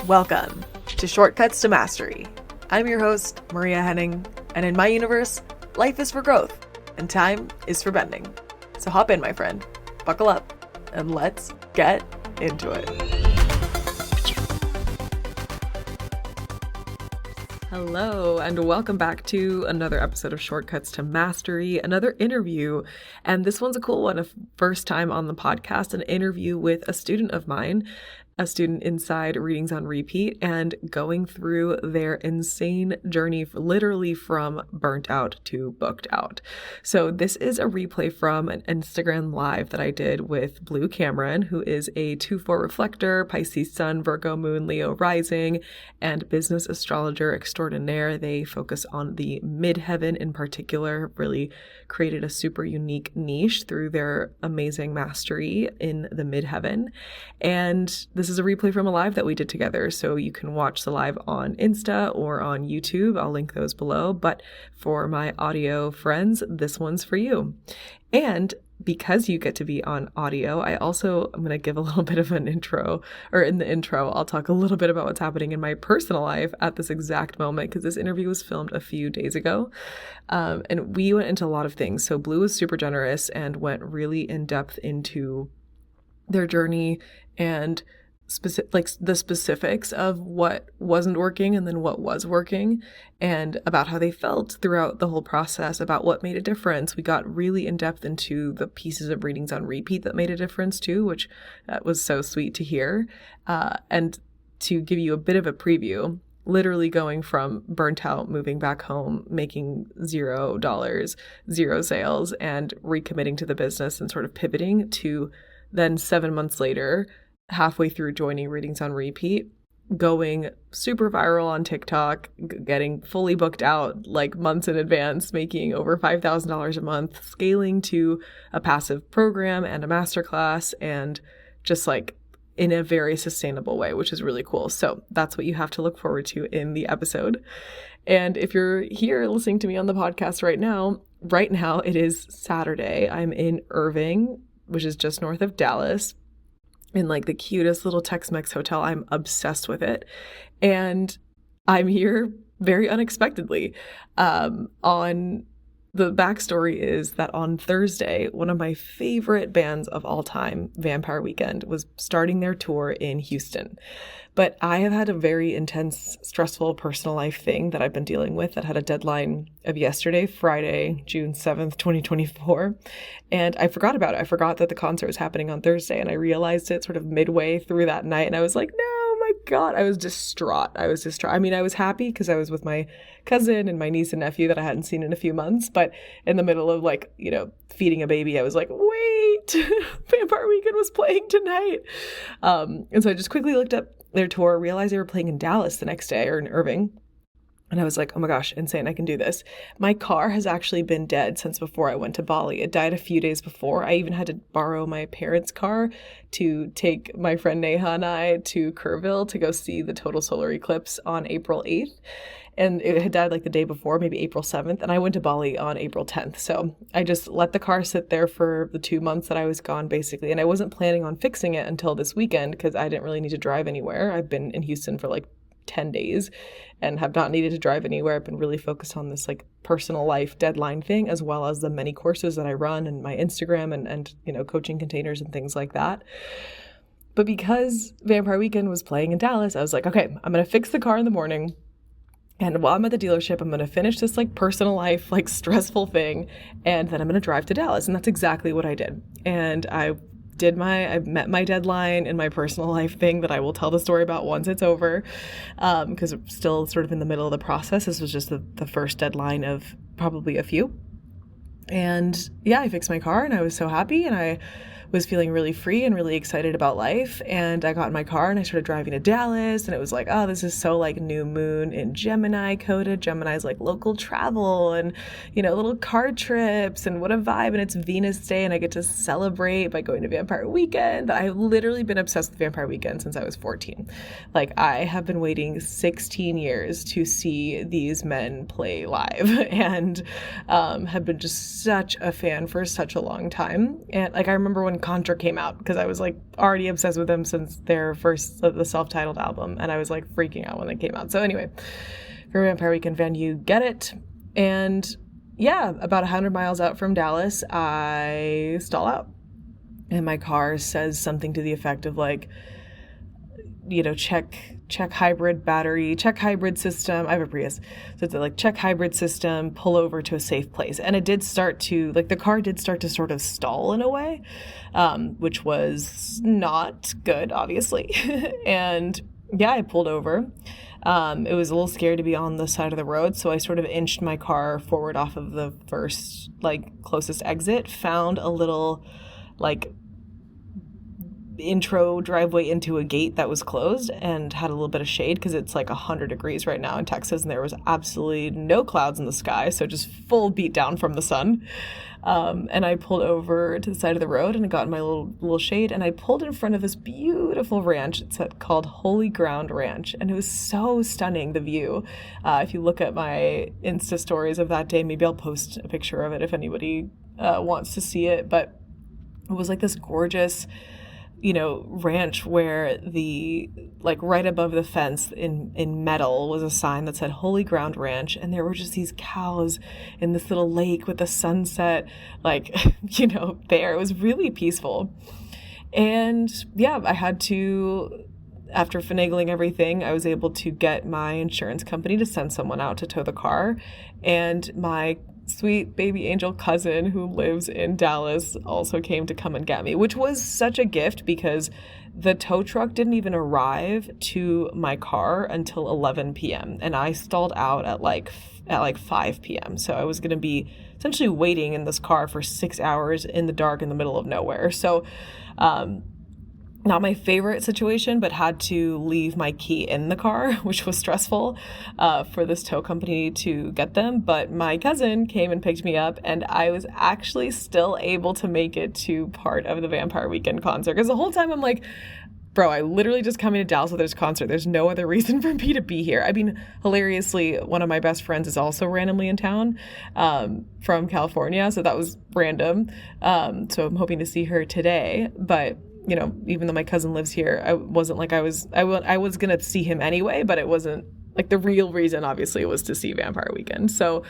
Welcome to Shortcuts to Mastery. I'm your host, Maria Henning, and in my universe, life is for growth and time is for bending. So hop in, my friend, buckle up, and let's get into it. Hello, and welcome back to another episode of Shortcuts to Mastery, another interview. And this one's a cool one, a first time on the podcast, an interview with a student of mine, a student inside Readings on Repeat, and going through their insane journey, literally from burnt out to booked out. So this is a replay from an Instagram live that I did with Blu Cameron, who is a 2/4 reflector, Pisces Sun, Virgo Moon, Leo Rising, and business astrologer extraordinaire. They focus on the Midheaven in particular, really created a super unique niche through their amazing mastery in the Midheaven. And this is a replay from a live that we did together, so you can watch the live on Insta or on YouTube. I'll link those below. But for my audio friends, this one's for you. And because you get to be on audio, I'm going to give a little bit of an intro, or in the intro, I'll talk a little bit about what's happening in my personal life at this exact moment, because this interview was filmed a few days ago. And we went into a lot of things. So Blu was super generous and went really in depth into their journey and the specifics of what wasn't working and then what was working, and about how they felt throughout the whole process, about what made a difference. We got really in depth into the pieces of Readings on Repeat that made a difference too, which was so sweet to hear. And to give you a bit of a preview, literally going from burnt out, moving back home, making $0, zero sales, and recommitting to the business and sort of pivoting to then 7 months later, halfway through joining Readings on Repeat, going super viral on TikTok, getting fully booked out like months in advance, making over $5,000 a month, scaling to a passive program and a masterclass, and just like in a very sustainable way, which is really cool. So that's what you have to look forward to in the episode. And if you're here listening to me on the podcast right now it is Saturday. I'm in Irving, which is just north of Dallas, in like the cutest little Tex-Mex hotel. I'm obsessed with it. And I'm here very unexpectedly. On the backstory is that on Thursday, one of my favorite bands of all time, Vampire Weekend, was starting their tour in Houston. But I have had a very intense, stressful personal life thing that I've been dealing with that had a deadline of yesterday, Friday, June 7th, 2024. And I forgot about it. I forgot that the concert was happening on Thursday, and I realized it sort of midway through that night. And I was like, no, my God, I was distraught. I mean, I was happy because I was with my cousin and my niece and nephew that I hadn't seen in a few months. But in the middle of feeding a baby, I was like, wait, Vampire Weekend was playing tonight. And so I just quickly looked up their tour, realized they were playing in Dallas the next day, or in Irving. And I was like, oh my gosh, insane, I can do this. My car has actually been dead since before I went to Bali. It died a few days before. I even had to borrow my parents' car to take my friend Neha and I to Kerrville to go see the total solar eclipse on April 8th. And it had died like the day before, maybe April 7th. And I went to Bali on April 10th. So I just let the car sit there for the 2 months that I was gone, basically. And I wasn't planning on fixing it until this weekend because I didn't really need to drive anywhere. I've been in Houston for like 10 days and have not needed to drive anywhere. I've been really focused on this like personal life deadline thing, as well as the many courses that I run and my Instagram and coaching containers and things like that. But because Vampire Weekend was playing in Dallas, I was like, okay, I'm going to fix the car in the morning. And while I'm at the dealership, I'm going to finish this like personal life, like stressful thing. And then I'm going to drive to Dallas. And that's exactly what I did. And I met my deadline in my personal life thing that I will tell the story about once it's over. Because I'm still sort of in the middle of the process. This was just the first deadline of probably a few. And yeah, I fixed my car and I was so happy, and I was feeling really free and really excited about life. And I got in my car and I started driving to Dallas, and it was like, oh, this is so like new moon in Gemini coded. Gemini's like local travel and, little car trips, and what a vibe. And it's Venus Day and I get to celebrate by going to Vampire Weekend. I've literally been obsessed with Vampire Weekend since I was 14. Like, I have been waiting 16 years to see these men play live and have been just such a fan for such a long time. And like, I remember when Contra came out, because I was like already obsessed with them since their first, the self-titled album, and I was like freaking out when they came out. So anyway, if you're a Vampire Weekend fan, you get it. And yeah, about 100 miles out from Dallas, I stall out, and my car says something to the effect of like, you know, check hybrid battery, check hybrid system. I have a Prius. So it's like, check hybrid system, pull over to a safe place. And it did start to, like, the car did start to sort of stall in a way, which was not good, obviously. And yeah, I pulled over. It was a little scary to be on the side of the road. So I sort of inched my car forward off of the first, like, closest exit, found a little, like, intro driveway into a gate that was closed and had a little bit of shade, because it's like 100 degrees right now in Texas, and there was absolutely no clouds in the sky, so just full beat down from the sun. And I pulled over to the side of the road, and I got in my little shade, and I pulled in front of this beautiful ranch. It's called Holy Ground Ranch, and it was so stunning, the view. If you look at my Insta stories of that day, maybe I'll post a picture of it if anybody wants to see it, but it was like this gorgeous, you know, ranch where the, like, right above the fence in metal was a sign that said Holy Ground Ranch, and there were just these cows in this little lake with the sunset, like, you know, there. It was really peaceful. And yeah, I had to, after finagling everything, I was able to get my insurance company to send someone out to tow the car, and my sweet baby angel cousin who lives in Dallas also came to come and get me, which was such a gift, because the tow truck didn't even arrive to my car until 11 p.m. and I stalled out at like 5 p.m. So I was going to be essentially waiting in this car for 6 hours in the dark in the middle of nowhere. So not my favorite situation, but had to leave my key in the car, which was stressful for this tow company to get them. But my cousin came and picked me up, and I was actually still able to make it to part of the Vampire Weekend concert. Because the whole time I'm like, bro, I literally just coming to Dallas with this concert. There's no other reason for me to be here. I mean, hilariously, one of my best friends is also randomly in town from California. So that was random. So I'm hoping to see her today. But you know, even though my cousin lives here, I wasn't like I was going to see him anyway, but it wasn't like the real reason, obviously, was to see Vampire Weekend. So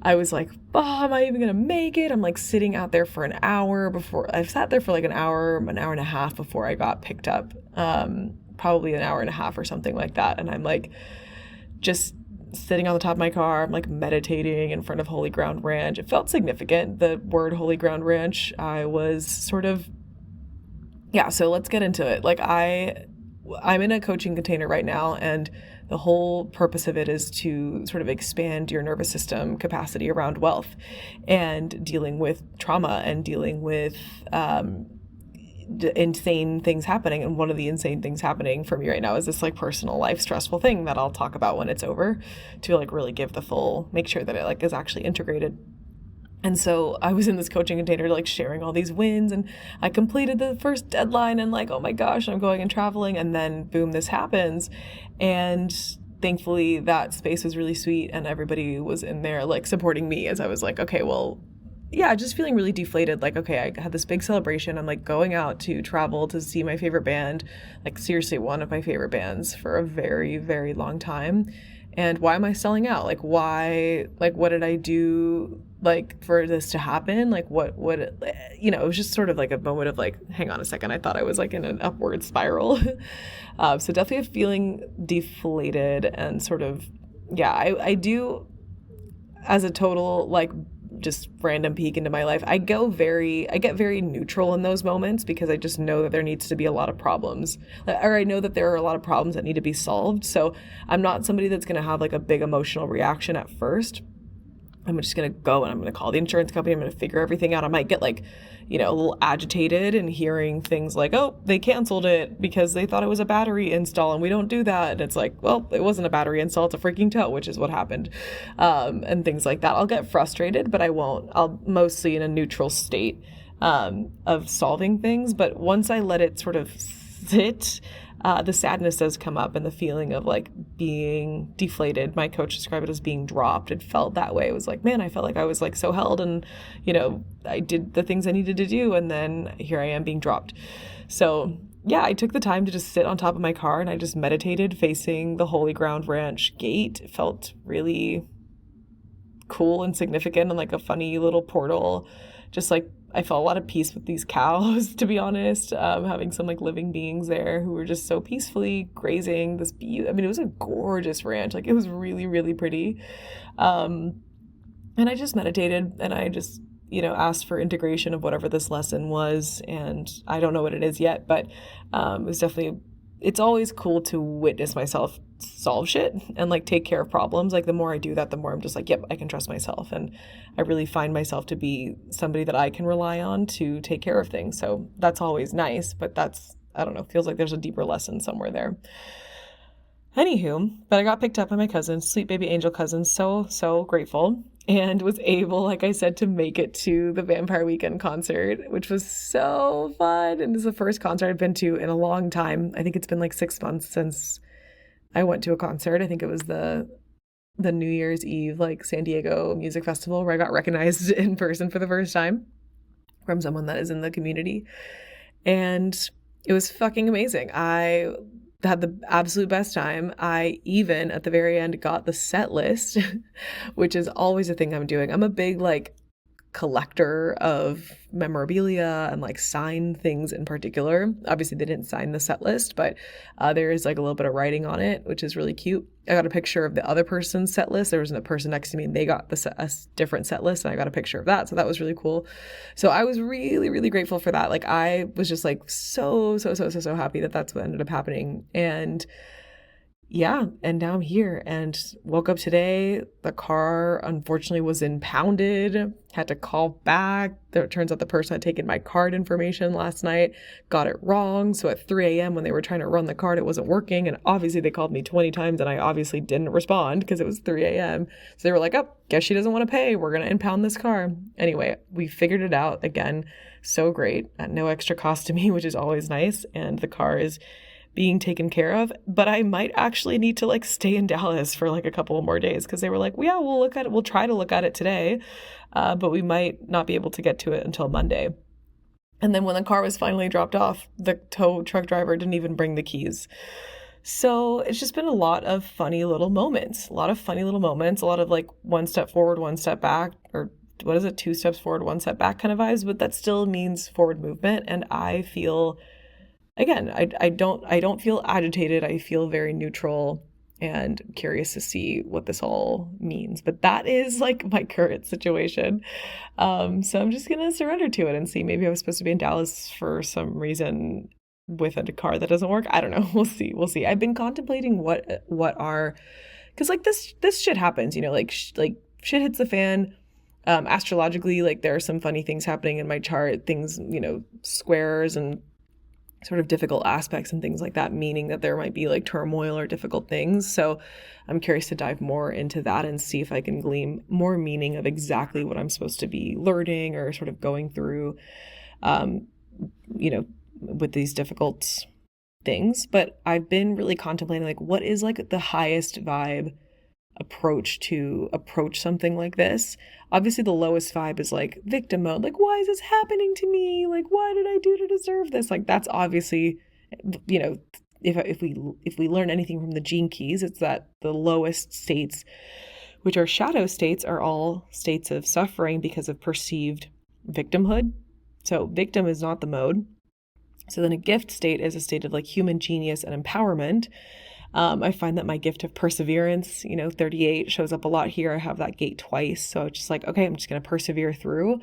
I was like, oh, am I even going to make it? I'm like sitting out there for an hour before. I've sat there for like an hour and a half before I got picked up, probably an hour and a half or something like that. And I'm like just sitting on the top of my car. I'm like meditating in front of Holy Ground Ranch. It felt significant, the word Holy Ground Ranch. I was sort of, yeah, so let's get into it. Like I'm in a coaching container right now, and the whole purpose of it is to sort of expand your nervous system capacity around wealth and dealing with trauma and dealing with insane things happening. And one of the insane things happening for me right now is this like personal life stressful thing that I'll talk about when it's over, to like really give the full, make sure that it like is actually integrated. And so I was in this coaching container, like sharing all these wins, and I completed the first deadline, and like, oh my gosh, I'm going and traveling. And then boom, this happens. And thankfully that space was really sweet, and everybody was in there like supporting me as I was like, okay, well, yeah, just feeling really deflated. Like, okay, I had this big celebration. I'm like going out to travel to see my favorite band, like seriously one of my favorite bands for a very, very long time. And why am I selling out? Like, why, like, what did I do, like, for this to happen? Like, what, you know, it was just sort of like a moment of like, hang on a second. I thought I was like in an upward spiral. So definitely feeling deflated and sort of, yeah, I do, as a total, like, just random peek into my life, I get very neutral in those moments, because I just know that there needs to be a lot of problems, or I know that there are a lot of problems that need to be solved. So I'm not somebody that's going to have like a big emotional reaction at first. I'm just going to go and I'm going to call the insurance company. I'm going to figure everything out. I might get like, you know, a little agitated and hearing things like, oh, they canceled it because they thought it was a battery install and we don't do that. And it's like, well, it wasn't a battery install. It's a freaking tow, which is what happened. And things like that. I'll get frustrated, but I won't. I'll mostly in a neutral state of solving things. But once I let it sort of sit, the sadness does come up and the feeling of like being deflated. My coach described it as being dropped. It felt that way. It was like, man, I felt like I was like so held and, I did the things I needed to do. And then here I am being dropped. So yeah, I took the time to just sit on top of my car and I just meditated facing the Holy Ground Ranch gate. It felt really cool and significant and like a funny little portal. Just like I felt a lot of peace with these cows, to be honest, having some like living beings there who were just so peacefully grazing this it was a gorgeous ranch. Like it was really, really pretty. And I just meditated and I just, asked for integration of whatever this lesson was. And I don't know what it is yet, but it was definitely, it's always cool to witness myself solve shit and like take care of problems. Like the more I do that, the more I'm just like, yep, I can trust myself. And I really find myself to be somebody that I can rely on to take care of things. So that's always nice, but I don't know, feels like there's a deeper lesson somewhere there. Anywho, but I got picked up by my cousin, sweet baby angel cousin, so grateful, and was able, like I said, to make it to the Vampire Weekend concert, which was so fun. And this is the first concert I've been to in a long time. I think it's been like 6 months since I went to a concert. I think it was the New Year's Eve, like San Diego Music Festival, where I got recognized in person for the first time from someone that is in the community. And it was fucking amazing. I had the absolute best time. I even at the very end got the set list, which is always a thing I'm doing. I'm a big like collector of memorabilia and like sign things in particular. Obviously they didn't sign the set list, but there is like a little bit of writing on it, which is really cute. I got a picture of the other person's set list. There was a person next to me and they got a different set list and I got a picture of that. So that was really cool. So I was really, really grateful for that. Like I was just like so happy that that's what ended up happening. And yeah, and now I'm here and woke up today. The car unfortunately was impounded, had to call back. It turns out the person had taken my card information last night, got it wrong. So at 3 a.m. when they were trying to run the card, it wasn't working. And obviously they called me 20 times and I obviously didn't respond because it was 3 a.m. So they were like, oh, guess she doesn't want to pay. We're going to impound this car. Anyway, we figured it out again. So great at no extra cost to me, which is always nice. And the car is being taken care of, but I might actually need to like stay in Dallas for like a couple of more days because they were like, well, yeah, we'll look at it. We'll try to look at it today, but we might not be able to get to it until Monday. And then when the car was finally dropped off, the tow truck driver didn't even bring the keys. So it's just been a lot of funny little moments, a lot of like one step forward, one step back, or what is it? 2 steps forward, 1 step back kind of vibes, but that still means forward movement. And I feel, again, I don't feel agitated. I feel very neutral and curious to see what this all means. But that is like my current situation. So I'm just going to surrender to it and see. Maybe I was supposed to be in Dallas for some reason with a car that doesn't work. I don't know. We'll see. I've been contemplating what are, because like this shit happens, like shit hits the fan. Astrologically, like there are some funny things happening in my chart, things, squares and sort of difficult aspects and things like that, meaning that there might be like turmoil or difficult things. So I'm curious to dive more into that and see if I can glean more meaning of exactly what I'm supposed to be learning or sort of going through, with these difficult things. But I've been really contemplating like what is like the highest vibe approach something like this. Obviously the lowest vibe is like victim mode, like why is this happening to me, like what did I do to deserve this? Like that's obviously, if we learn anything from the gene keys, it's that the lowest states, which are shadow states, are all states of suffering because of perceived victimhood. So victim is not the mode. So then a gift state is a state of like human genius and empowerment. I find that my gift of perseverance, 38 shows up a lot here. I have that gate twice. So it's just like, okay, I'm just going to persevere through.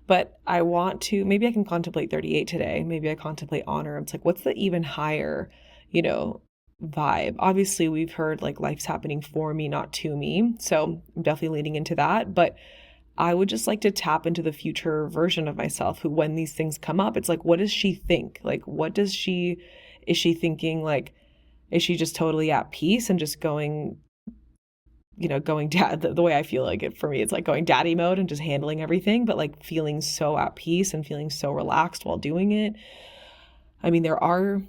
But I want to, maybe I can contemplate 38 today. Maybe I contemplate honor. It's like, what's the even higher, vibe? Obviously, we've heard like life's happening for me, not to me. So I'm definitely leaning into that. But I would just like to tap into the future version of myself who, when these things come up, it's like, what does she think? Like, is she thinking like, is she just totally at peace and just going dad, the way I feel like it for me, it's like going daddy mode and just handling everything, but like feeling so at peace and feeling so relaxed while doing it. I mean, there are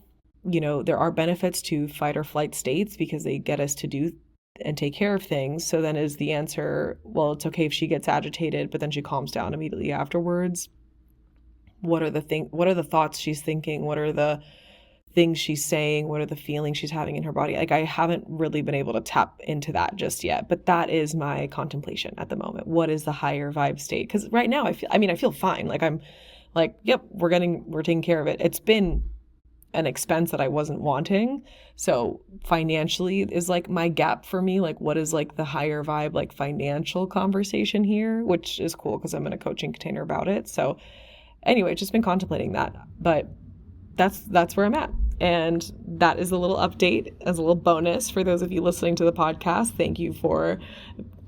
there are benefits to fight or flight states because they get us to do and take care of things. So then is the answer, well, it's okay if she gets agitated, but then she calms down immediately afterwards? What are the thoughts she's thinking? What are the things she's saying? What are the feelings she's having in her body? Like, I haven't really been able to tap into that just yet, but that is my contemplation at the moment. What is the higher vibe state? Because right now I feel fine. Like, I'm like, yep, we're taking care of it. It's been an expense that I wasn't wanting. So financially is like my gap for me. Like, what is like the higher vibe, like financial conversation here, which is cool because I'm in a coaching container about it. So anyway, just been contemplating that. But that's where I'm at. And that is a little update as a little bonus for those of you listening to the podcast. Thank you for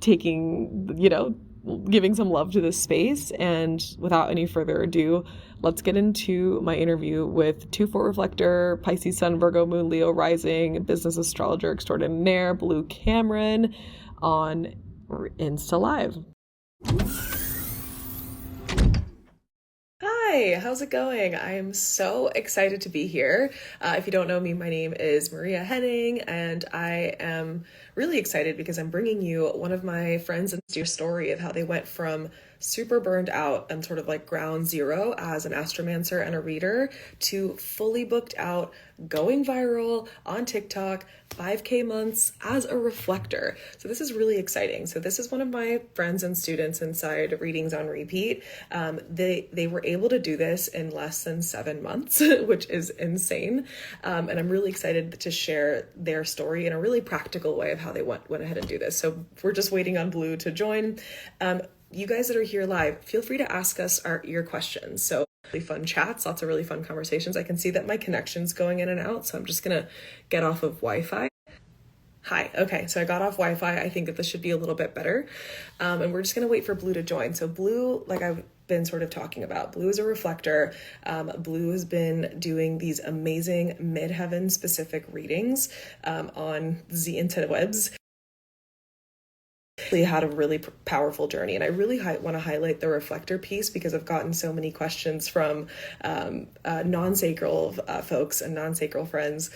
taking, giving some love to this space. And without any further ado, let's get into my interview with 2-4 Reflector, Pisces Sun, Virgo Moon, Leo Rising, Business Astrologer Extraordinaire, Blu Cameron on Insta Live. Hi, how's it going? I am so excited to be here. If you don't know me, my name is Maria Henning, and I am really excited because I'm bringing you one of my friends and your story of how they went from super burned out and sort of like ground zero as an astromancer and a reader to fully booked out, going viral on TikTok, 5K months as a reflector. So this is really exciting. So this is one of my friends and students inside Readings on Repeat. They were able to do this in less than 7 months, which is insane. And I'm really excited to share their story in a really practical way of how they went ahead and do this. So we're just waiting on Blu to join. You guys that are here live, feel free to ask us your questions. So really fun chats, lots of really fun conversations. I can see that my connection's going in and out, so I'm just gonna get off of Wi-Fi. Hi, okay, so I got off Wi-Fi. I think that this should be a little bit better. And we're just gonna wait for Blu to join. So Blu, like I've been sort of talking about, Blu is a reflector. Blu has been doing these amazing Midheaven specific readings on the interwebs. Had a really powerful journey, and I really want to highlight the reflector piece because I've gotten so many questions from non-sacral folks and non-sacral friends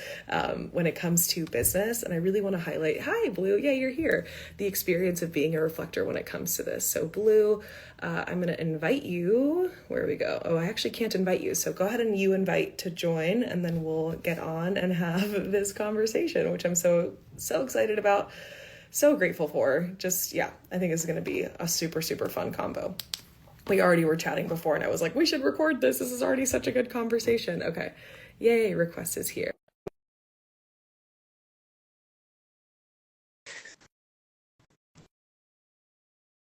when it comes to business, and I really want to highlight, hi Blu, yeah, you're here, the experience of being a reflector when it comes to this. So Blu, I'm going to invite you. Where we go? Oh, I actually can't invite you, so go ahead and you invite to join, and then we'll get on and have this conversation, which I'm so excited about. So grateful for. Just, yeah, I think it's going to be a super, super fun combo. We already were chatting before and I was like, we should record this. This is already such a good conversation. Okay. Yay, request is here.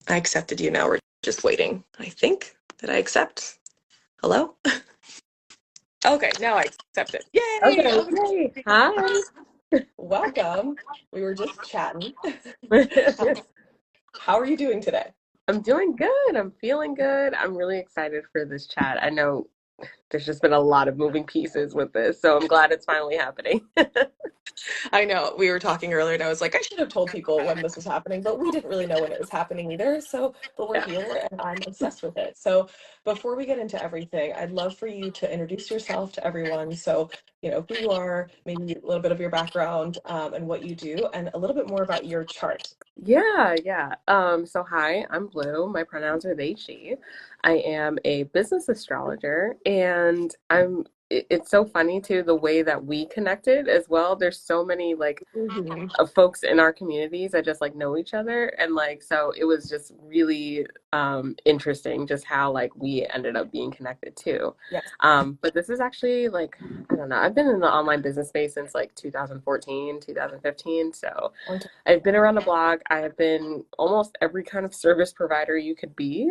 I accepted you. Now we're just waiting. I think. Did I accept? Hello? Okay, now I accept it. Yay! Okay. Hi. Welcome. We were just chatting. How are you doing today? I'm doing good. I'm feeling good. I'm really excited for this chat. I know there's just been a lot of moving pieces with this, so I'm glad it's finally happening. I know we were talking earlier and I was like, I should have told people when this was happening, but we didn't really know when it was happening either. So, but we're Yeah. here and I'm obsessed with it. So before we get into everything, I'd love for you to introduce yourself to everyone. So, who you are, maybe a little bit of your background and what you do, and a little bit more about your chart. Yeah. So hi, I'm Blu. My pronouns are they, she. I am a business astrologer, and it's so funny too, the way that we connected as well. There's so many like Mm-hmm. of folks in our communities that just like know each other, and like so it was just really interesting just how like we ended up being connected too. Yes. But this is actually like, I don't know, I've been in the online business space since like 2014, 2015. So I've been around the block. I have been almost every kind of service provider you could be.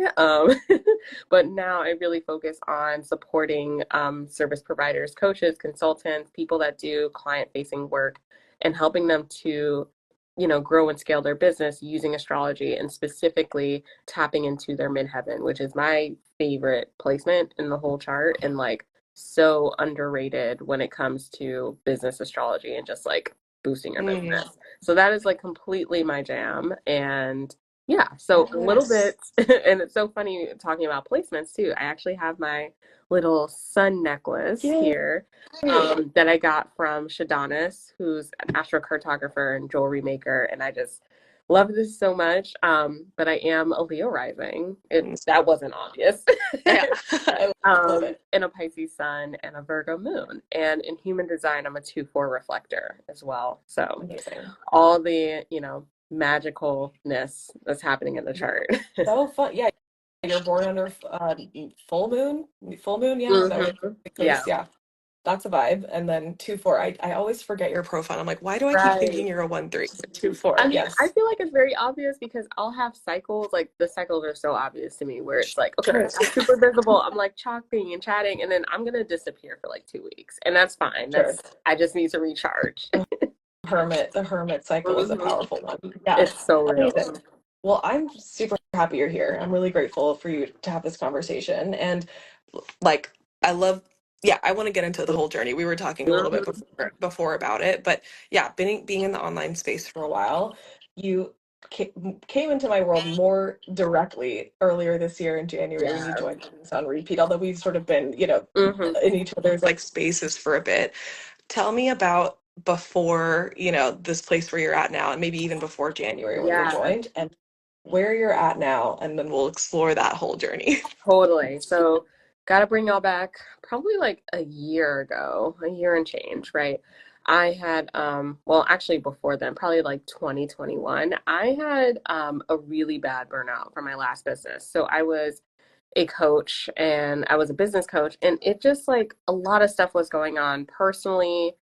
But now I really focus on supporting service providers, coaches, consultants, people that do client facing work, and helping them to, grow and scale their business using astrology, and specifically tapping into their midheaven, which is my favorite placement in the whole chart, and like so underrated when it comes to business astrology and just like boosting your Mm. business. So that is like completely my jam. And Yeah, so a little Yes. bit, and it's so funny talking about placements too. I actually have my little sun necklace Yay. here that I got from Shadanis, who's an astrocartographer and jewelry maker, and I just love this so much. But I am a Leo rising. That wasn't obvious. Yeah. I love it. And a Pisces sun and a Virgo moon. And in human design, I'm a 2-4 reflector as well. So Amazing. all the, magicalness that's happening in the chart. So fun. Yeah. You're born under full moon. Full moon, yeah. Is that what the Yeah, case? Yeah. That's a vibe. And then 2-4. I always forget your profile. I'm like, why do I keep right. thinking you're a 1-3? 2-4. I mean, I Yes. feel like it's very obvious because I'll have cycles, like the cycles are so obvious to me where it's like, okay, Sure. I'm super visible. I'm like chalking and chatting, and then I'm gonna disappear for like 2 weeks. And that's fine. Sure. I just need to recharge. The hermit cycle is a Mhm. powerful one. Yeah. It's so real. Amazing. Well, I'm super happy you're here. I'm really grateful for you to have this conversation. And like, I love, yeah, I want to get into the whole journey. We were talking a little bit Mhm. before about it, but yeah, being in the online space for a while, you came into my world more directly earlier this year in January when you Yeah. joined Business on Repeat, although we've sort of been, Hmm. in each other's like spaces for a bit. Tell me about before, this place where you're at now, and maybe even before January when you Yeah. joined, and where you're at now, and then we'll explore that whole journey. Totally. So, got to bring y'all back probably like a year ago, a year and change, right? I had, well, actually before then, probably like 2021, I had a really bad burnout from my last business. So, I was a coach and I was a business coach, and it just like a lot of stuff was going on personally,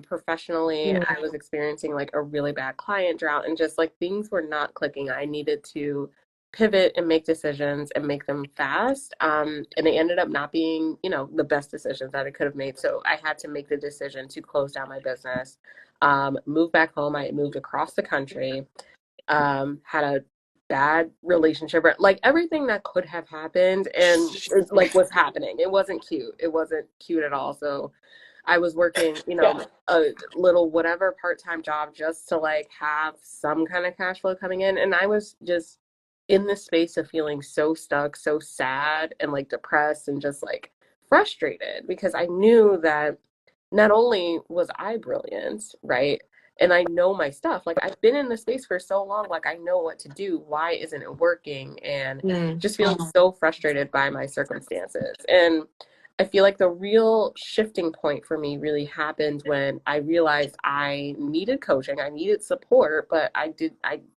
professionally. Mm, I was experiencing like a really bad client drought, and just like things were not clicking. I needed to pivot and make decisions and make them fast. And they ended up not being, the best decisions that I could have made. So I had to make the decision to close down my business, move back home. I moved across the country, had a bad relationship, like everything that could have happened and it, like was happening. It wasn't cute. It wasn't cute at all. So I was working, yeah. a little whatever part-time job just to like have some kind of cash flow coming in. And I was just in this space of feeling so stuck, so sad and like depressed and just like frustrated because I knew that not only was I brilliant, right? And I know my stuff. Like I've been in the space for so long, like I know what to do. Why isn't it working? And Mm, just feeling so frustrated by my circumstances. And I feel like the real shifting point for me really happened when I realized I needed coaching, I needed support, but I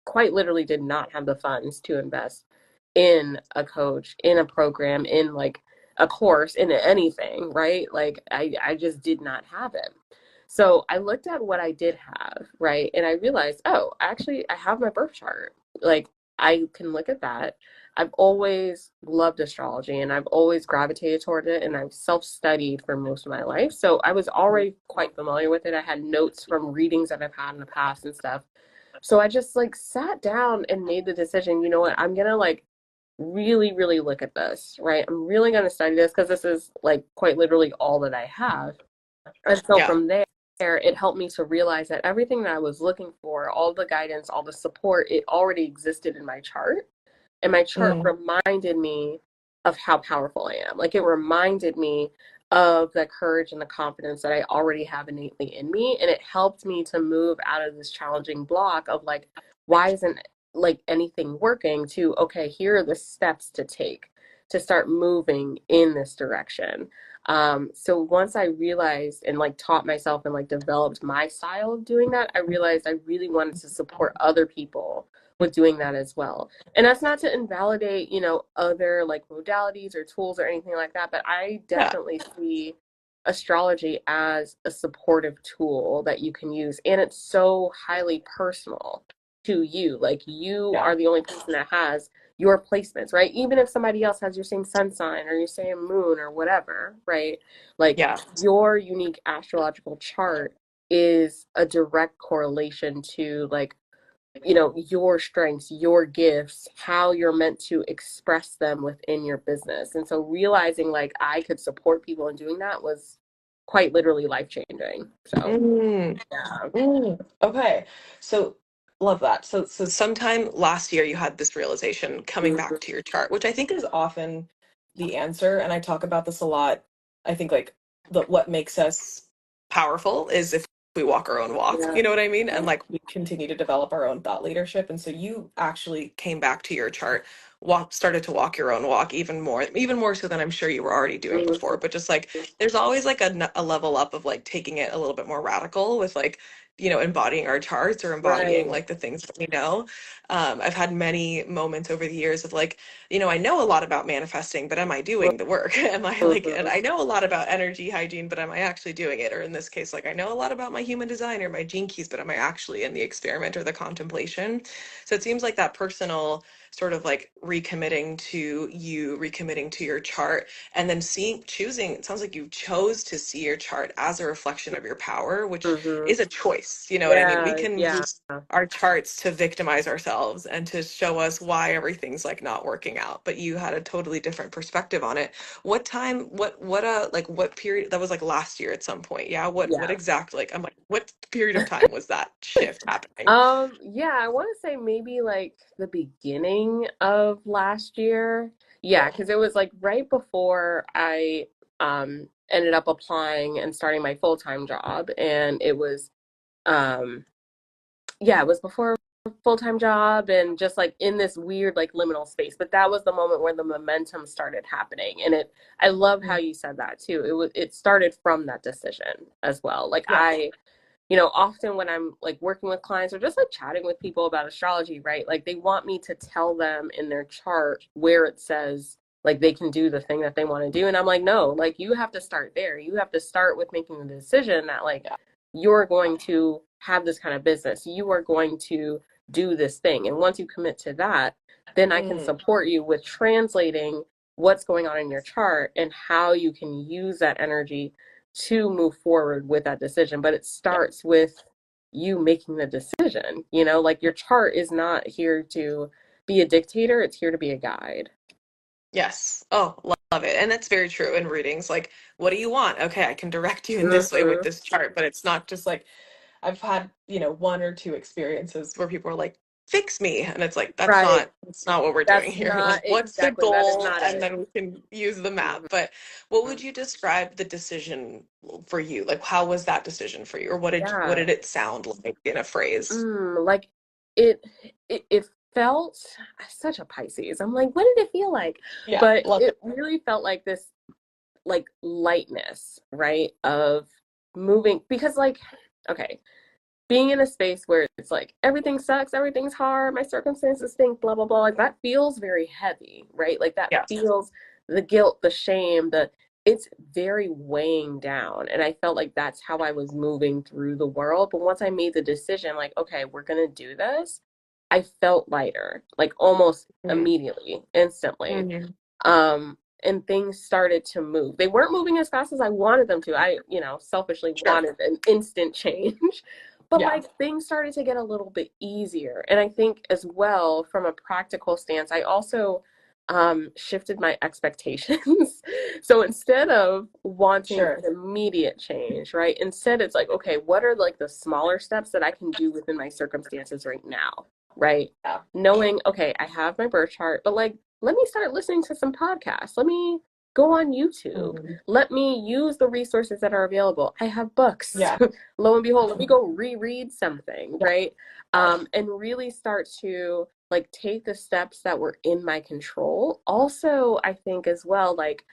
quite literally did not have the funds to invest in a coach, in a program, in like a course, in anything, right? Like I just did not have it. So I looked at what I did have, right? And I realized, oh, actually I have my birth chart. Like I can look at that. I've always loved astrology and I've always gravitated toward it and I've self-studied for most of my life. So I was already quite familiar with it. I had notes from readings that I've had in the past and stuff. So I just like sat down and made the decision, you know what, I'm gonna like really, really look at this, right? I'm really gonna study this because this is like quite literally all that I have. And so yeah. from there, it helped me to realize that everything that I was looking for, all the guidance, all the support, it already existed in my chart. And my chart Mm, reminded me of how powerful I am. Like it reminded me of the courage and the confidence that I already have innately in me. And it helped me to move out of this challenging block of like, why isn't like anything working to, okay, here are the steps to take to start moving in this direction. So once I realized and like taught myself and like developed my style of doing that, I realized I really wanted to support other people with doing that as well. And that's not to invalidate, other like modalities or tools or anything like that, but I yeah. definitely see astrology as a supportive tool that you can use. And it's so highly personal to you. Like you Yeah. are the only person that has your placements, right? Even if somebody else has your same sun sign or your same moon or whatever, right? Like Yeah. your unique astrological chart is a direct correlation to like your strengths, your gifts, how you're meant to express them within your business. And so realizing like I could support people in doing that was quite literally life changing. So Mm, yeah. okay. So Love that. So sometime last year you had this realization coming back Mhm. to your chart, which I think is often the answer. And I talk about this a lot. I think like what makes us powerful is if we walk our own walk, Yeah. you know what I mean? And like we continue to develop our own thought leadership. And so you actually came back to your chart, started to walk your own walk even more so than I'm sure you were already doing before. Mhm. But just like there's always like a level up of like taking it a little bit more radical with like embodying our charts or embodying Right. like the things that we know. I've had many moments over the years of like, I know a lot about manifesting, but am I doing the work? Am I like, and Mhm. I know a lot about energy hygiene, but am I actually doing it? Or in this case, like I know a lot about my human design or my gene keys, but am I actually in the experiment or the contemplation? So it seems like that personal sort of like recommitting to your chart and then choosing, it sounds like you chose to see your chart as a reflection of your power, which Mhm. is a choice. You know what I mean? We Yeah. can Yeah. use our charts to victimize ourselves and to show us why everything's like not working out. But you had a totally different perspective on it. What time, like what period that was like last year at some point? Yeah. What Yeah. exactly, like, I'm like, what period of time was that shift happening? Yeah, I want to say maybe like the beginning of last year. Yeah, because it was like right before I ended up applying and starting my full-time job. And it was um yeah, it was before a full-time job and just like in this weird like liminal space. But that was the moment where the momentum started happening. And I love how Mm. you said that too. It started from that decision as well. Like Yes. often when I'm like working with clients or just like chatting with people about astrology, right? Like they want me to tell them in their chart where it says like they can do the thing that they want to do. And I'm like, no, like you have to start there. You have to start with making the decision that like you're going to have this kind of business. You are going to do this thing. And once you commit to that, then I can Mm. support you with translating what's going on in your chart and how you can use that energy to move forward with that decision. But it Yeah. starts with you making the decision. Like your chart is not here to be a dictator, it's here to be a guide. Yes. Oh, love it. And that's very true in readings. Like, what do you want? Okay, I can direct you in this way with Hmm. this chart, but it's not just like I've had, one or two experiences where people are like, fix me. And it's like, Right. that's not what we're doing That's here. not Like, what's the exactly, that is goal? not And it. then we can use the map. Mhm. But what would you describe the decision for you? Like, how was that decision for you? Or what Yeah. did it sound like in a phrase? Like it, it felt such a Pisces. I'm like, what did it feel like? Yeah, But love it really felt like this like lightness, right? Of moving because like, okay, being in a space where it's like everything sucks, everything's hard, my circumstances stink, blah blah blah, like that feels very heavy, right? Like that Yes. feels the guilt, the shame, it's very weighing down. And I felt like that's how I was moving through the world. But once I made the decision, like, okay, we're gonna do this, I felt lighter, like almost Mm-hmm. immediately, instantly. Mm-hmm. And things started to move. They weren't moving as fast as I wanted them to. I, selfishly Sure. wanted an instant change. But Yeah. like things started to get a little bit easier. And I think as well, from a practical stance, I also shifted my expectations. So instead of wanting Sure. an immediate change, right? Instead, it's like, okay, what are like the smaller steps that I can do within my circumstances right now, right? Yeah. Knowing, okay, I have my birth chart, but like, let me start listening to some podcasts. Let me go on YouTube. Mhm. Let me use the resources that are available. I have books. Yeah. Lo and behold, let me go reread something, right? And really start to like take the steps that were in my control. Also, I think as well, like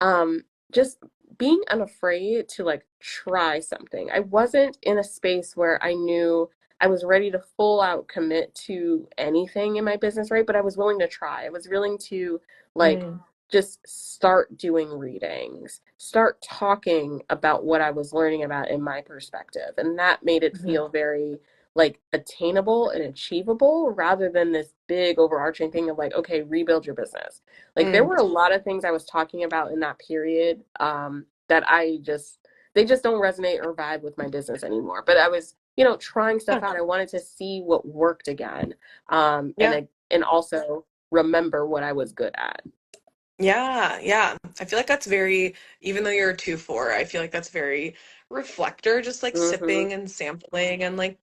um just being unafraid to like try something. I wasn't in a space where I knew I was ready to full out commit to anything in my business, right? But I was willing to try. I was willing to like Mm. just start doing readings, start talking about what I was learning about in my perspective. And that made it Mhm. feel very like attainable and achievable rather than this big overarching thing of like, okay, rebuild your business. Like there Mm. were a lot of things I was talking about in that period that they just don't resonate or vibe with my business anymore. But I was, trying stuff Yeah. out. I wanted to see what worked again. Yeah. And also remember what I was good at. Yeah, yeah. I feel like that's very, even though you're a 2-4, I feel like that's very reflector, just like Mm-hmm. sipping and sampling and like,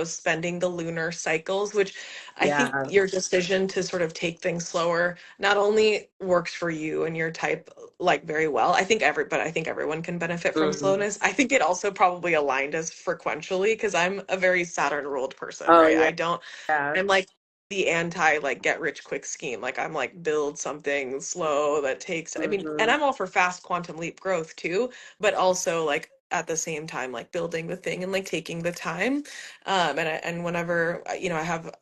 spending the lunar cycles, which I think Yeah. your decision to sort of take things slower not only works for you and your type like very well. But I think everyone can benefit from Mm-hmm. slowness. I think it also probably aligned us frequentially because I'm a very Saturn ruled person, Oh right? yeah. Yeah. I'm like the anti like get rich quick scheme. Like I'm like build something slow that takes, I mean, and Mm-hmm. I'm all for fast quantum leap growth too, but also like at the same time like building the thing and like taking the time. And whenever I have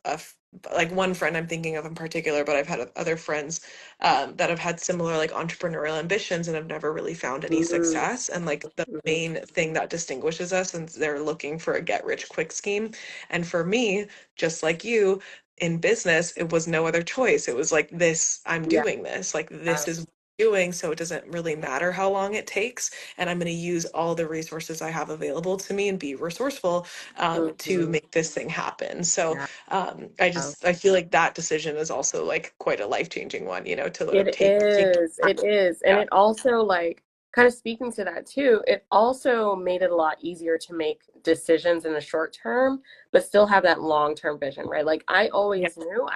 like one friend I'm thinking of in particular, but I've had other friends that have had similar like entrepreneurial ambitions and have never really found any Mm-hmm. success. And like the Mm-hmm. main thing that distinguishes us, and they're looking for a get rich quick scheme. And for me, just like you, in business, it was no other choice. It was like this, I'm Yeah. doing this, like this is what I'm doing, so it doesn't really matter how long it takes. And I'm going to use all the resources I have available to me and be resourceful to Mm-hmm. make this thing happen. So Yeah. I feel like that decision is also like quite a life-changing one, to It take is. It is. And yeah. it also, like, kind of speaking to that too, it also made it a lot easier to make decisions in the short term, but still have that long-term vision, right? Like I Yeah. always knew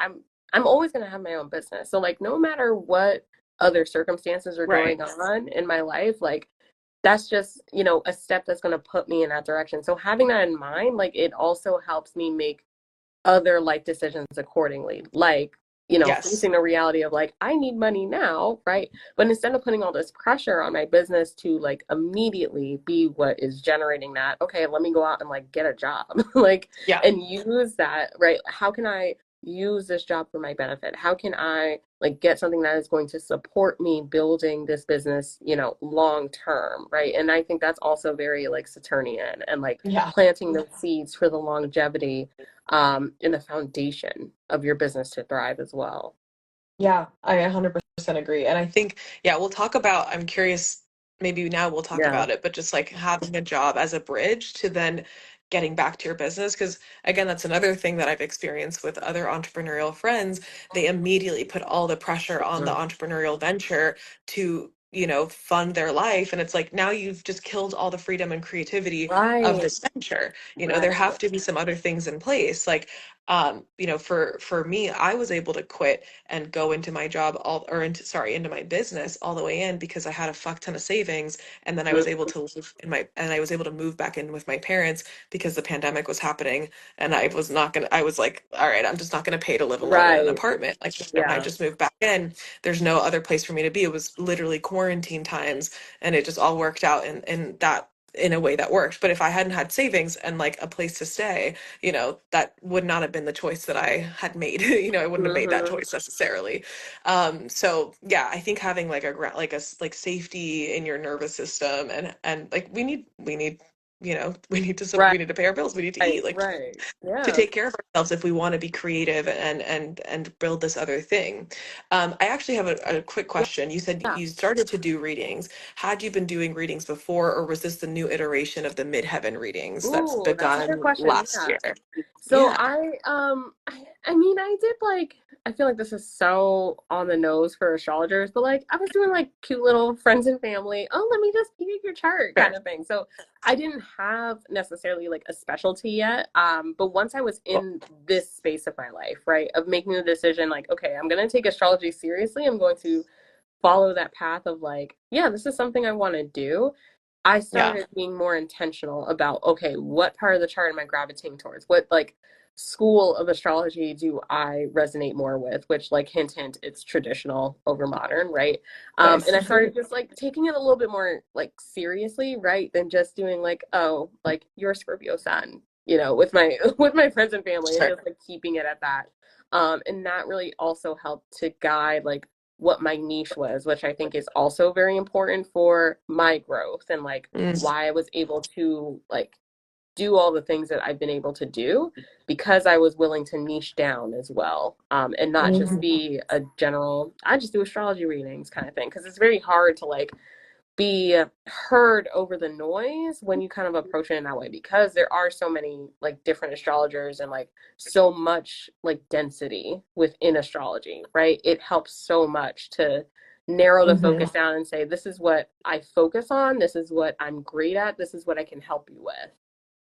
I'm always going to have my own business. So like no matter what other circumstances are Right. going on in my life, like that's just, a step that's going to put me in that direction. So having that in mind, like it also helps me make other life decisions accordingly. Like, Yes. facing the reality of like, I need money now, right? But instead of putting all this pressure on my business to like immediately be what is generating that, okay, let me go out and like get a job, like, Yeah. and use that, right? How can I use this job for my benefit? How can I like get something that is going to support me building this business, long term, right? And I think that's also very like Saturnian and like Yeah. planting those seeds for the longevity in the foundation of your business to thrive as well. Yeah, I 100% agree. And I think, yeah, we'll talk about, I'm curious, maybe now we'll talk Yeah. about it, but just like having a job as a bridge to then getting back to your business. Because again, that's another thing that I've experienced with other entrepreneurial friends. They immediately put all the pressure on the Mhm. entrepreneurial venture to, fund their life. And it's like now you've just killed all the freedom and creativity of Right. this venture. There Right. have to be some other things in place. Like, for me, I was able to quit and go into my job into my business all the way in because I had a fuck ton of savings. And then I was able Mhm. to live and I was able to move back in with my parents because the pandemic was happening. And I was like, all right, I'm just not gonna pay to live alone in an Right. apartment. Like, and I Yeah. just moved back in. There's no other place for me to be. It was literally quarantine times and it just all worked out in a way that worked. But if I hadn't had savings and like a place to stay, that would not have been the choice that I had made. I wouldn't have made that Hmm. choice necessarily. So yeah, I think having like like safety in your nervous system and like Right. we need to pay our bills. We need to eat. Like Right. to Yeah. take care of ourselves if we want to be creative and build this other thing. I actually have a quick question. You said Yeah. you started to do readings. Had you been doing readings before, or was this the new iteration of the Midheaven readings that's Ooh, that's a good begun question. last Yeah. year? So Yeah, I mean I did like I feel like this is so on the nose for astrologers, but like I was doing like cute little friends and family, oh let me just peek at your chart sure. kind of thing. So I didn't have necessarily like a specialty yet. But once I was Cool. in this space of my life, right, of making the decision like, okay, I'm gonna take astrology seriously, I'm going to follow that path of like, yeah, this is something I want to do. I Yeah. started being more intentional about, okay, what part of the chart am I gravitating towards? What like school of astrology do I resonate more with? Which like hint hint, it's traditional over modern, right? Nice. And I started just like taking it a little bit more like seriously, right? Than just doing like, oh, like you're a Scorpio sun, with my with my friends and family and Sure. just like keeping it at that. And that really also helped to guide like what my niche was, which I think is also very important for my growth and like Mm, why I was able to like do all the things that I've been able to do because I was willing to niche down as well. And not just mhm. be a general, I just do astrology readings kind of thing. Cause it's very hard to like be heard over the noise when you kind of approach it in that way because there are so many like different astrologers and like so much like density within astrology, right? It helps so much to narrow the Mm-hmm. focus down and say, this is what I focus on, this is what I'm great at, this is what I can help you with,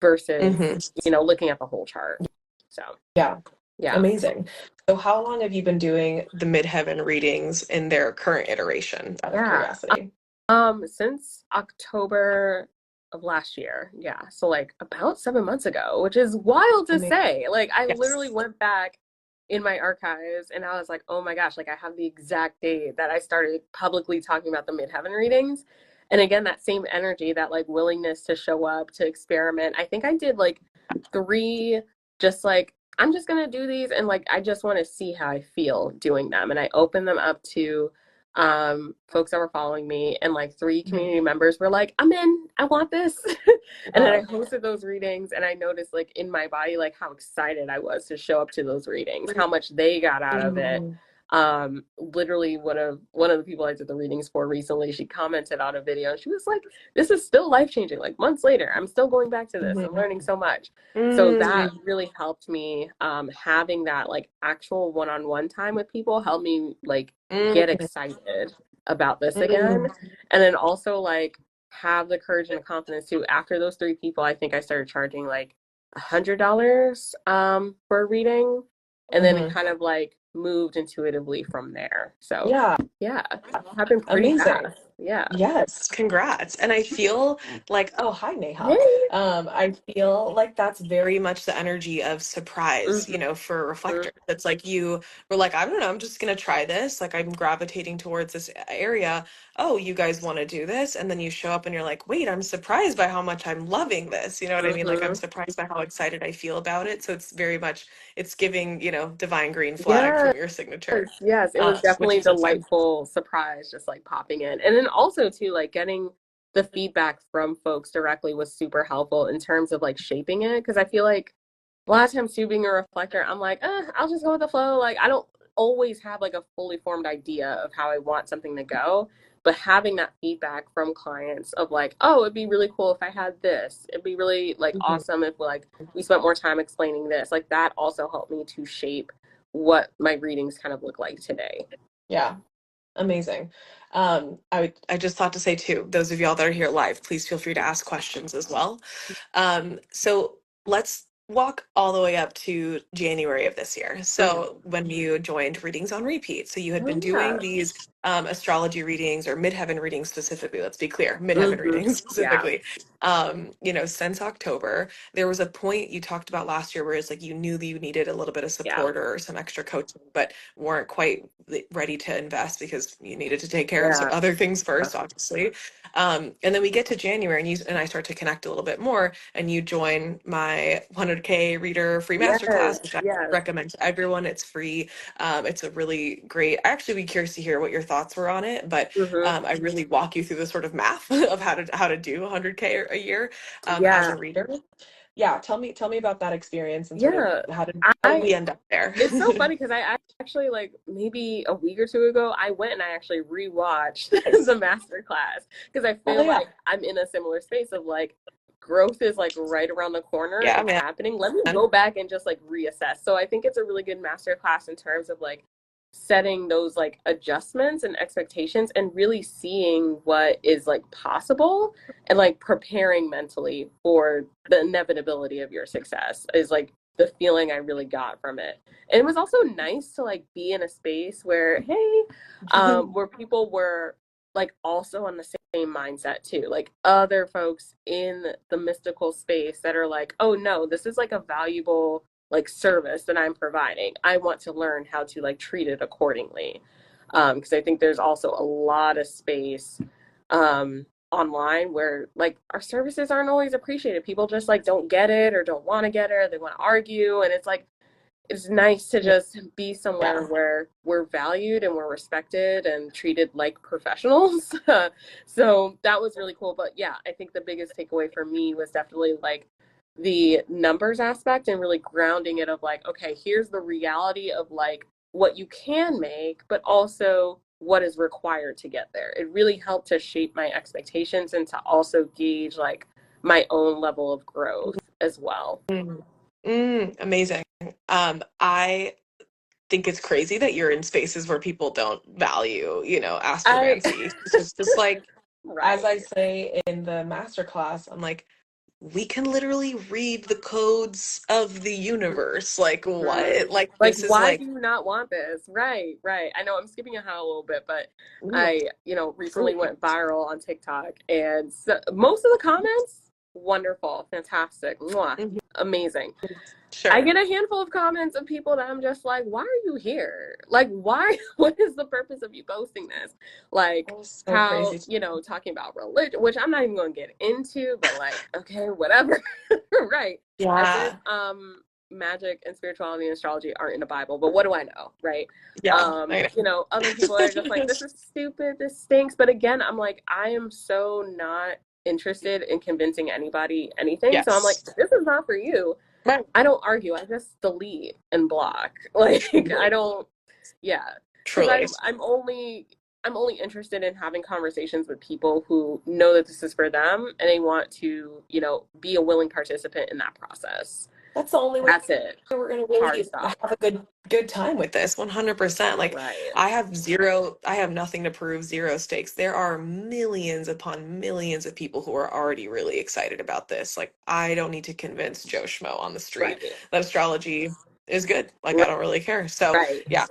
versus, Mm-hmm. looking at the whole chart. So, Yeah. yeah. Amazing. So how long have you been doing the Midheaven readings in their current iteration, out of Yeah. curiosity? Since October of last year. Yeah. So like about 7 months ago, which is wild to Amazing. say. Like I literally Yes. went back in my archives and I was like, oh my gosh, like I have the exact date that I started publicly talking about the Midheaven readings. And again, that same energy, that like willingness to show up, to experiment. I think I did like three, just like, I'm just gonna do these and like I just want to see how I feel doing them. And I opened them up to folks that were following me, and like three Mhm. community members were like, I'm in, I want this. And then I Wow. hosted those readings and I noticed like in my body like how excited I was to show up to those readings, how much they got out of it. Mhm. Literally one of the people I did the readings for recently, she commented on a video and she was like, this is still life changing. Like months later, I'm still going back to this. I'm Mhm. learning so much. So that Mm. really helped me. Having that like actual one-on-one time with people helped me like get Mm. excited about this again. Mm. And then also like have the courage and the confidence to, after those three people, I think I started charging like $100 for a reading, and then it Mhm. kind of like moved intuitively from there. So Yeah. yeah, it happened pretty Amazing. fast. Yeah. Yes, congrats. And I feel like, oh, hi, Neha. Hey. I feel like that's very much the energy of surprise, Mm-hmm. for Reflector. It's like you were like, I don't know, I'm just gonna try this. Like I'm gravitating towards this area. Oh, you guys want to do this? And then you show up and you're like, wait, I'm surprised by how much I'm loving this. You know what I mean? Like I'm Mm-hmm. surprised by how excited I feel about it. So it's very much, it's giving, divine green flag Yeah. from your signature, Yes, it was which definitely a is insane. delightful surprise, just like popping in. And then also too, like getting the feedback from folks directly was super helpful in terms of like shaping it. Cause I feel like a lot of times too, being a reflector, I'm like, I'll just go with the flow. Like I don't always have like a fully formed idea of how I want something to go. But having that feedback from clients of like, oh, it'd be really cool if I had this. It'd be really like Mhm. awesome if like we spent more time explaining this. Like that also helped me to shape what my readings kind of look like today. Yeah. Amazing. I just thought to say too, those of y'all that are here live, please feel free to ask questions as well. So let's walk all the way up to January of this year. Mhm. So when you joined Readings on Repeat, so you had Oh been yeah. doing these astrology readings or Midheaven readings specifically. Let's be clear, Midheaven Hmm. readings Yeah. specifically. Since October, there was a point you talked about last year where it's like you knew that you needed a little bit of Yeah. support or some extra coaching, but weren't quite ready to invest because you needed to take care of Yeah. other things first, obviously. And then we get to January and I start to connect a little bit more and you join my 100K reader free Yes. masterclass, which I Yes. recommend to everyone. It's free. It's a really great, I actually be curious to hear what your thoughts were on it, but Hmm. I really walk you through the sort of math of how to do 100K a year as Yeah. a reader. Yeah, tell me about that experience and sort of Yeah. how did we I end up there? It's so funny because I actually like maybe a week or two ago I went and I actually rewatched Nice. the master class because I Oh feel yeah. like I'm in a similar space of like growth is like right around the corner. Yeah, It's man. happening. Let me go back and just like reassess. So I think it's a really good master class in terms of like setting those like adjustments and expectations and really seeing what is like possible and like preparing mentally for the inevitability of your success is like the feeling I really got from it. And it was also nice to like be in a space where, hey, where people were like also on the same mindset too, like other folks in the mystical space that are like, oh no, this is like a valuable like service that I'm providing. I want to learn how to like treat it accordingly. Because I think there's also a lot of space online where like our services aren't always appreciated. People just like don't get it or don't want to get it or they want to argue. And it's like it's nice to just be somewhere Yeah. where we're valued and we're respected and treated like professionals. So that was really cool. But yeah, I think the biggest takeaway for me was definitely like the numbers aspect and really grounding it of like, okay, here's the reality of like what you can make, but also what is required to get there. It really helped to shape my expectations and to also gauge like my own level of growth as well. Amazing. I think it's crazy that you're in spaces where people don't value, I astromancy. It's just like, as I right. say in the master class, I'm like, we can literally read the codes of the universe. Like, Mhm. what? Like, Like, this is why like, do you not want this? Right, right. I know I'm skipping ahead a little bit, but no, I, recently truly. went viral on TikTok, and most of the comments, wonderful, fantastic, mwah, Mhm. amazing. I Sure. get a handful of comments of people that I'm just like, why are you here? Like, why? What is the purpose of you posting this? Like, That's so how, crazy. talking about religion, which I'm not even going to get into, but like, okay, whatever. Right. As if, Yeah. magic and spirituality and astrology aren't in the Bible, but what do I know? Right. Yeah. I Other people are just like, know. this is stupid. This stinks. But again, I'm like, I am so not interested in convincing anybody anything. So I'm like, Yes. this is not for you. Right. I don't argue. I just delete and block. Like I Truly. don't. Yeah, because Truly. I'm only interested in having conversations with people who know that this is for them and they want to be a willing participant in that process. That's the only way That's it. we're gonna Hard really stop. have a good time with this. 100%. Like, Right. I have nothing to prove, zero stakes. There are millions upon millions of people who are already really excited about this. Like, I don't need to convince Joe Schmo on the street Right. that astrology is good. Like, I don't really care. So Right. yeah,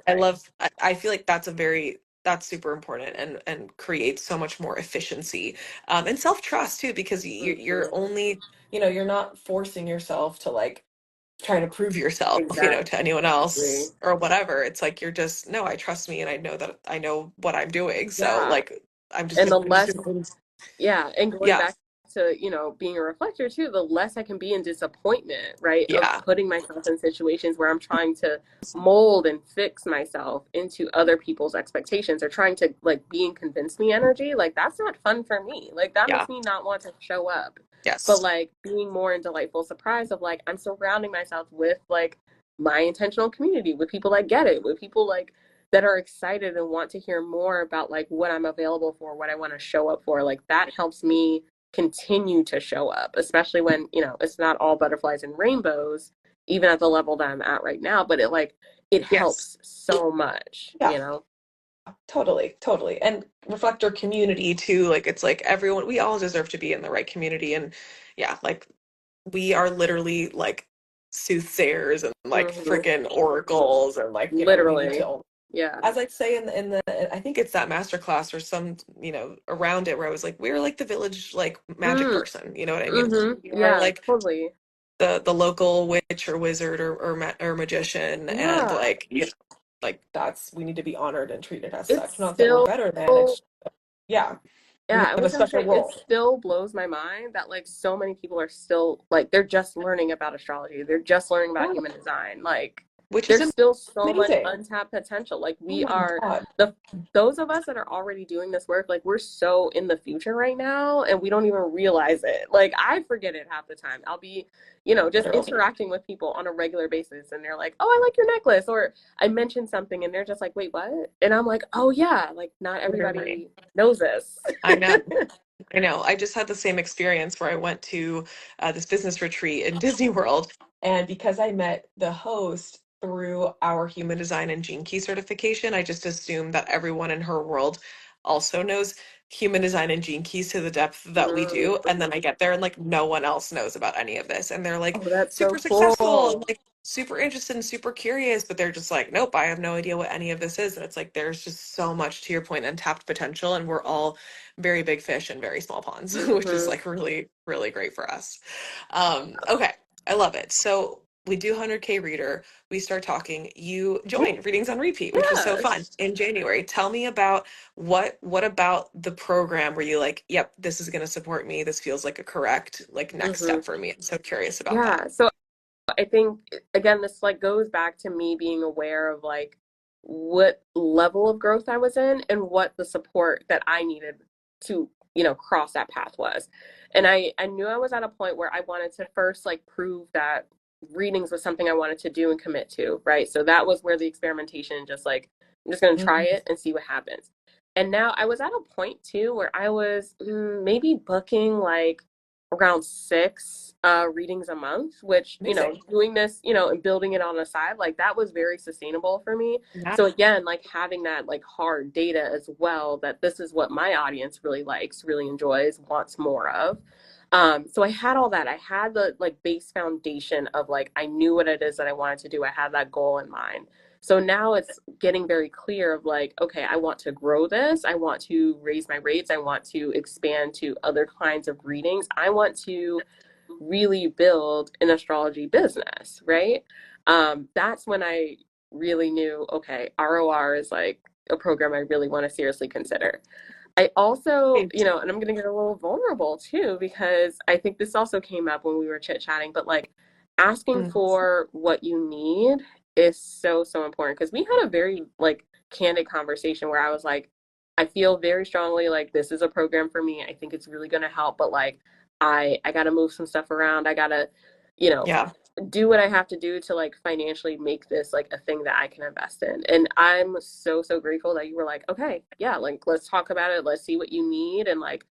I feel like that's super important and creates so much more efficiency, and self-trust too, because you're Hmm. only, you're not forcing yourself to like trying to prove yourself, Exactly. to anyone else or whatever. It's like you're just, no, I trust me and I know that I know what I'm doing. So Yeah. like And the I'm just less doing, Yeah, and going yeah, back to, being a reflector too, the less I can be in disappointment, right? Of yeah, putting myself in situations where I'm trying to mold and fix myself into other people's expectations or trying to like being convince me energy. Like that's not fun for me. Like that yeah, makes me not want to show up. But yes, like being more in delightful surprise of like I'm surrounding myself with like my intentional community, with people that get it, with people like that are excited and want to hear more about like what I'm available for, what I want to show up for. Like that helps me continue to show up, especially when, it's not all butterflies and rainbows, even at the level that I'm at right now, but it yes, helps so much, yeah, totally, totally. And reflector community too. Like, it's like everyone, we all deserve to be in the right community. And yeah, like we are literally like soothsayers and like Hmm. freaking oracles, and like, we need Literally. to, Yeah. as I'd say in the I think it's that master class or some, around it, where I was like, we're like the village like magic Mm, person, you know what I mean? hmm. We are Yeah, like totally. the local witch or wizard or magician, and Yeah. like, like that's, we need to be honored and treated as It's such. Not that we're still better than, it's, yeah, we Yeah, I have a was gonna special say it role. still blows my mind that like so many people are still like they're just learning about astrology. They're just learning about Yeah, human design. Like which is there's still so much amazing. untapped potential. Like Oh we my are God. the those of us that are already doing this work, like we're so in the future right now and we don't even realize it. Like I forget it half the time. I'll be, just Literally. interacting with people on a regular basis and they're like, "Oh, I like your necklace," or I mentioned something and they're just like, "Wait, what?" And I'm like, "Oh yeah, like not Literally. everybody knows this." I know. I know. I just had the same experience where I went to this business retreat in Disney World. And because I met the host through our human design and gene key certification, I just assumed that everyone in her world also knows human design and gene keys to the depth that we Mm. do. And then I get there and like no one else knows about any of this. And they're like Oh, that's so super successful and cool. like super interested and super curious, but they're just like, nope, I have no idea what any of this is. And it's like there's just so much, to your point, untapped potential. And we're all very big fish in very small ponds, which is Hmm. like really, really great for us. Okay, I love it. So we do 100K reader. We start talking. You join Readings on Repeat, which was so Yeah. fun in January. Tell me about what about the program were you like, yep, this is going to support me. This feels like a correct like next Hmm. step for me. I'm so curious about that. Yeah. So I think again, this like goes back to me being aware of like what level of growth I was in and what the support that I needed to, cross that path was. And I knew I was at a point where I wanted to first like prove that readings was something I wanted to do and commit to, right? So that was where the experimentation just like I'm just going to try Mhm. it and see what happens. And now I was at a point too where I was maybe booking like around 6 readings a month, which, Amazing. doing this, and building it on the side, like that was very sustainable for me. Yeah. So again, like having that like hard data as well, that this is what my audience really likes, really enjoys, wants more of. So I had all that. I had the like base foundation of like I knew what it is that I wanted to do. I had that goal in mind. So now it's getting very clear of like, okay, I want to grow this. I want to raise my rates. I want to expand to other kinds of readings. I want to really build an astrology business, right? That's when I really knew, okay, ROR is like a program I really want to seriously consider. I also, Great. and I'm going to get a little vulnerable too, because I think this also came up when we were chit chatting, but like asking Mm. for what you need is so, so important. Because we had a very like candid conversation where I was like, I feel very strongly like this is a program for me. I think it's really going to help, but like I got to move some stuff around. I got to, you know, Yeah. do what I have to do to like financially make this like a thing that I can invest in. And I'm so, so grateful that you were like, okay, yeah, like let's talk about it. Let's see what you need and like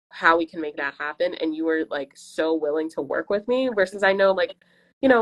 how we can make that happen. And you were like so willing to work with me versus I know like,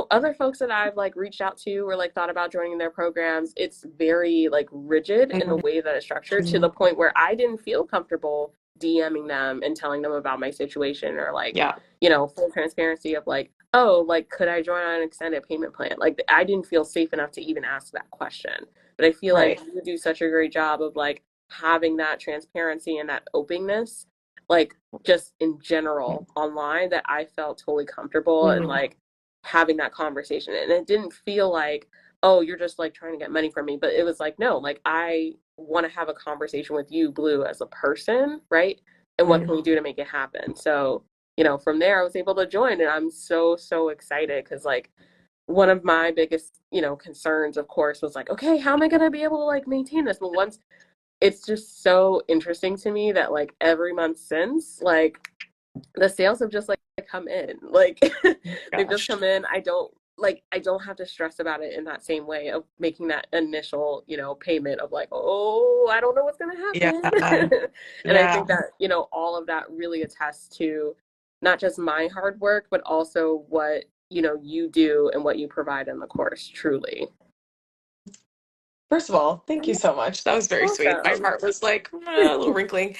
other folks that I've like reached out to or like thought about joining their programs, it's very like rigid in the Mhm. way that it's structured to the point where I didn't feel comfortable DMing them and telling them about my situation or like, Yeah. full transparency of like, oh, like, could I join on an extended payment plan? Like, I didn't feel safe enough to even ask that question. But I feel like Right. you do such a great job of like having that transparency and that openness, like, just in general online, that I felt totally comfortable and Mhm. like having that conversation. And it didn't feel like, oh, you're just like trying to get money from me. But it was like, no, like, I want to have a conversation with you, Blue, as a person, right? And what can we do to make it happen? So, from there I was able to join and I'm so, so excited because like one of my biggest, concerns, of course, was like, okay, how am I going to be able to like maintain this? But once it's just so interesting to me that like every month since, like the sales have just like come in, like they've just Gosh. come in. I don't have to stress about it in that same way of making that initial, payment of like, oh, I don't know what's going to Yeah. happen. And I Yeah. think that, all of that really attests to not just my hard work, but also what, you do and what you provide in the course, truly. First of all, thank you so much. That was very sweet. My Awesome. heart was like a little wrinkling.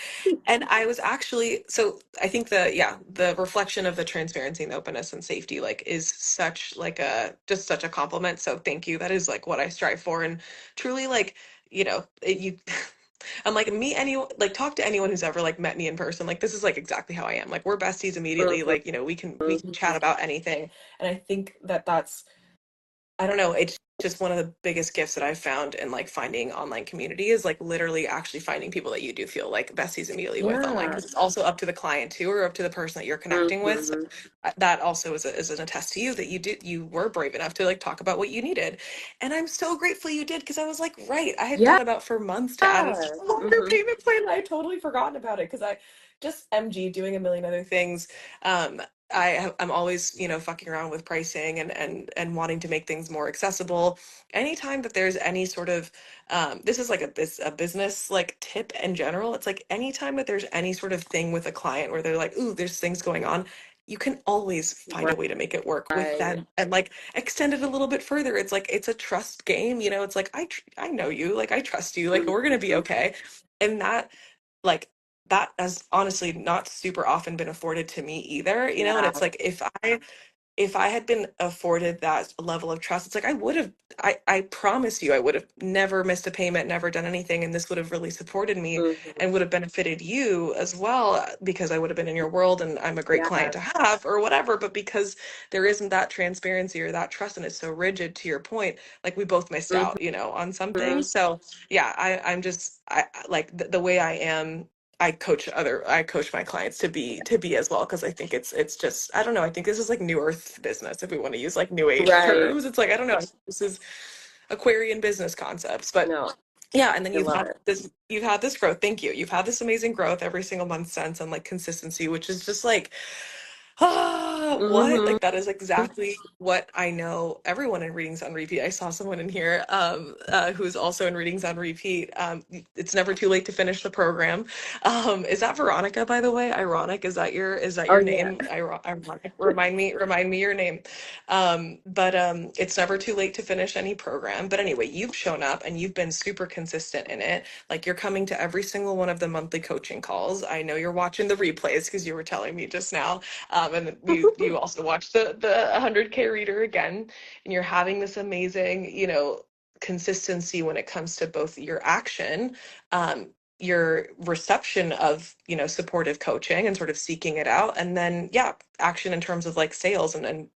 And I was actually, so I think the reflection of the transparency and the openness and safety like is such like just such a compliment. So thank you. That is like what I strive for. And truly like, you, I'm like, meet anyone, like talk to anyone who's ever like met me in person. Like this is like exactly how I am. Like we're besties immediately. Mhm. Like, we can chat about anything. And I think that that's, I don't know, it's just one of the biggest gifts that I've found in like finding online community is like literally actually finding people that you do feel like besties immediately with online. Yeah. Because it's also up to the client too, or up to the person that you're connecting with. So Mhm. that also is an attest to you that you were brave enough to like talk about what you needed. And I'm so grateful you did because I was like, right, I had Yeah. thought about for months to add a longer Mhm. payment plan. And I had totally forgotten about it because I just MG doing a million other things. Um, I'm always, fucking around with pricing and wanting to make things more accessible. Anytime that there's any sort of this is like a business like tip in general. It's like anytime that there's any sort of thing with a client where they're like, ooh, there's things going on, you can always find a way to make it work with Right. them and like extend it a little bit further. It's like it's a trust game, it's like I know you, like I trust you, like we're gonna be Mhm. okay. And like that has honestly not super often been afforded to me either, and Yeah. it's like if I had been afforded that level of trust, it's like I would have, I promise you, I would have never missed a payment, never done anything. And this would have really supported me Mhm. and would have benefited you as well because I would have been in your world and I'm a great client to Yes. have or whatever. But because there isn't that transparency or that trust and it's so rigid to your point, like we both missed out, on some things. So yeah, I'm just, like the way I am. I coach my clients to be as well because I think it's just I don't know, I think this is like new earth business if we want to use like new age Right. terms. It's like I don't know, this is Aquarian business concepts. But No, yeah, and then I love it. you've had this growth. Thank you. You've had this amazing growth every single month since and like consistency, which is just like Ah, what? Hmm. Like that is exactly what I know everyone in Readings on Repeat. I saw someone in here who's also in Readings on Repeat. It's never too late to finish the program. Is that Veronica, by the way? Ironic. Is that Oh your yeah. name? Ironic. Remind me your name. But it's never too late to finish any program. But anyway, you've shown up and you've been super consistent in it. Like you're coming to every single one of the monthly coaching calls. I know you're watching the replays because you were telling me just now. And you also watch the 100K reader again, and you're having this amazing, consistency when it comes to both your action, um, your reception of, supportive coaching and sort of seeking it out, and then yeah, action in terms of like sales, and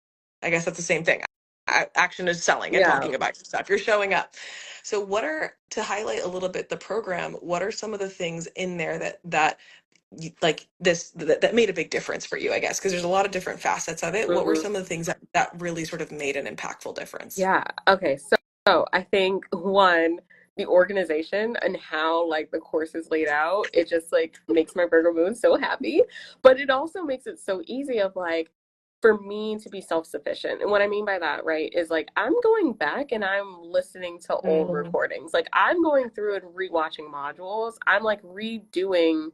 I guess that's the same thing. Action is selling and Yeah. talking about your stuff. You're showing up. So what are, to highlight a little bit the program, what are some of the things in there that like this that made a big difference for you, I guess, because there's a lot of different facets of it. What were Hmm. some of the things that really sort of made an impactful difference? Yeah. Okay. So I think one, the organization and how like the course is laid out, it just like makes my Virgo moon so happy. But it also makes it so easy of like for me to be self-sufficient. And what I mean by that, right, is like I'm going back and I'm listening to old Mm, recordings. Like I'm going through and rewatching modules. I'm like redoing,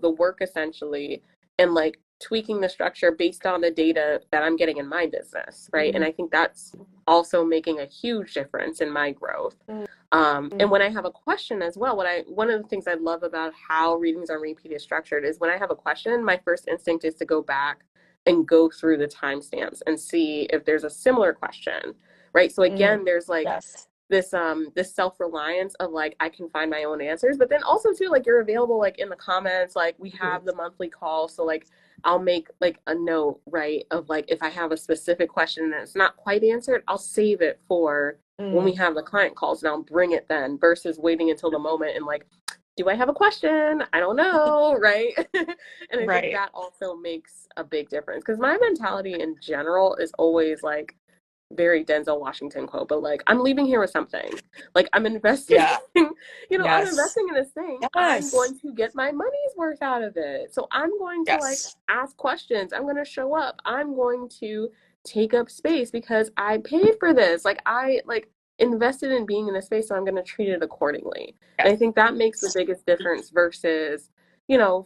the work essentially and like tweaking the structure based on the data that I'm getting in my business, right? And mm, I think that's also making a huge difference in my growth. mm, And mm, when I have a question as well, one of the things I love about how readings on repeat is structured is when I have a question, my first instinct is to go back and go through the timestamps and see if there's a similar question, right? So mm. again, there's like Yes. this self-reliance of like I can find my own answers, but then also too like you're available like in the comments, like we have the monthly call, so like I'll make like a note, right, of like if I have a specific question and it's not quite answered, I'll save it for when we Mm, have the client calls and I'll bring it then versus waiting until the moment and like, do I have a question? I don't know, right? And I think right. that also makes a big difference because my mentality in general is always like very Denzel Washington quote, but like I'm leaving here with something. Like I'm investing, Yeah. I'm Yes. investing in this thing. I'm Yes. going to get my money's worth out of it. So I'm going to like Yes. ask questions. I'm going to show up. I'm going to take up space because I paid for this. Like I like invested in being in this space, so I'm going to treat it accordingly. And I think that makes the Yes. biggest difference versus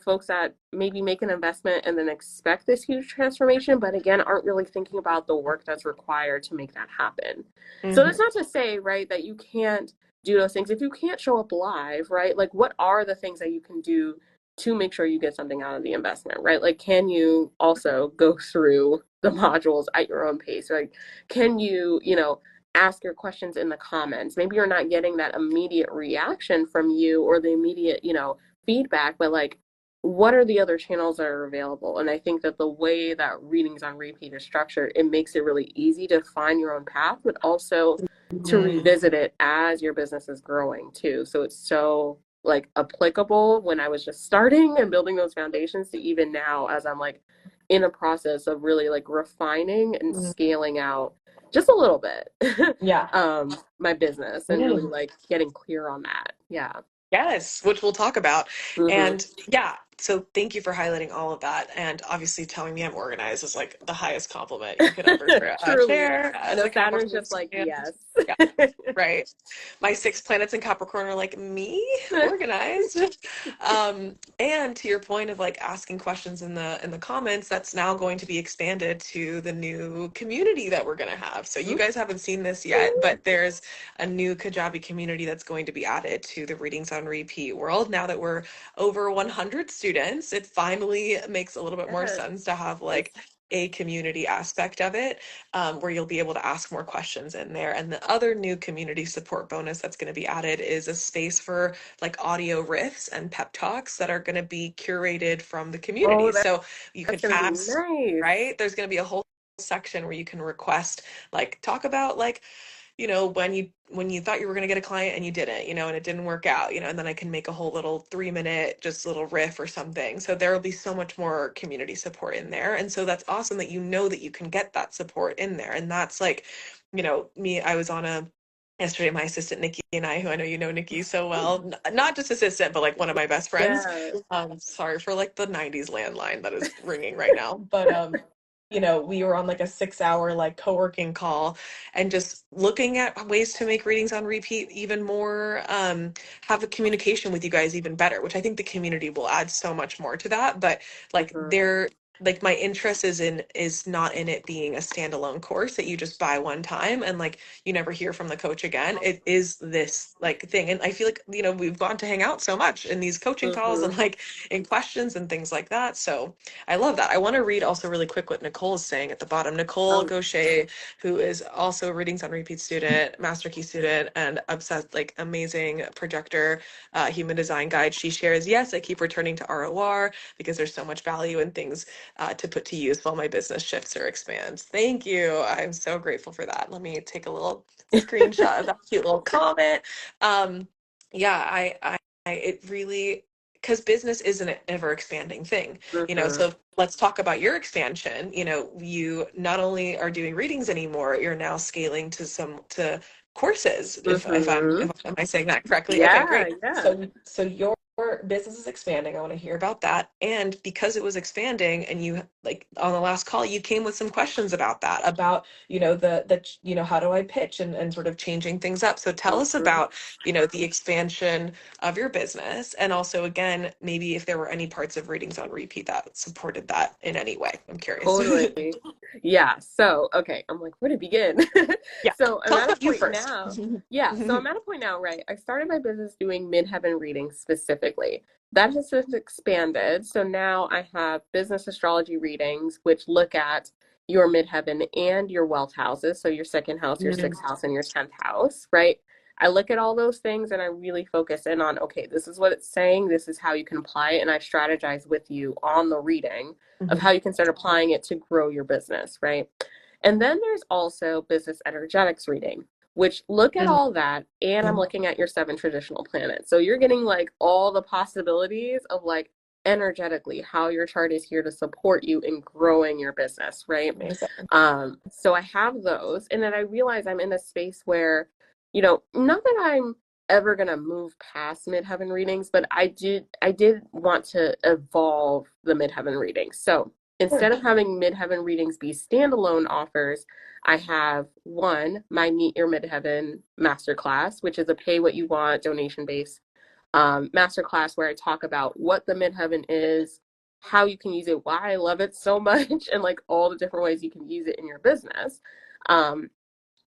folks that maybe make an investment and then expect this huge transformation, but again, aren't really thinking about the work that's required to make that happen. So that's Hmm. not to say, right, that you can't do those things. If you can't show up live, right, like what are the things that you can do to make sure you get something out of the investment, right? Like, can you also go through the modules at your own pace? Like, can you, ask your questions in the comments? Maybe you're not getting that immediate reaction from you or the immediate, feedback, but like what are the other channels that are available? And I think that the way that readings on repeat is structured, it makes it really easy to find your own path, but also to Mm, revisit it as your business is growing too. So it's so like applicable when I was just starting and building those foundations to even now as I'm like in a process of really like refining and mm. scaling out just a little bit Yeah. my business and really Mm. like getting clear on that. Yeah. Yes, which we'll talk about. Hmm. And yeah, so thank you for highlighting all of that. And obviously, telling me I'm organized is like the highest compliment you could ever Truly. share I as know a Saturn's Capricorn just like, stand. yes. Yeah, right. My 6 planets in Capricorn are like, me organized. And to your point of like asking questions in the comments, that's now going to be expanded to the new community that we're going to have. So you guys haven't seen this yet, but there's a new Kajabi community that's going to be added to the Readings on Repeat world. Now that we're over 100 students, it finally makes a little bit more Yes. sense to have like a community aspect of it, where you'll be able to ask more questions in there. And the other new community support bonus that's going to be added is a space for like audio riffs and pep talks that are going to be curated from the Oh, community. So you can that's gonna be ask, nice. right? There's going to be a whole section where you can request, like, talk about like, when you thought you were going to get a client and you didn't, and it didn't work out, and then I can make a whole little 3 minute just little riff or something. So there will be so much more community support in there. And so that's awesome that you know that you can get that support in there. And that's like, me, I was on yesterday, my assistant Nikki and I, who I know you know Nikki so well, not just assistant, but like one of my best friends. Yeah. Sorry for like the 90s landline that is ringing right now. But we were on like a 6 hour like co-working call and just looking at ways to make readings on repeat even more, have a communication with you guys even better, which I think the community will add so much more to that. But like Mhm. they're like my interest is not in it being a standalone course that you just buy one time and like you never hear from the coach again. It is this like thing. And I feel like, we've gone to hang out so much in these coaching calls and Mhm. like in questions and things like that. So I love that. I want to read also really quick what Nicole is saying at the bottom. Nicole Oh, Gaucher, who is also a Readings on Repeat student, Master Key student, and obsessed, like amazing projector, human design guide. She shares, yes, I keep returning to ROR because there's so much value in things to put to use while my business shifts or expands. Thank you. I'm so grateful for that. Let me take a little screenshot of that cute little comment. Yeah, it really, because business isn't an ever expanding thing, mhm. so let's talk about your expansion. You not only are doing readings anymore, you're now scaling to courses. Mhm. Am I saying that correctly? Okay, Yeah, great. yeah. So your business is expanding. I want to hear about that. And because it was expanding and you like on the last call, you came with some questions about that, about, how do I pitch and sort of changing things up. So tell us Mhm. about, the expansion of your business. And also, again, maybe if there were any parts of readings on repeat that supported that in any way. I'm curious. Totally. Yeah. So, okay, I'm like, where to begin? Yeah. So I'm Tell us at a about you point first. now. Yeah. So I'm at a point now, right? I started my business doing Midheaven readings specifically. That has since expanded. So now I have business astrology readings, which look at your Midheaven and your wealth houses. So your second house, your sixth house, and your 10th house, right? I look at all those things and I really focus in on, okay, this is what it's saying. This is how you can apply it. And I strategize with you on the reading of how Mhm. you can start applying it to grow your business, right? And then there's also business energetics reading, which look at Mhm. all that. And I'm looking at your 7 traditional planets. So you're getting like all the possibilities of like energetically how your chart is here to support you in growing your business, right? Amazing. So I have those. And then I realize I'm in a space where, not that I'm ever gonna move past midheaven readings, but I did want to evolve the midheaven readings. So Sure. instead of having midheaven readings be standalone offers, I have one, my Meet Your Midheaven masterclass, which is a pay what you want donation based masterclass where I talk about what the midheaven is, how you can use it, why I love it so much, and like all the different ways you can use it in your business. Um,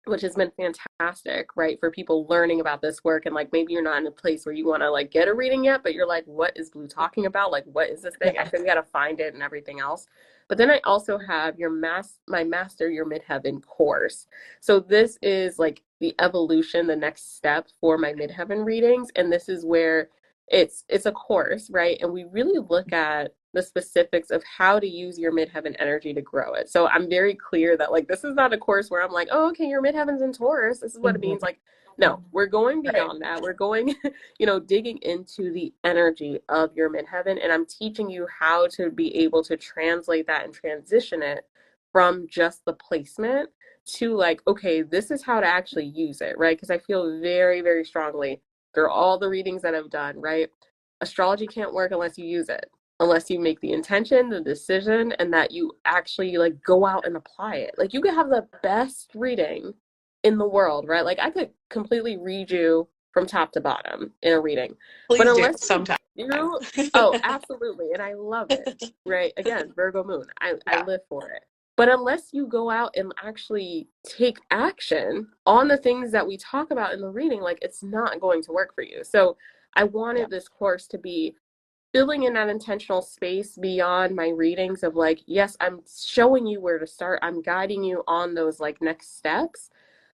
which has been fantastic, right? For people learning about this work and like maybe you're not in a place where you want to like get a reading yet, but you're like, what is Blue talking about? Like, what is this thing? I Yeah. think we got to find it and everything else. But then I also have my Master Your Midheaven course. So this is like the evolution, the next step for my Midheaven readings, and this is where it's a course, right? And we really look at the specifics of how to use your midheaven energy to grow it. So I'm very clear that like this is not a course where I'm like, oh, okay, your midheaven's in Taurus. This is what it Mhm. means. Like, no, we're going Right. beyond that. We're going, digging into the energy of your midheaven, and I'm teaching you how to be able to translate that and transition it from just the placement to like, okay, this is how to actually use it, right? Because I feel very, very strongly through all the readings that I've done, right? Astrology can't work unless you use it, unless you make the intention, the decision, and that you actually like go out and apply it. Like you could have the best reading in the world, right? Like I could completely read you from top to bottom in a reading. But Please do unless you sometime. do, oh, absolutely. And I love it. Right? Again, Virgo moon. I Yeah. live for it. But unless you go out and actually take action on the things that we talk about in the reading, like it's not going to work for you. So I Yeah. wanted this course to be filling in that intentional space beyond my readings of like, yes, I'm showing you where to start. I'm guiding you on those like next steps,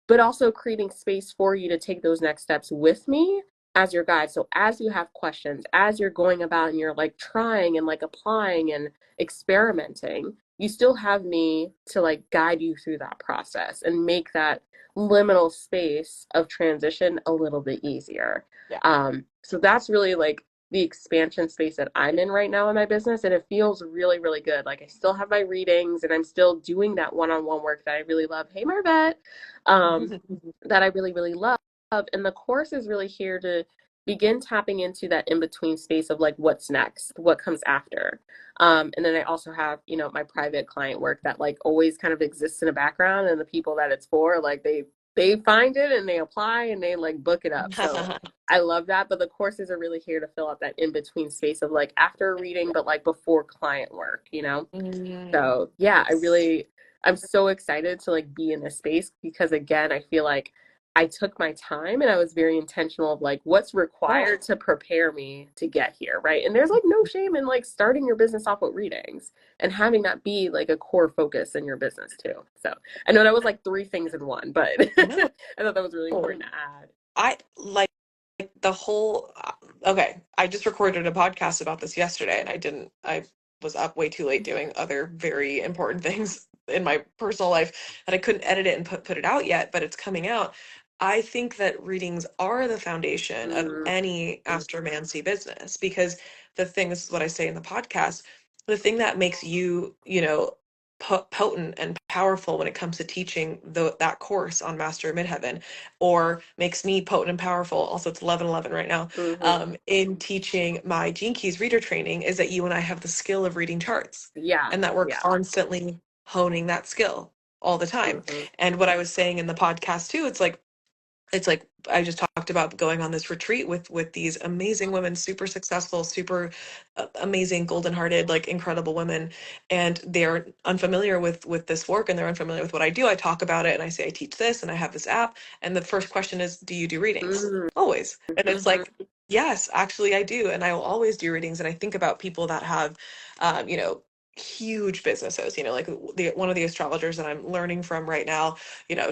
but also creating space for you to take those next steps with me as your guide. So as you have questions, as you're going about and you're like trying and like applying and experimenting, you still have me to like guide you through that process and make that liminal space of transition a little bit easier. Yeah. So that's really like the expansion space that I'm in right now in my business. And it feels really, really good. Like I still have my readings and I'm still doing that one-on-one work that I really love. Hey, Marvette, um, that I really, really love. And the course is really here to begin tapping into that in-between space of like what's next, what comes after. And then I also have, my private client work that like always kind of exists in the background, and the people that it's for, like they find it and they apply and they like book it up. So I love that. But the courses are really here to fill out that in-between space of like after a reading, but like before client work. Mm. So yeah, I'm so excited to like be in this space because again, I feel like I took my time and I was very intentional of like what's Yeah. required to prepare me to get here, right? And there's like no shame in like starting your business off with readings and having that be like a core focus in your business too. So I know that was like three things in one, but No. I thought that was really important to add. I like the whole okay, I just recorded a podcast about this yesterday and I was up way too late doing other very important things in my personal life that I couldn't edit it and put it out yet, but it's coming out. I think that readings are the foundation of Mm, any astromancy business because the thing, this is what I say in the podcast, the thing that makes you, potent and powerful when it comes to teaching that course on Master of Midheaven, or makes me potent and powerful. Also, it's 11:11 right now. hmm. In teaching my Gene Keys reader training is that you and I have the skill of reading charts, Yeah, and that we're yeah. constantly honing that skill all the time. Hmm. And what I was saying in the podcast too, it's like I just talked about going on this retreat with these amazing women, super successful, super amazing, golden-hearted, like incredible women, and they're unfamiliar with this work and they're unfamiliar with what I do. I talk about it and I say I teach this and I have this app, and the first question is, do you do readings? Hmm. Always. And it's Hmm. like, yes, actually I do, and I will always do readings. And I think about people that have, huge businesses, like one of the astrologers that I'm learning from right now,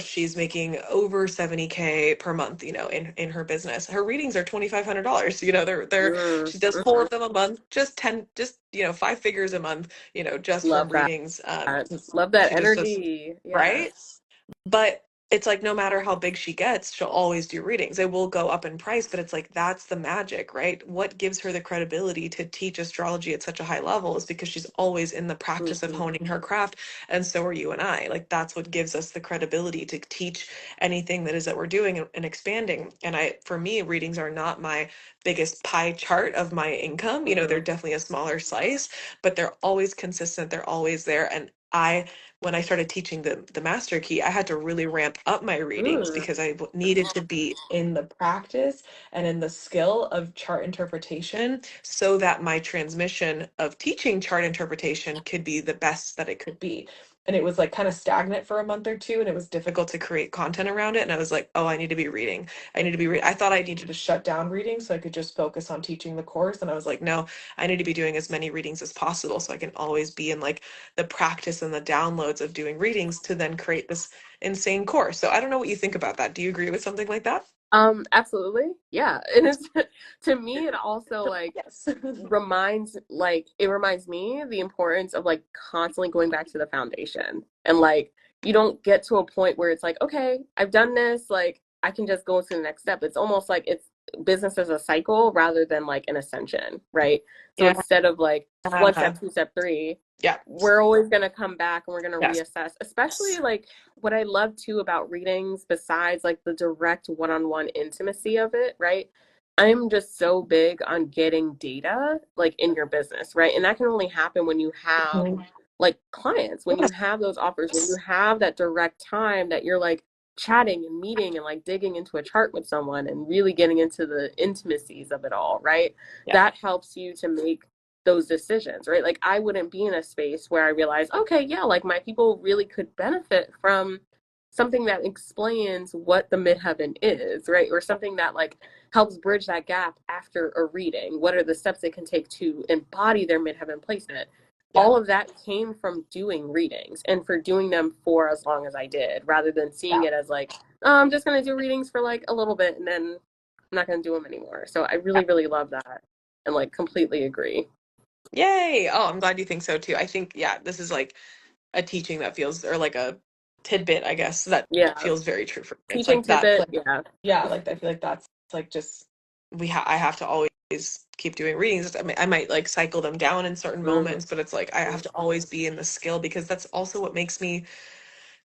she's making over 70K per month, in her business. Her readings are $2,500. They're she does Hmm. 4 of them a month, just 10, just 5 figures a month, just Love from that. readings. Love that She just does, energy. right? Yes. But it's like no matter how big she gets, she'll always do readings. It will go up in price, but it's like that's the magic, right? What gives her the credibility to teach astrology at such a high level is because she's always in the practice of Hmm. honing her craft, and so are you and I. Like that's what gives us the credibility to teach anything that is that we're doing and expanding. And for me, readings are not my biggest pie chart of my income. They're Hmm. definitely a smaller slice, but they're always consistent. They're always there. And when I started teaching the master key, I had to really ramp up my readings Mm. because I needed to be in the practice and in the skill of chart interpretation so that my transmission of teaching chart interpretation could be the best that it could be. And it was like kind of stagnant for a month or two, and it was difficult to create content around it. And I was like, oh, I need to be reading. I need to be I thought I needed to shut down reading so I could just focus on teaching the course. And I was like, no, I need to be doing as many readings as possible so I can always be in like the practice and the downloads of doing readings to then create this insane course. So I don't know what you think about that. Do you agree with something like that? Absolutely. Yeah. And it's to me it also like Yes. it reminds me the importance of like constantly going back to the foundation. And like you don't get to a point where it's like, okay, I've done this, like I can just go to the next step. It's almost like it's business as a cycle rather than like an ascension, right? So Yeah. instead of like one step, two step, three, Yeah. we're always going to come back and we're going to Yes. reassess, especially like what I love too about readings, besides like the direct one-on-one intimacy of it, right? I'm just so big on getting data like in your business, right? And that can only happen when you have Mhm. like clients, when you Yes. have those offers, when you have that direct time that you're like chatting and meeting and like digging into a chart with someone and really getting into the intimacies of it all, right? Yeah. That helps you to make those decisions, right? Like I wouldn't be in a space where I realize, okay, yeah, like my people really could benefit from something that explains what the midheaven is, right? Or something that like helps bridge that gap after a reading. What are the steps they can take to embody their midheaven placement? Yeah. All of that came from doing readings and for doing them for as long as I did, rather than seeing it as like, oh, I'm just going to do readings for like a little bit and then I'm not going to do them anymore. So I Yeah. really, really love that and like completely agree. Yay. Oh, I'm glad you think so too. I think, yeah, this is like a teaching that feels, or like a tidbit, I guess, that Yeah. feels very true for me. It's Teaching like that's tidbit. like, Yeah. yeah, like I feel like that's like just I have to always keep doing readings. I might like cycle them down in certain Mm-hmm. moments, but it's like I have to always be in the skill because that's also what makes me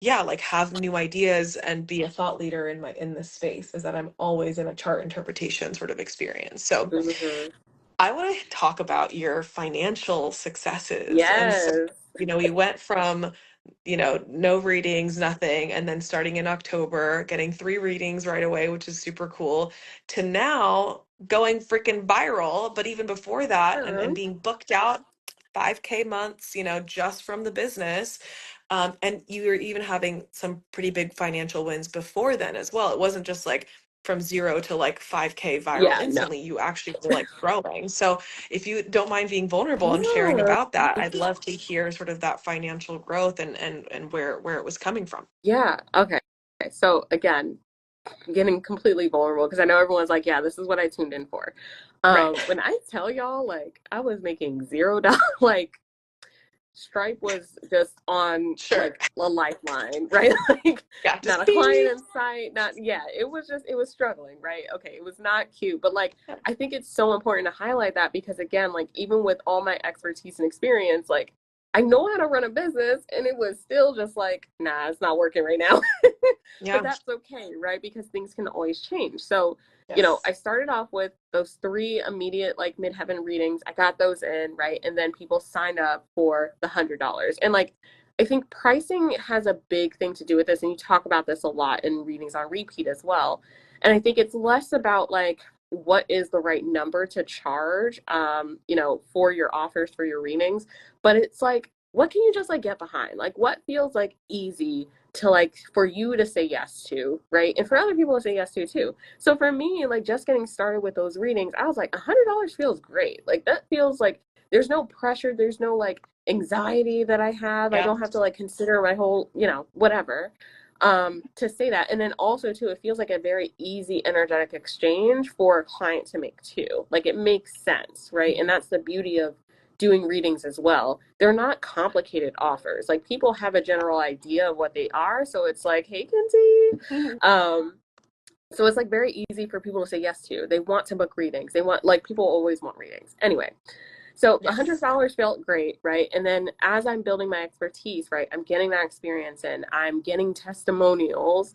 yeah, like have new ideas and be a thought leader in this space, is that I'm always in a chart interpretation sort of experience. So Hmm. I want to talk about your financial successes. And so, Yes. we went from, no readings, nothing, and then starting in October, getting 3 readings right away, which is super cool, to now going freaking viral. But even before that, and Um, being booked out 5K months, just from the business. And you were even having some pretty big financial wins before then as well. It wasn't just like from 0 to like 5K viral yeah, no. instantly. You actually were like growing. So if you don't mind being vulnerable and sharing Yeah. about that, I'd love to hear sort of that financial growth and where it was coming from. Yeah. Okay. So again, getting completely vulnerable because I know everyone's like, yeah, this is what I tuned in for. Right. When I tell y'all, like, I was making $0, like, Stripe was just on Sure. like a lifeline, right? Like, Got to not a client see. in sight, not, yeah, it was struggling, right? Okay, it was not cute, but like, I think it's so important to highlight that because, again, like, even with all my expertise and experience, like, I know how to run a business and it was still just like, nah, it's not working right now. But Yeah. that's okay, right? Because things can always change. So, Yes. I started off with those 3 immediate like midheaven readings. I got those in, right? And then people signed up for the $100. And like, I think pricing has a big thing to do with this. And you talk about this a lot in readings on repeat as well. And I think it's less about like, what is the right number to charge, for your offers, for your readings, but it's like, what can you just like get behind? Like, what feels like easy to like for you to say yes to, right? And for other people to say yes to too. So for me, like just getting started with those readings, I was like, $100 feels great. Like that feels like there's no pressure, there's no like anxiety that I have. I Yeah. don't have to like consider my whole, whatever. To say that. And then also too, it feels like a very easy energetic exchange for a client to make too. Like it makes sense, right? And that's the beauty of doing readings as well. They're not complicated offers. Like people have a general idea of what they are. So it's like, hey, Kenzie. Mhm. Um, so it's like very easy for people to say yes to. They want to book readings. They want, like, people always want readings. Anyway, so Yes. $100 felt great, right? And then as I'm building my expertise, right, I'm getting that experience and I'm getting testimonials,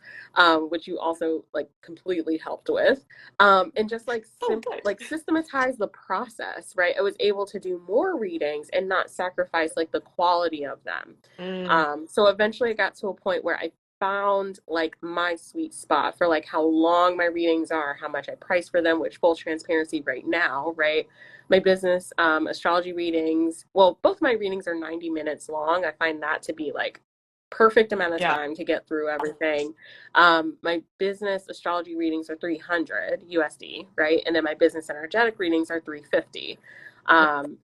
which you also like completely helped with, and just like Oh, good. like systematize the process, right? I was able to do more readings and not sacrifice like the quality of them. Mm, So eventually, I got to a point where I found like my sweet spot for like how long my readings are, how much I price for them, which full transparency right now, right? My business astrology readings, well, both my readings are 90 minutes long. I find that to be like perfect amount of yeah. time to get through everything. My business astrology readings are 300 USD, right? And then my business energetic readings are 350.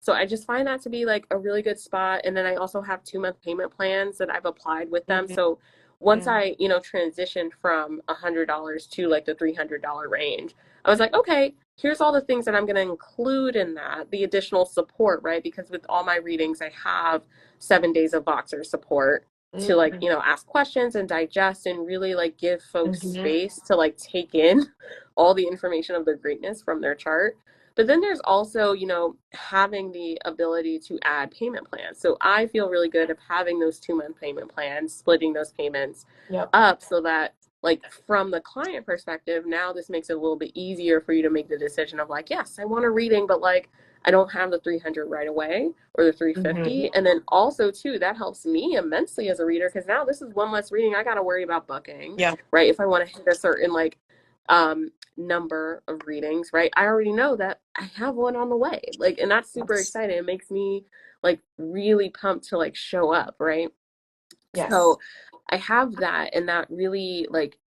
So I just find that to be like a really good spot. And then I also have 2-month payment plans that I've applied with them. Mhm. So once Mm, I, transitioned from $100 to like the $300 range, I was like, okay, here's all the things that I'm going to include in that, the additional support, right? Because with all my readings, I have 7 days of Voxer support to like, mm, ask questions and digest and really like give folks mhm. space to like take in all the information of their greatness from their chart. But then there's also, having the ability to add payment plans. So I feel really good of having those 2-month payment plans, splitting those payments Yep. up so that like from the client perspective, now this makes it a little bit easier for you to make the decision of like, yes, I want a reading, but like I don't have the 300 right away or the Mhm. 350. And then also too, that helps me immensely as a reader because now this is one less reading I got to worry about booking, Yeah. right? If I want to hit a certain like number of readings, right? I already know that I have one on the way. Like, and that's super Yes. exciting. It makes me like really pumped to like show up, right? Yes. So I have that, and that really like,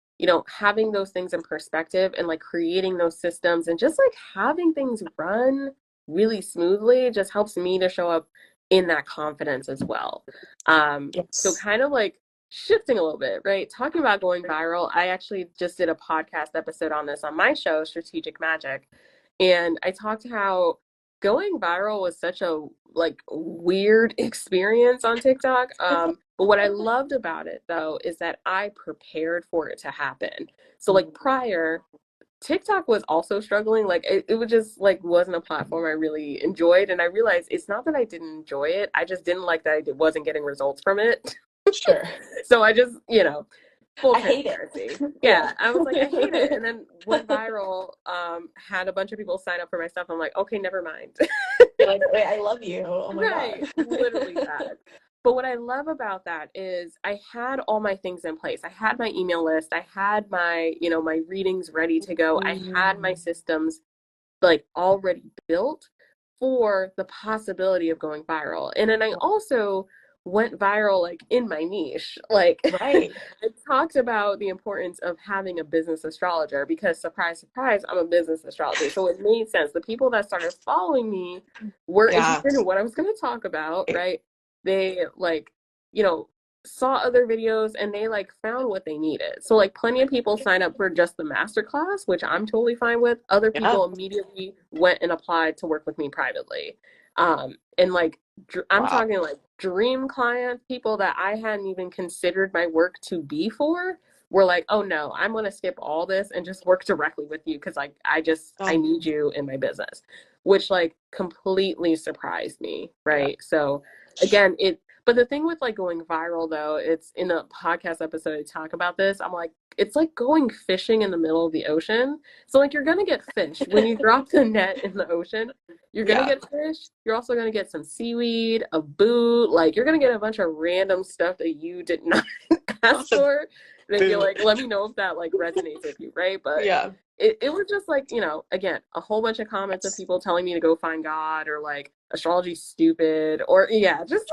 having those things in perspective and like creating those systems and just like having things run really smoothly just helps me to show up in that confidence as well. So Yes. kind of like shifting a little bit, right? Talking about going viral, I actually just did a podcast episode on this on my show, Strategic Magic. And I talked how going viral was such a like weird experience on TikTok. But what I loved about it though is that I prepared for it to happen. So like prior, TikTok was also struggling. Like it was just like wasn't a platform I really enjoyed. And I realized it's not that I didn't enjoy it. I just didn't like that I wasn't getting results from it. Sure. So I just, full I hate it. transparency. Yeah. Yeah, I was like, I hate it. And then went viral, had a bunch of people sign up for my stuff. I'm like, okay, never mind. You're like, wait, I love you. Oh my Right, God. literally that. But what I love about that is I had all my things in place. I had my email list. I had my, my readings ready to go. I had my Mm, systems like already built for the possibility of going viral. And then I also went viral like in my niche. Like right. I talked about the importance of having a business astrologer because surprise, surprise, I'm a business astrologer. So it made sense. The people that started following me were Yeah. interested in what I was going to talk about, right? They like, you know, saw other videos and they like found what they needed. So like plenty of people sign up for just the master class, which I'm totally fine with. Other Yeah. people immediately went and applied to work with me privately. And like I'm Wow. talking like dream clients, people that I hadn't even considered my work to be for were like, "Oh no, I'm going to skip all this and just work directly with you because like I Oh, need you in my business." Which like completely surprised me, yeah. right? So again, but the thing with like going viral though, it's in a podcast episode I talk about this. I'm like, it's like going fishing in the middle of the ocean. So like you're gonna get fish when you drop the net in the ocean. You're gonna Yeah. get fish. You're also gonna get some seaweed, a boot. Like you're gonna get a bunch of random stuff that you did not ask Lots of for. And you're food. like, let me know if that like resonates with you, right? But Yeah. it was just like, again, a whole bunch of comments of people telling me to go find God or like astrology's stupid or yeah, just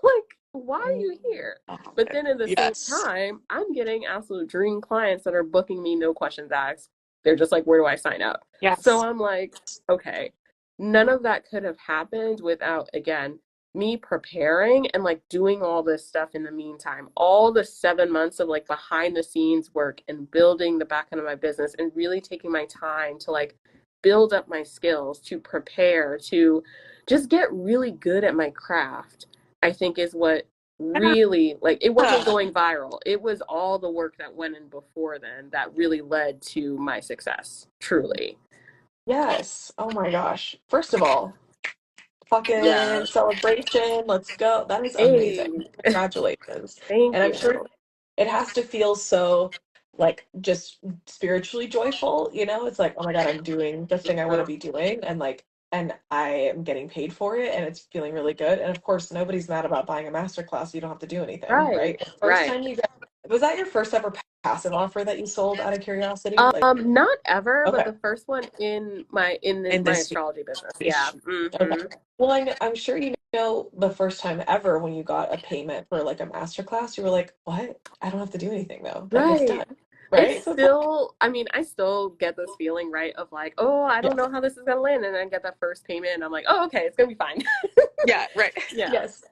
like why are you here? Oh, But then at the same yes. time, I'm getting absolute dream clients that are booking me no questions asked. They're just like, where do I sign up? So Yes. I'm like, okay, none of that could have happened without, again, me preparing and like doing all this stuff in the meantime. All the 7 months of like behind the scenes work and building the back end of my business and really taking my time to like build up my skills, to prepare, to just get really good at my craft, I think is what really like it wasn't Yeah. going viral. It was all the work that went in before then that really led to my success, truly. Yes. Oh my gosh. First of all, Yeah. fucking celebration. Let's go. That is Hey, amazing. Congratulations. thank And I'm sure you. it has to feel so like just spiritually joyful, you know? It's like, oh my God, I'm doing the thing I want to be doing and like and I am getting paid for it and it's feeling really good. And of course, nobody's mad about buying a master class. You don't have to do anything, Right, right? First right. time you got was that your first ever passive offer that you sold out of curiosity? Like, Not ever, but okay. the first one in my In this astrology business. Yeah. niche. Okay. Hmm. Well, I'm sure you know the first time ever when you got a payment for like a master class, you were like, what? I don't have to do anything though. Like it's Right. done. Right? So it's like, I mean, I still get this feeling, right, of like, oh, I yeah. don't know how this is gonna land, and then I get that first payment, and I'm like, oh, okay, it's gonna be fine. Yeah, right. Yeah. Yes.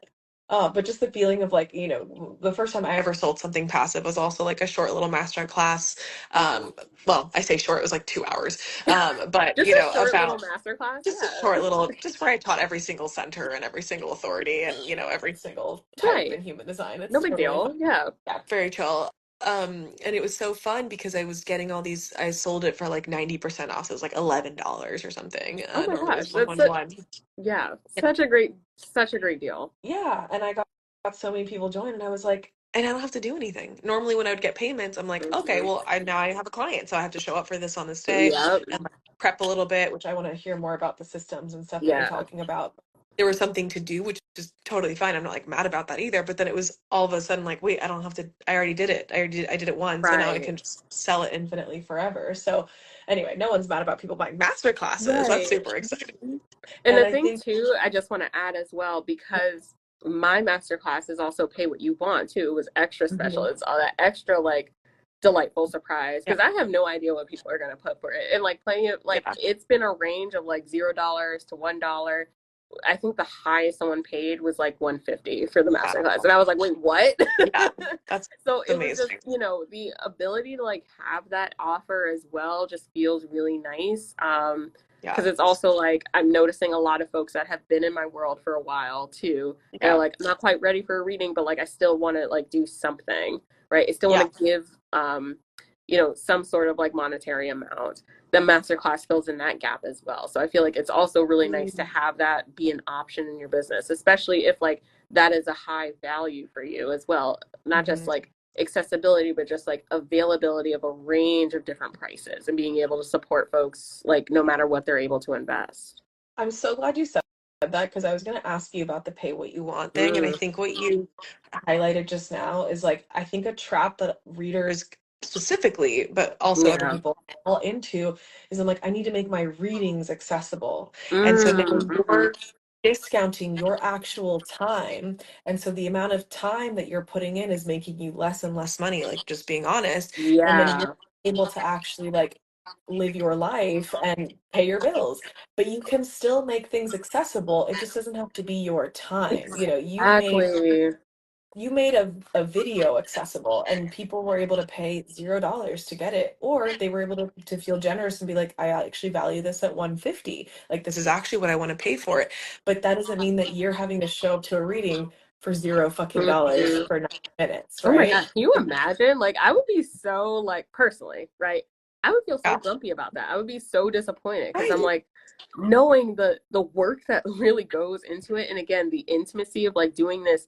But just the feeling of like, you know, the first time I ever sold something passive was also like a short little master class. Mhm. Well, I say short, it was like 2 hours. But Just you a know, short little about master class. just a Yeah. short little, just where I taught every single center and every single authority and, you know, every single type Right. in human design. No It's big totally fun. deal. Yeah. Yeah, very chill. And it was so fun because I was getting all these, I sold it for like 90% off. So it was like $11 or something. Oh my Normally it gosh, was 111. yeah, And such a great deal. yeah, and I got so many people join and I was like, and I don't have to do anything. Normally when I would get payments, I'm like, okay, Hmm. well, I have a client, so I have to show up for this on this day Yep. and like prep a little bit, which I want to hear more about the systems and stuff that you're Yeah. talking about. There was something to do, which is totally fine. I'm not like mad about that either. But then it was all of a sudden like, wait, I don't have to. I already did it. I did it once, and now I Right. can just sell it infinitely forever. So anyway, no one's mad about people buying master classes. That's Right. super exciting. And And the I thing think, too, I just want to add as well, because my master classes also pay what you want too. It was extra special. mhm, It's all that extra like delightful surprise yeah, because I have no idea what people are gonna put for it. And like playing it like yeah, it's been a range of like $0 to $1. I think the highest someone paid was like 150 for the master class. wow, And I was like, wait, what? yeah, that's So it was just, amazing. the ability to like have that offer as well just feels really nice. Yeah, Because it's also like I'm noticing a lot of folks that have been in my world for a while too. And are yeah, like, I'm not quite ready for a reading, but like I still want to like do something, right? I still yeah. want to give some sort of like monetary amount. The masterclass fills in that gap as well. So I feel like it's also really nice to Mm, have that be an option in your business, especially if like that is a high value for you as well. Not just Mhm. like accessibility, but just like availability of a range of different prices and being able to support folks like no matter what they're able to invest. I'm so glad you said that because I was going to ask you about the pay what you want thing. And I Mm, think what you highlighted just now is like, I think a trap that readers specifically, but also other yeah. people fall into is I'm like, I need to make my readings accessible. And so now Mm, you're discounting your actual time. And so the amount of time that you're putting in is making you less and less money, like just being honest. And then you're yeah. able to actually like live your life and pay your bills, but you can still make things accessible. It just doesn't have to be your time. You know, Exactly. you made a video accessible and people were able to pay $0 to get it, or they were able to feel generous and be like, I actually value this at 150. Like this is actually what I want to pay for it. But that doesn't mean that you're having to show up to a reading for zero fucking dollars Mhm. for 9 minutes, Oh my right? God. Can you imagine? Like, I would be so, like, personally, right? I would feel so Yeah. grumpy about that. I would be so disappointed because I'm Right. like, knowing the work that really goes into it. And again, the intimacy of like doing this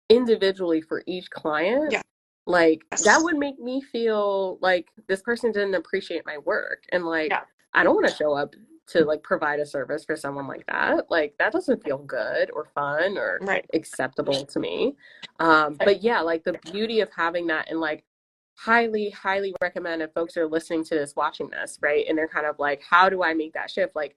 individually for each client, Yeah. like, that Yes. would make me feel like this person didn't appreciate my work. And like, Yeah. I don't want to show up to like provide a service for someone like that. Like, that doesn't feel good or fun or Right. acceptable to me. Right. But yeah, like the beauty of having that and like highly recommend if folks are listening to this, watching this, right? And they're kind of like, how do I make that shift? Like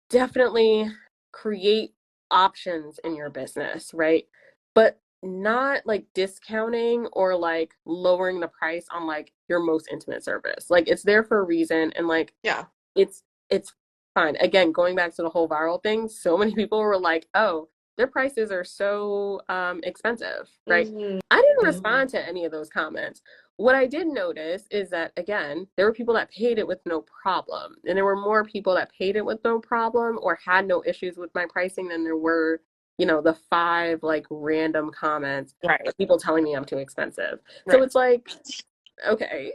definitely create options in your business, right? But not like discounting or like lowering the price on like your most intimate service. Like it's there for a reason and like Yeah. it's it's fine. Again, going back to the whole viral thing, so many people were like, "Oh, their prices are so expensive," right? Mhm. I didn't respond to any of those comments. What I did notice is that again, there were people that paid it with no problem, and there were more people that paid it with no problem or had no issues with my pricing than there were, the five like random comments Right. of people telling me I'm too expensive. So Right. it's like, okay.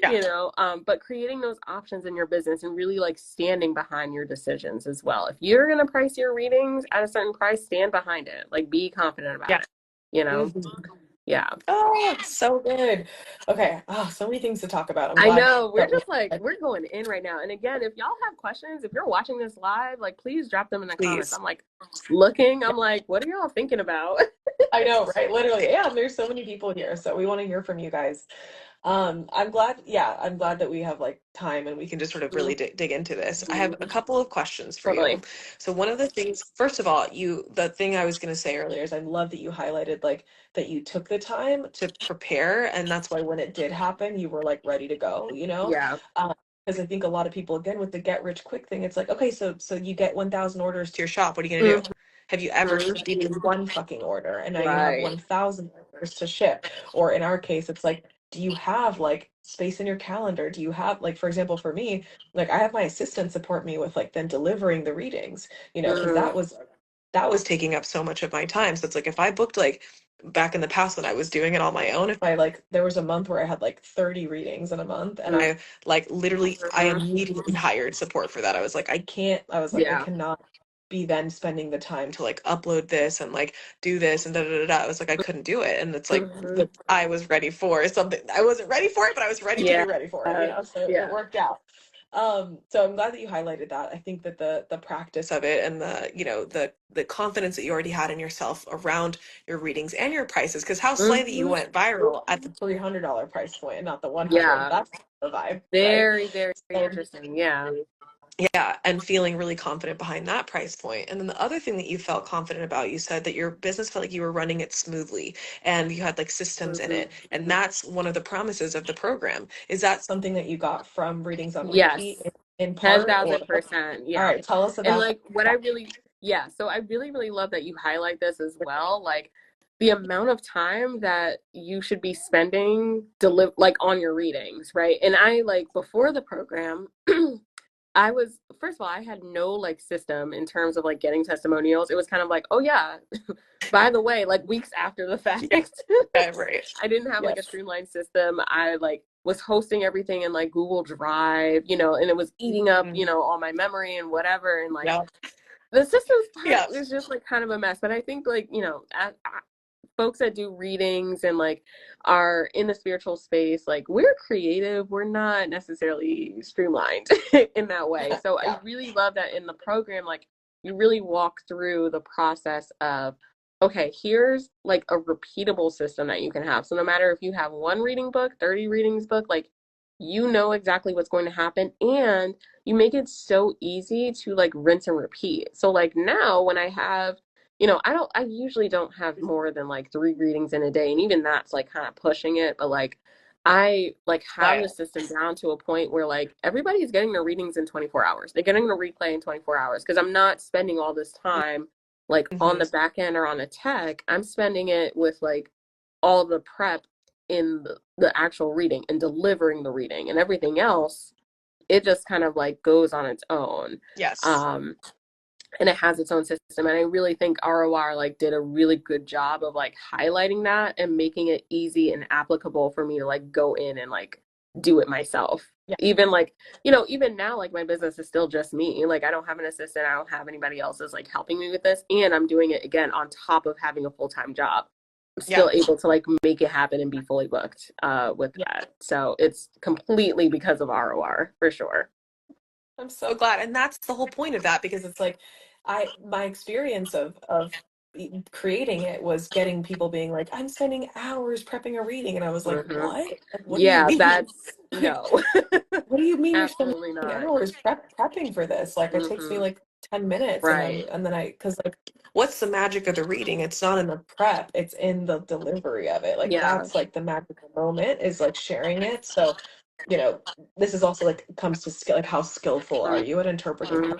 Yeah. But creating those options in your business and really like standing behind your decisions as well. If you're going to price your readings at a certain price, stand behind it. Like be confident about Yeah. it, you know? Mhm. Yeah. Oh, it's so good. Okay. Oh, so many things to talk about. I'm I glad know. We're that we just like, we're going in right now. And again, if y'all have questions, if you're watching this live, like please drop them in the comments. please. I'm like looking, I'm like, what are y'all thinking about? I know, right? Literally. Yeah, and there's so many people here, so we want to hear from you guys. I'm glad that we have like time and we can just sort of really dig into this. I have a couple of questions for you. Totally. So one of the things, first of all, the thing I was going to say earlier is I love that you highlighted like that you took the time to prepare, and that's why when it did happen, you were like ready to go, you know? Yeah. Because I think a lot of people, again, with the get rich quick thing, it's like, okay, so you get 1,000 orders to your shop. What are you going to do? Have you ever Mhm. shipped one fucking order and now you have Right. 1,000 orders to ship? Or in our case, it's like, do you have like space in your calendar? Do you have like, for example, for me, like I have my assistant support me with like then delivering the readings, because Mhm. that was taking up so much of my time. So it's like if I booked like back in the past when I was doing it on my own, if I like there was a month where I had like 30 readings in a month and I like literally I Mhm. immediately hired support for that. I was like, I was like, I Yeah. cannot be then spending the time to like upload this and like do this and da da da da. I was like, I couldn't do it. And it's like Mhm. that I was ready for something. I wasn't ready for it, but I was ready to Yeah. be ready for it, so it Yeah. worked out. So I'm glad that you highlighted that. I think that the practice of it and the confidence that you already had in yourself around your readings and your prices, because how slay that you Mhm. went viral at the $300 price point and not the 100. Yeah. That's the vibe, right? Very So interesting. Yeah. yeah, and feeling really confident behind that price point. And then the other thing that you felt confident about, you said that your business felt like you were running it smoothly and you had like systems in Mhm. it. And that's one of the promises of the program. Is that something that you got from readings on repeat Yes. in part, or $10,000%. all Yeah. right, tell us And about like what I that. really, yeah. So I really love that you highlight this as well. Like the amount of time that you should be spending like on your readings, right? And I like before the program, I was first of all, I had no like system in terms of like getting testimonials. It was kind of like, oh yeah, by the way, like weeks after the fact. Yeah, yeah, right. I didn't have like a Yes. streamlined system. I like was hosting everything in like Google Drive, and it was eating up, Mhm. all my memory and whatever. And like Yeah. the systems part Yeah. is just like kind of a mess. But I think like, folks that do readings and like are in the spiritual space, like we're creative, we're not necessarily streamlined in that way. So I Yeah. really love that in the program, like you really walk through the process of, okay, here's like a repeatable system that you can have. So no matter if you have one reading book, 30 readings book, like you know exactly what's going to happen, and you make it so easy to like rinse and repeat. So like now when I have, I usually don't have more than like 3 readings in a day, and even that's like kind of pushing it, but like I like have Right. the system down to a point where like everybody's getting their readings in 24 hours. They're getting the replay in 24 hours because I'm not spending all this time like on Mm-hmm. the back end or on a tech. I'm spending it with like all the prep in the actual reading and delivering the reading, and everything else it just kind of like goes on its own. Yes. um and it has its own system, and I really think ROR like did a really good job of like highlighting that and making it easy and applicable for me to like go in and like do it myself. Yeah. Even like, even now like my business is still just me. Like I don't have an assistant, I don't have anybody else is like helping me with this, and I'm doing it again on top of having a full-time job. I'm Yeah. still able to like make it happen and be fully booked with Yeah. that. So it's completely because of ROR for sure. I'm so glad. And that's the whole point of that, because it's like my experience of creating it was getting people being like, I'm spending hours prepping a reading. And I was like, Hmm. what? Like, what do you Yeah, mean? that's Like, no. what do you mean you're spending Absolutely not. hours prepping for this? Like it takes me Hmm. like 10 minutes Right. and then because like what's the magic of the reading? It's not in the prep, it's in the delivery of it. Like Yeah. that's like the magical moment is like sharing it. So, you know, this is also like comes to skill, like how skillful are you at interpreting, Hmm.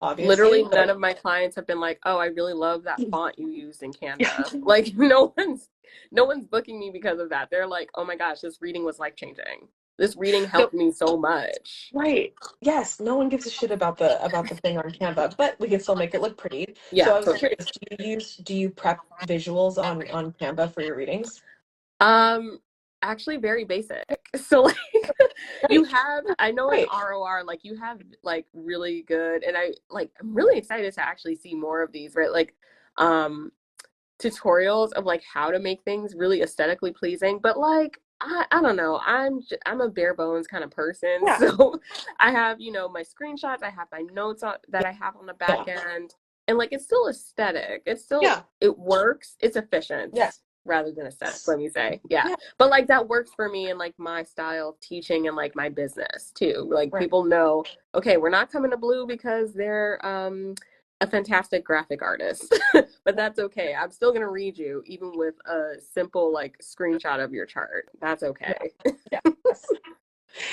obviously, Literally none but of my clients have been like, oh, I really love that font you used in yeah. Canva. Like no one's booking me because of that. They're like, oh my gosh, this reading was life changing. This reading No, helped me so much. right. Yes, no one gives a shit about the thing on Canva, but we can still make it look pretty. So Yeah, I was totally. curious, do you prep visuals on Canva for your readings? Um, Actually very basic. So like you Great. have, I know in Great. ROR, like you have like really good, and I'm really excited to actually see more of these, right? Like um tutorials of like how to make things really aesthetically pleasing, but like I don't know, I'm a bare bones kind of person. Yeah. So I have, my screenshots, I have my notes that Yeah. I have on the back Yeah. end, and like it's still aesthetic, Yeah. it works, it's efficient Yes. rather than aesthetic, let me say. Yeah, Yeah. but like that works for me and like my style of teaching and like my business too. Like Right. people know, okay, we're not coming to Blue because they're a fantastic graphic artist. But that's okay. I'm still going to read you even with a simple like screenshot of your chart. That's Yeah. okay. Yeah. Yes.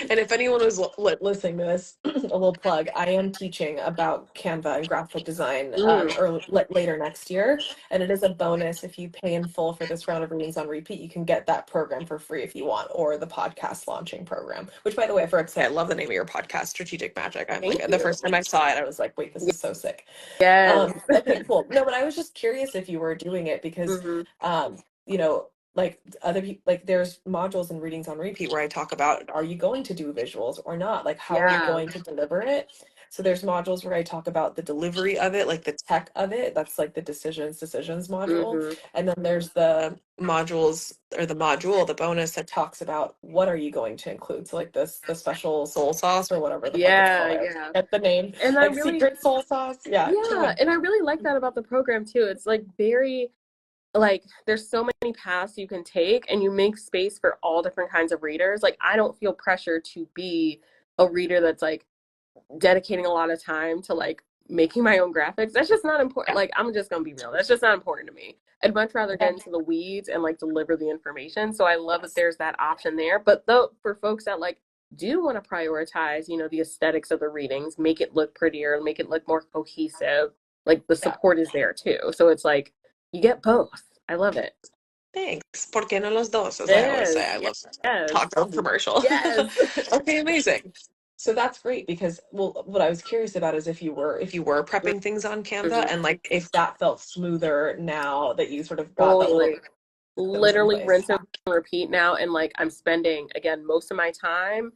And if anyone was listening to this, a little plug, I am teaching about Canva and graphic design Mm, later next year. And it is a bonus if you pay in full for this round of readings on repeat. You can get that program for free if you want, or the podcast launching program, which, by the way, I forgot to say, I love the name of your podcast, Strategic Magic. I'm thank like, the you. first time I saw it, I was like, wait, this is so sick. Yes. Okay, cool. No, but I was just curious if you were doing it because, Hmm. you know, like other people, like there's modules and readings on repeat where I talk about, are you going to do visuals or not? Like, how are you Yeah. going to deliver it? So there's modules where I talk about the delivery of it, like the tech of it. That's like the decisions module. Hmm. And then there's the modules or the module, the bonus that talks about what are you going to include. So like the special soul sauce or whatever the fuck it's Yeah, called. I yeah. get the name, And I like really, secret soul sauce. Yeah, go yeah, ahead. and I really like that about the program too. It's like very like there's so many paths you can take, and you make space for all different kinds of readers. Like I don't feel pressure to be a reader that's like dedicating a lot of time to like making my own graphics. That's just not important. Yeah. Like I'm just gonna be real, that's just not important to me. I'd much rather get Okay. into the weeds and like deliver the information. So I love that Yes. there's that option there. But though for folks that like do want to prioritize, the aesthetics of the readings, make it look prettier, make it look more cohesive, like the Yeah. support is there too. So it's like you get both. I love it. Thanks. ¿Por qué no los dos? As I always Yes, say, I love yes, talk film commercial. yes. Okay, amazing. So that's great because well, what I was curious about is if you were prepping things on Canva Mhm. and like if that felt smoother now that you sort of got that little Totally. systems in Literally place. rinse and repeat now. And like I'm spending again most of my time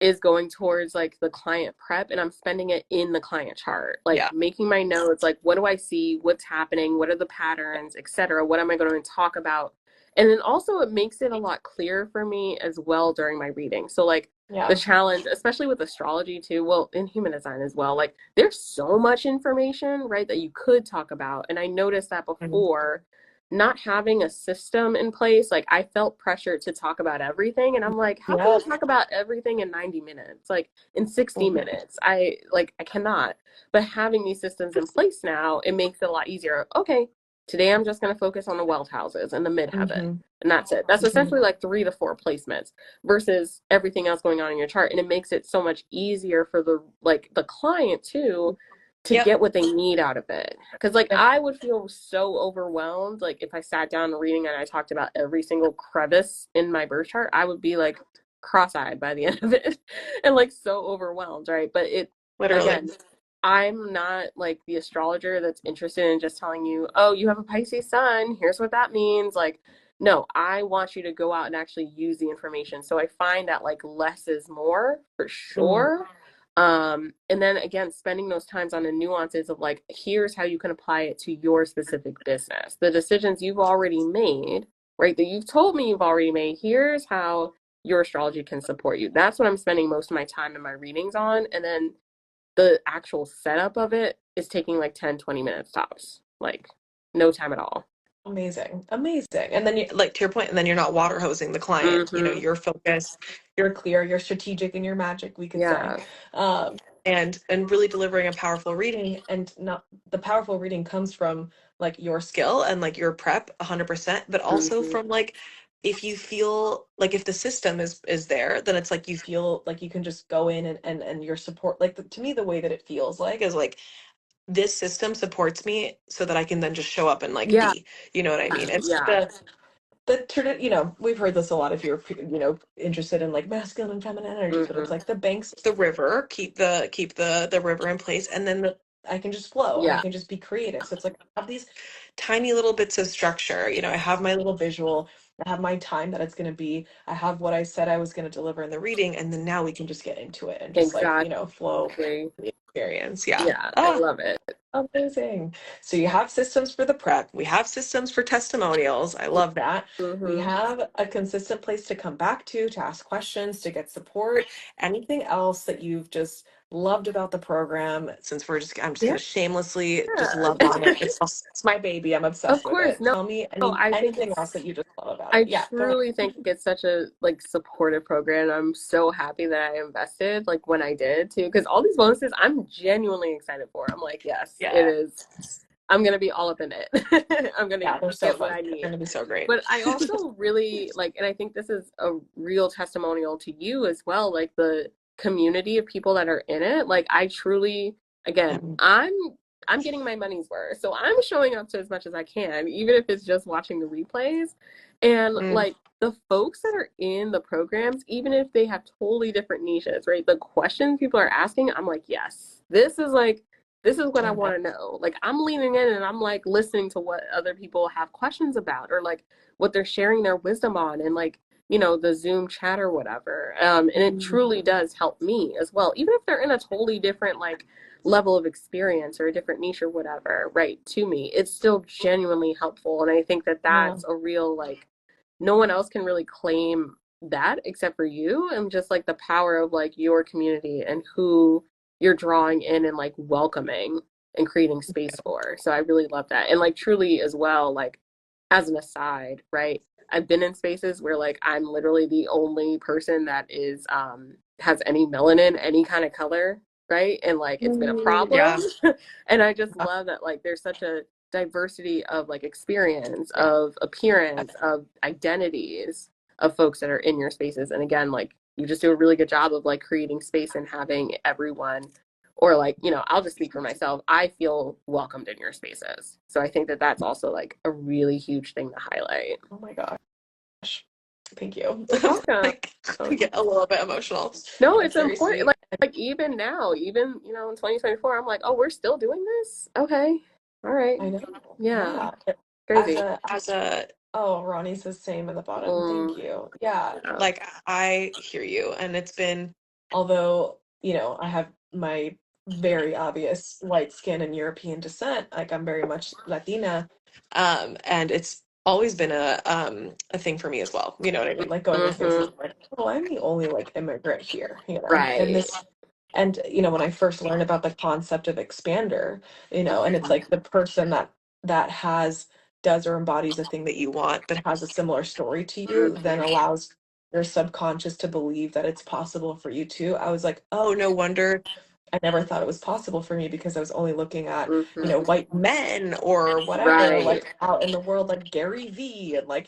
is going towards like the client prep, and I'm spending it in the client chart, like Yeah. making my notes, like what do I see, what's happening, what are the patterns, etc. What am I going to talk about? And then also it makes it a lot clearer for me as well during my reading. So like the Yeah. challenge, especially with astrology too, well, in human design as well, like there's so much information, right, that you could talk about. And I noticed that Mhm. before, not having a system in place, like I felt pressure to talk about everything. And I'm like, how can Yeah. I talk about everything in 90 minutes? Like in 60 Mhm. minutes? I cannot. But having these systems in place now, it makes it a lot easier. Okay, today I'm just going to focus on the wealth houses and the midheaven. Mhm. And that's it. That's Mhm. essentially like 3 to 4 placements versus everything else going on in your chart. And it makes it so much easier for the client too to Yep. get what they need out of it. Because like Yep. I would feel so overwhelmed, like if I sat down reading and I talked about every single crevice in my birth chart, I would be like cross-eyed by the end of it and like so overwhelmed, right? But it Literally. again, I'm not like the astrologer that's interested in just telling you, oh, you have a Pisces sun, here's what that means. Like, no, I want you to go out and actually use the information. So I find that like less is more for Mm. sure. And then again, spending those times on the nuances of like, here's how you can apply it to your specific business. The decisions you've already made, right? That you've told me you've already made. Here's how your astrology can support you. That's what I'm spending most of my time in my readings on. And then the actual setup of it is taking like 10, 20 minutes tops. Like no time at all. Amazing. Amazing. And then you, like to your point, and then you're not water hosing the client. You know, Mm-hmm. you're focused, you're clear, you're strategic in your magic, we could say. Yeah. And really delivering a powerful reading. And not the powerful reading comes from like your skill and like your prep 100%, but also Mm-hmm. from like if you feel like if the system is there, then it's like you feel like you can just go in and your support, like to me the way that it feels like is like this system supports me so that I can then just show up and like Yeah. be, you know what I mean? It's Yeah. you know, we've heard this a lot if you're, you know, interested in like masculine and feminine energies, but it's Mm-hmm. like the banks, the river, keep the river in place, and then I can just flow, I Yeah. can just be creative. So it's like I have these tiny little bits of structure, you know, I have my little visual, I have my time that it's going to be, I have what I said I was going to deliver in the reading, and then now we can just get into it and just like, you know, flow Exactly. the experience. Yeah. Yeah. I Ah, love it. amazing. So you have systems for the prep. We have systems for testimonials. I love that. We Mm-hmm. have a consistent place to come back to ask questions, to get support. Anything else that you've just loved about the program? Since I'm just Yeah. gonna shamelessly just love on it. It's my baby. I'm Of obsessed with course. it. No, Tell me no, I think anything else it's that you just love about it. I Yeah, go ahead. truly think it's such a like supportive program. I'm so happy that I invested like when I did too, because all these bonuses I'm genuinely excited for. I'm like, yes, it Yeah. is. I'm gonna be all up in it. I'm gonna Yeah, they're so get what fun. I They're need. gonna be so great. But I also really like, and I think this is a real testimonial to you as well, like the community of people that are in it. Like I truly, again, Mhm. I'm getting my money's worth. So I'm showing up to as much as I can, even if it's just watching the replays. And Mm, like the folks that are in the programs, even if they have totally different niches, right? The questions people are asking, I'm like, yes, this is what I yeah. want to know. Like I'm leaning in and I'm like listening to what other people have questions about or like what they're sharing their wisdom on and like, you know, the Zoom chat or whatever. And it Mm, truly does help me as well, even if they're in a totally different like level of experience or a different niche or whatever, right? To me, it's still genuinely helpful. And I think that yeah. that's a real like no one else can really claim that except for you and just like the power of like your community and who you're drawing in and like welcoming and creating space for. So I really love that. And like truly as well, like as an aside, right? I've been in spaces where like I'm literally the only person that is has any melanin, any kind of color, right? And like it's been a Mm, problem. yeah. And I just love that like there's such a diversity of like experience, of appearance, of identities of folks that are in your spaces. And again, like you just do a really good job of like creating space and having everyone or like, you know, I'll just speak for myself. I feel welcomed in your spaces. So I think that that's also like a really huge thing to highlight. Oh my gosh. Thank you. You're welcome. Like, I get a little bit emotional. No, That's it's very important. sweet. Like even now, even, you know, in 2024, I'm like, oh, we're still doing this? Okay. All right. I know. Yeah. Yeah. Crazy. As a oh, Ronnie says same in the bottom. Thank Mm, you. Yeah. yeah. Like I hear you. And it's been although, I have my very obvious white skin and European descent, like I'm very much Latina, and it's always been a thing for me as well. You know what I mean? Like going to spaces Mm-hmm. like, oh, I'm the only like immigrant here, and Right. this. And, when I first learned about the concept of expander, and it's like the person that does or embodies a thing that you want, but has a similar story to you, then Mm-hmm. allows your subconscious to believe that it's possible for you too. I was like, oh, no wonder I never thought it was possible for me, because I was only looking at, Mm-hmm. white men or whatever, Right. like out in the world, like Gary Vee and like,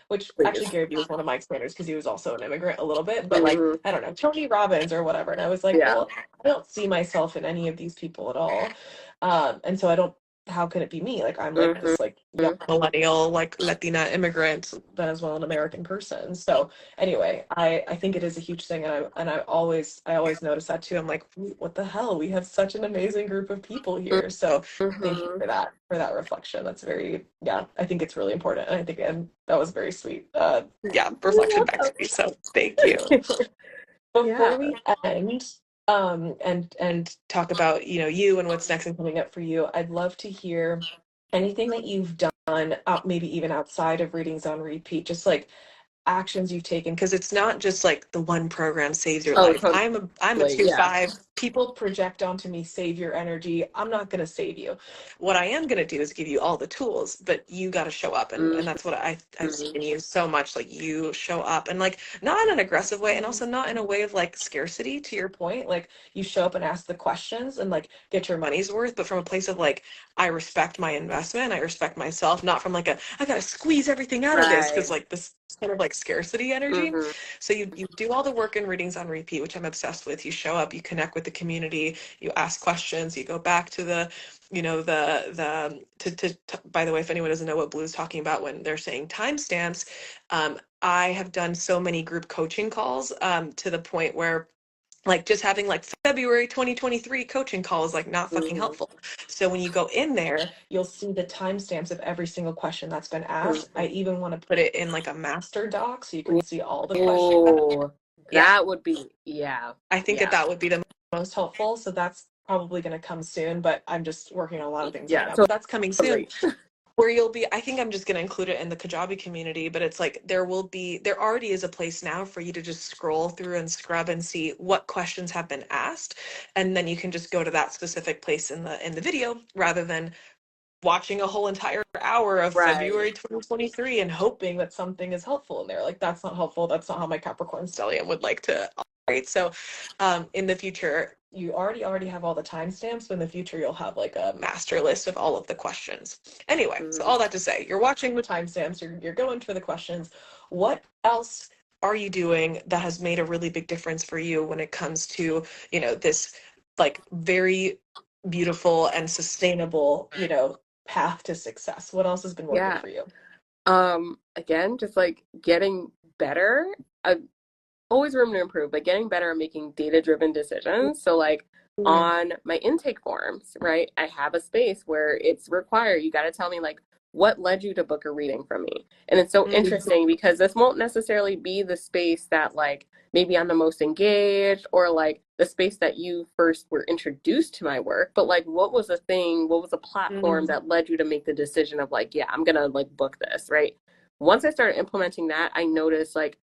which actually Please. Gary Vee was one of my expanders because he was also an immigrant a little bit, but like, Mm-hmm. I don't know, Tony Robbins or whatever. And I was like, Yeah. well, I don't see myself in any of these people at all. And so I don't, how can it be me? Like I'm like Mm-hmm. this like young millennial, like Latina immigrant, but as well an American person. So anyway, I think it is a huge thing, and I always notice that too. I'm like, what the hell? We have such an amazing group of people here. So thank you Mm-hmm. for that reflection. That's very, yeah, I think it's really important. And I think, and that was very sweet. Yeah, reflection back to me. So thank you. Yeah. Before we end, and talk about, you and what's next and coming up for you, I'd love to hear anything that you've done out, maybe even outside of readings on repeat, just like actions you've taken, because it's not just like the one program saves your Oh, life. totally. I'm a Yeah. 2-5. People project onto me, save your energy. I'm not going to save you. What I am going to do is give you all the tools, but you got to show up, and that's what I've seen Mm-hmm. in you so much. Like you show up, and like not in an aggressive way, and also not in a way of like scarcity, to your point. Like you show up and ask the questions and like get your money's worth, but from a place of like, I respect my investment, I respect myself, not from like I gotta squeeze everything out of this, because Right. like this kind of like scarcity energy. Mm-hmm. So you do all the work in readings on repeat, which I'm obsessed with. You show up, you connect with the community, you ask questions, you go back to the, by the way, if anyone doesn't know what Blue's talking about when they're saying timestamps, I have done so many group coaching calls, to the point where like just having like February 2023 coaching call is like not fucking Mm-hmm. helpful. So when you go in there, you'll see the timestamps of every single question that's been asked. I even want to put it in like a master doc so you can see all the questions. Oh, Yeah, that would be, yeah. I think that Yeah. that would be the most helpful. So that's probably going to come soon, but I'm just working on a lot of things right Yeah. now. But that's coming soon. Totally. Where you'll be, I think I'm just going to include it in the Kajabi community, but it's like there already is a place now for you to just scroll through and scrub and see what questions have been asked, and then you can just go to that specific place in the video, rather than watching a whole entire hour of Right. February 2023 and hoping that something is helpful in there. Like that's not helpful. That's not how my Capricorn stellium would like to operate. So in the future, you already have all the timestamps, but in the future you'll have like a master list of all of the questions. Anyway, so Mm-hmm. all that to say, you're watching the timestamps, you're going for the questions. What else are you doing that has made a really big difference for you when it comes to, this like very beautiful and sustainable, path to success? What else has been working Yeah. for you? Again, just like getting better. Always room to improve, but getting better at making data-driven decisions. So like Mm, on my intake forms, right? I have a space where it's required. You got to tell me like what led you to book a reading from me. And it's so mm, interesting because this won't necessarily be the space that like maybe I'm the most engaged or like the space that you first were introduced to my work, but like what was the thing, what was the platform mm, that led you to make the decision of like, yeah, I'm gonna like book this, right? Once I started implementing that, I noticed like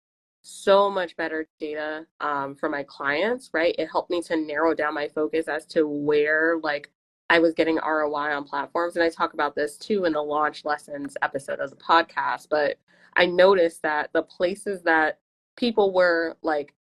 so much better data for my clients, right? It helped me to narrow down my focus as to where like I was getting ROI on platforms. And I talk about this too in the launch lessons episode of the podcast. But I noticed that the places that people were like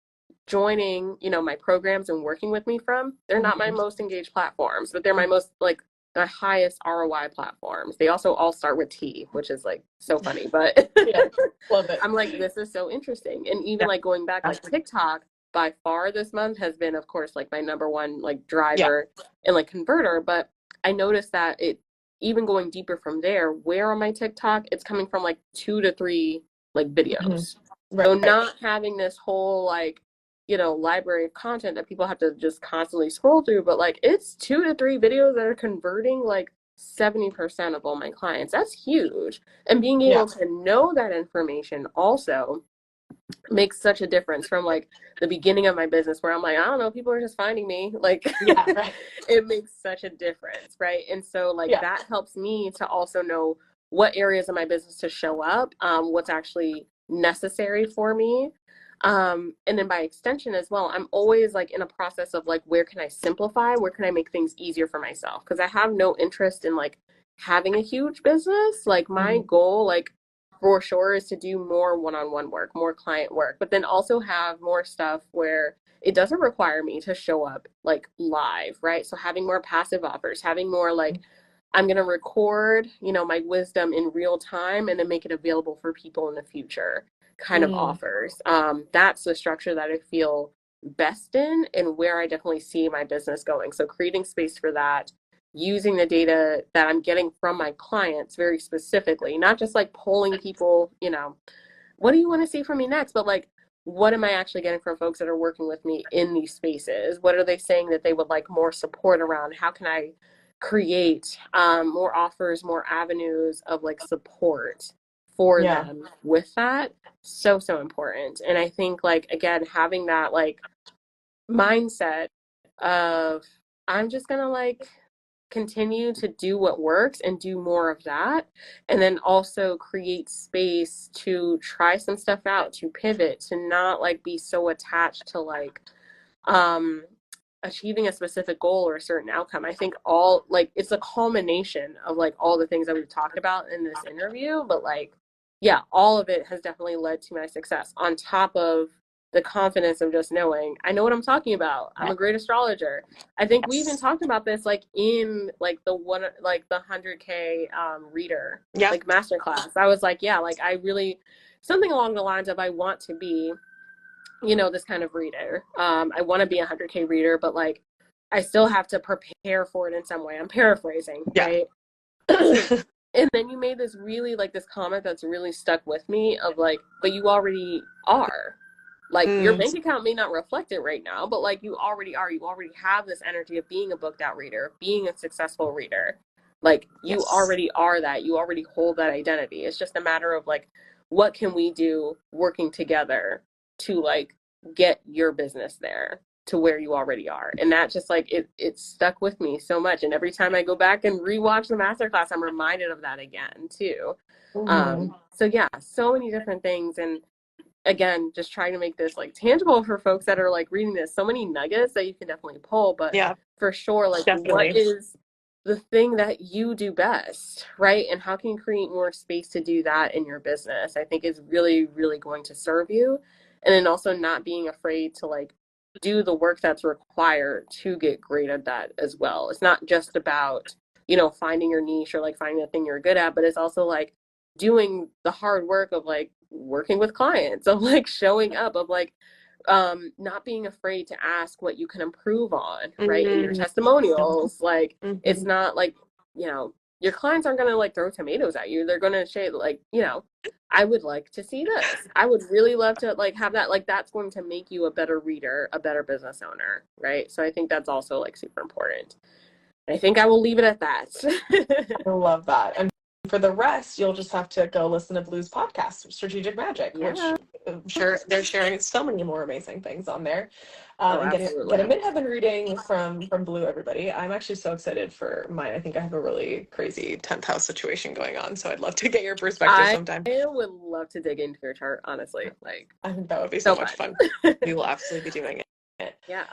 joining, my programs and working with me from, they're not my mm. most engaged platforms, but they're my most like the highest ROI platforms. They also all start with T, which is like so funny, but Yeah, love it. I'm like, this is so interesting. And even like going back, like TikTok by far this month has been, of course, like my number one like Yeah. driver and like converter. But I noticed that it even going deeper from there, where on my TikTok, it's coming from like 2 to 3 like Mhm. videos. So Right. not having this whole like, library of content that people have to just constantly scroll through, but like it's 2 to 3 videos that are converting like 70% of all my clients. That's huge. And being Yeah. able to know that information also makes such a difference from like the beginning of my business where I'm like, I don't know, people are just finding me. Like Yeah, right. it makes such a difference, right? And so like Yeah. that helps me to also know what areas of my business to show up, what's actually necessary for me. And then by extension as well, I'm always like in a process of like, where can I simplify? Where can I make things easier for myself? Because I have no interest in like having a huge business. Like my Mhm. goal, like for sure, is to do more one-on-one work, more client work, but then also have more stuff where it doesn't require me to show up like live, right? So having more passive offers, having more like I'm going to record, my wisdom in real time and then make it available for people in the future kind of Mm, offers. That's the structure that I feel best in and where I definitely see my business going. So creating space for that, using the data that I'm getting from my clients very specifically, not just like polling people, what do you want to see from me next? But like, what am I actually getting from folks that are working with me in these spaces? What are they saying that they would like more support around? How can I create more offers, more avenues of like support for yeah. them with that? So, so important. And I think like, again, having that like mindset of I'm just gonna like continue to do what works and do more of that, and then also create space to try some stuff out, to pivot, to not like be so attached to like um achieving a specific goal or a certain outcome. I think all like it's a culmination of like all the things that we've talked about in this interview, but like yeah, all of it has definitely led to my success on top of the confidence of just knowing I know what I'm talking about. I'm a great astrologer. I think we even Yes. talked about this like in like the 100K reader Yeah. like masterclass. I was like, yeah, like I really something along the lines of I want to be this kind of reader. I want to be a 100K reader, but like I still have to prepare for it in some way. I'm paraphrasing, Yeah. right? And then you made this really like this comment that's really stuck with me of like, but you already are. Like your Mm, bank account may not reflect it right now, but like you already are. You already have this energy of being a booked out reader, being a successful reader. Like you yes. already are that. You already hold that identity. It's just a matter of like, what can we do working together to like get your business there to where you already are. And that just like it stuck with me so much. And every time I go back and rewatch the masterclass, I'm reminded of that again too. Hmm. So yeah, so many different things. And again, just trying to make this like tangible for folks that are like reading this. So many nuggets that you can definitely pull, but Yeah, for sure, like what definitely. is the thing that you do best, right? And how can you create more space to do that in your business? I think is really, really going to serve you. And then also not being afraid to like do the work that's required to get great at that as well. It's not just about, finding your niche or like finding the thing you're good at, but it's also like doing the hard work of like working with clients, of like showing up, of like not being afraid to ask what you can improve on, right? In your Mm, testimonials. Like it's mhm. not like, your clients aren't gonna like throw tomatoes at you. They're gonna say like, I would like to see this. I would really love to like have that. Like that's going to make you a better reader, a better business owner, right? So I think that's also like super important. I think I will leave it at that. I love that. And for the rest, you'll just have to go listen to Blue's podcast, Strategic Magic, which Yeah. I'm sure they're sharing so many more amazing things on there. Oh, And get a absolutely. Midheaven reading from Blue, everybody. I'm actually so excited for mine. I think I have a really crazy 10th house situation going on, so I'd love to get your perspective I sometime. would love to dig into your chart, honestly. Like, I think that would be so so much fun. fun. We will absolutely be doing it. Yeah.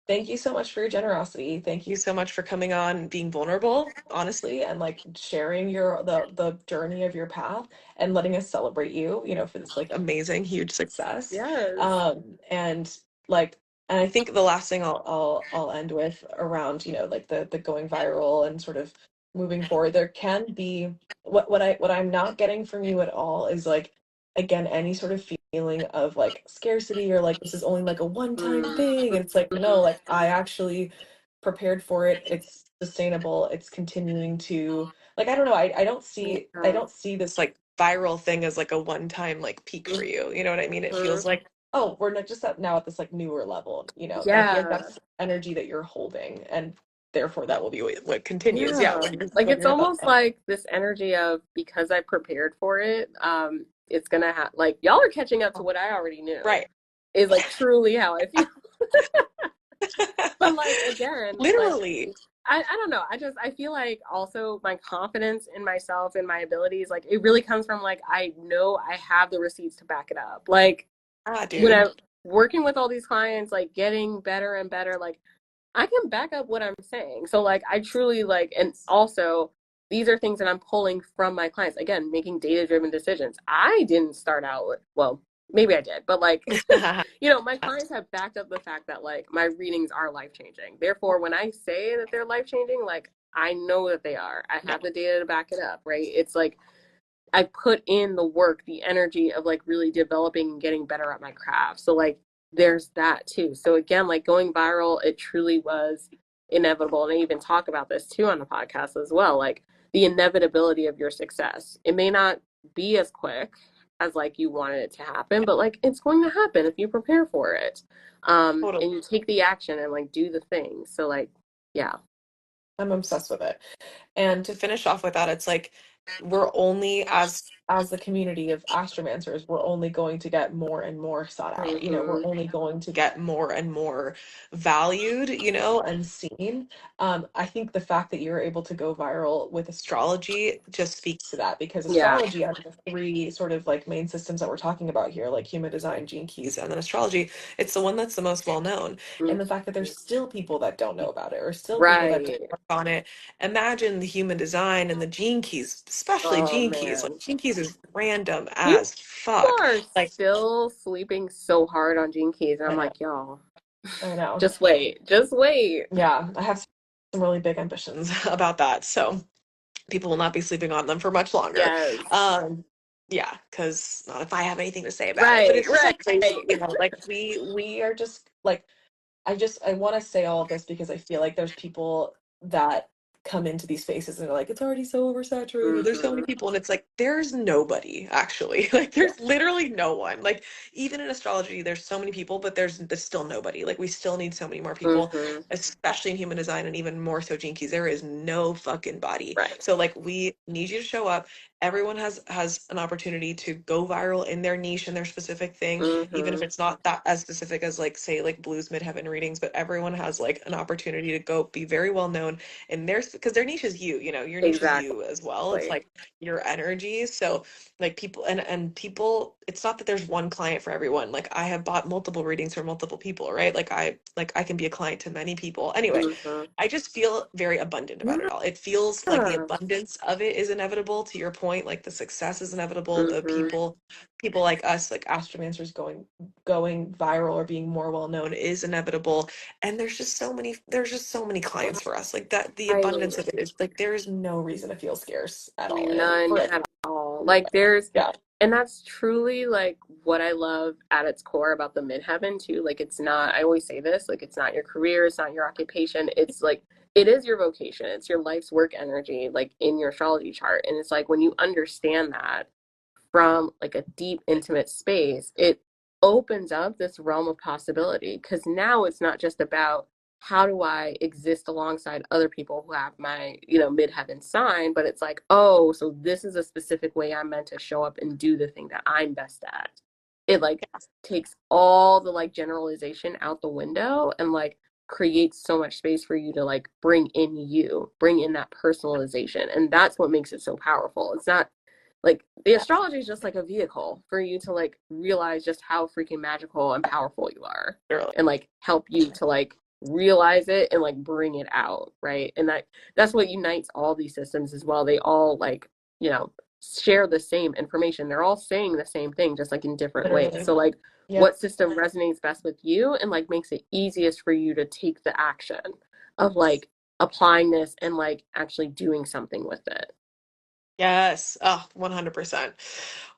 Thank you so much for your generosity. Thank you so much for coming on, being vulnerable, honestly, and like sharing the journey of your path and letting us celebrate you, for this like amazing, huge success. Yes. And like, and I think the last thing I'll end with around, like the going viral and sort of moving forward, there can be what I'm not getting from you at all is like again any sort of feeling of like scarcity or like this is only like a one-time thing, and it's like no, Mm-hmm. like I actually prepared for it, it's sustainable, it's continuing to like I don't know, I Yeah. don't see this like viral thing as like a one-time like peak for you, you know what I mean? It feels like oh we're not just at now at this like newer level, and I feel like Yeah. that's energy that you're holding, and therefore that will be what continues. Yeah, Yeah. what Like are it's your thoughts almost on it? like this energy of because I prepared for it. it's gonna have like y'all are catching up to what I already knew Right. is like truly how I feel. But like again, like Literally. I don't know. I feel like also my confidence in myself and my abilities, like it really comes from like I know I have the receipts to back it up. Like Ah, when dude. I'm working with all these clients, like getting better and better, like I can back up what I'm saying. So like I truly like, and also these are things that I'm pulling from my clients. Again, making data-driven decisions. I didn't start out with, well, maybe I did, but like, my clients have backed up the fact that like my readings are life-changing. Therefore, when I say that they're life-changing, like I know that they are. I Yeah, have the data to back it up, right? It's like I put in the work, the energy of like really developing and getting better at my craft. So like there's that too. So again, like going viral, it truly was inevitable. And I even talk about this too on the podcast as well. Like the inevitability of your success. It may not be as quick as like you wanted it to happen, but like it's going to happen if you prepare for it. totally. And you take the action and like do the thing. So like, yeah. I'm obsessed with it. And to finish off with that, it's like we're only as the community of astromancers, we're only going to get more and more sought out. We're Mm-hmm. only going to get more and more valued, and seen. I think the fact that you're able to go viral with astrology just speaks to that because Yeah. astrology, out of the three sort of like main systems that we're talking about here, like human design, gene keys, and then astrology, it's the one that's the most well known. And the fact that there's still people that don't know about it or still people that don't Right. work on it. Imagine the human design and the gene keys, especially Oh gene keys. Like man. gene keys is random People as fuck. are Like still sleeping so hard on Gene Keys, and I'm I know, like, y'all, I know. just wait, just wait. Yeah, I have some really big ambitions about that. So people will not be sleeping on them for much longer. Yes. Um, yeah, because not if I have anything to say about it. But Right, it's just right. like crazy, like we are just like I want to say all of this because I feel like there's people that come into these spaces and they're like, it's already so oversaturated. There's so many Mm-hmm. people. And it's like, there's nobody actually. Like, Yeah. there's literally no one. Like, even in astrology, there's so many people, but there's still nobody. Like, we still need so many more people, Mm-hmm. especially in human design and even more so Gene Keys. There is no fucking body. Right. So, like, we need you to show up. Everyone has an opportunity to go viral in their niche and their specific thing, even if Mm-hmm. it's not that as specific as like say like Blue's Midheaven readings, but everyone has like an opportunity to go be very well known in their because their niche is your niche is Exactly. you as well. It's like your energy. So like people and people, it's not that there's one client for everyone. Like I have bought multiple readings for multiple people, right? Like I can be a client to many people. Anyway, Mm-hmm. I just feel very abundant about it all. It feels like the Yeah. abundance of it is inevitable, to your point, like the success is inevitable, the Mm-hmm. people like us, like astromancers going viral or being more well known is inevitable. And there's just so many clients for us. Like that the Right. abundance of it is like there is no reason to feel scarce at all. And None for at all. Like there's, yeah, and that's truly like what I love at its core about the midheaven too. Like it's not, I always say this, like it's not your career, it's not your occupation. It's like it is your vocation. It's your life's work energy, like in your astrology chart. And it's like when you understand that from like a deep, intimate space, it opens up this realm of possibility. Because now it's not just about how do I exist alongside other people who have my, midheaven sign, but it's like, oh, so this is a specific way I'm meant to show up and do the thing that I'm best at. It like takes all the like generalization out the window and like creates so much space for you to like bring in that personalization. And that's what makes it so powerful. It's not like the astrology is just like a vehicle for you to like realize just how freaking magical and powerful you are early. and like help you to like realize it and like bring it out, right? And that's what unites all these systems as well. They all like, you know, share the same information. They're all saying the same thing just like in different ways. Literally. So like Yeah. what system resonates best with you and like makes it easiest for you to take the action of like applying this and like actually doing something with it. Yes. Oh, 100%.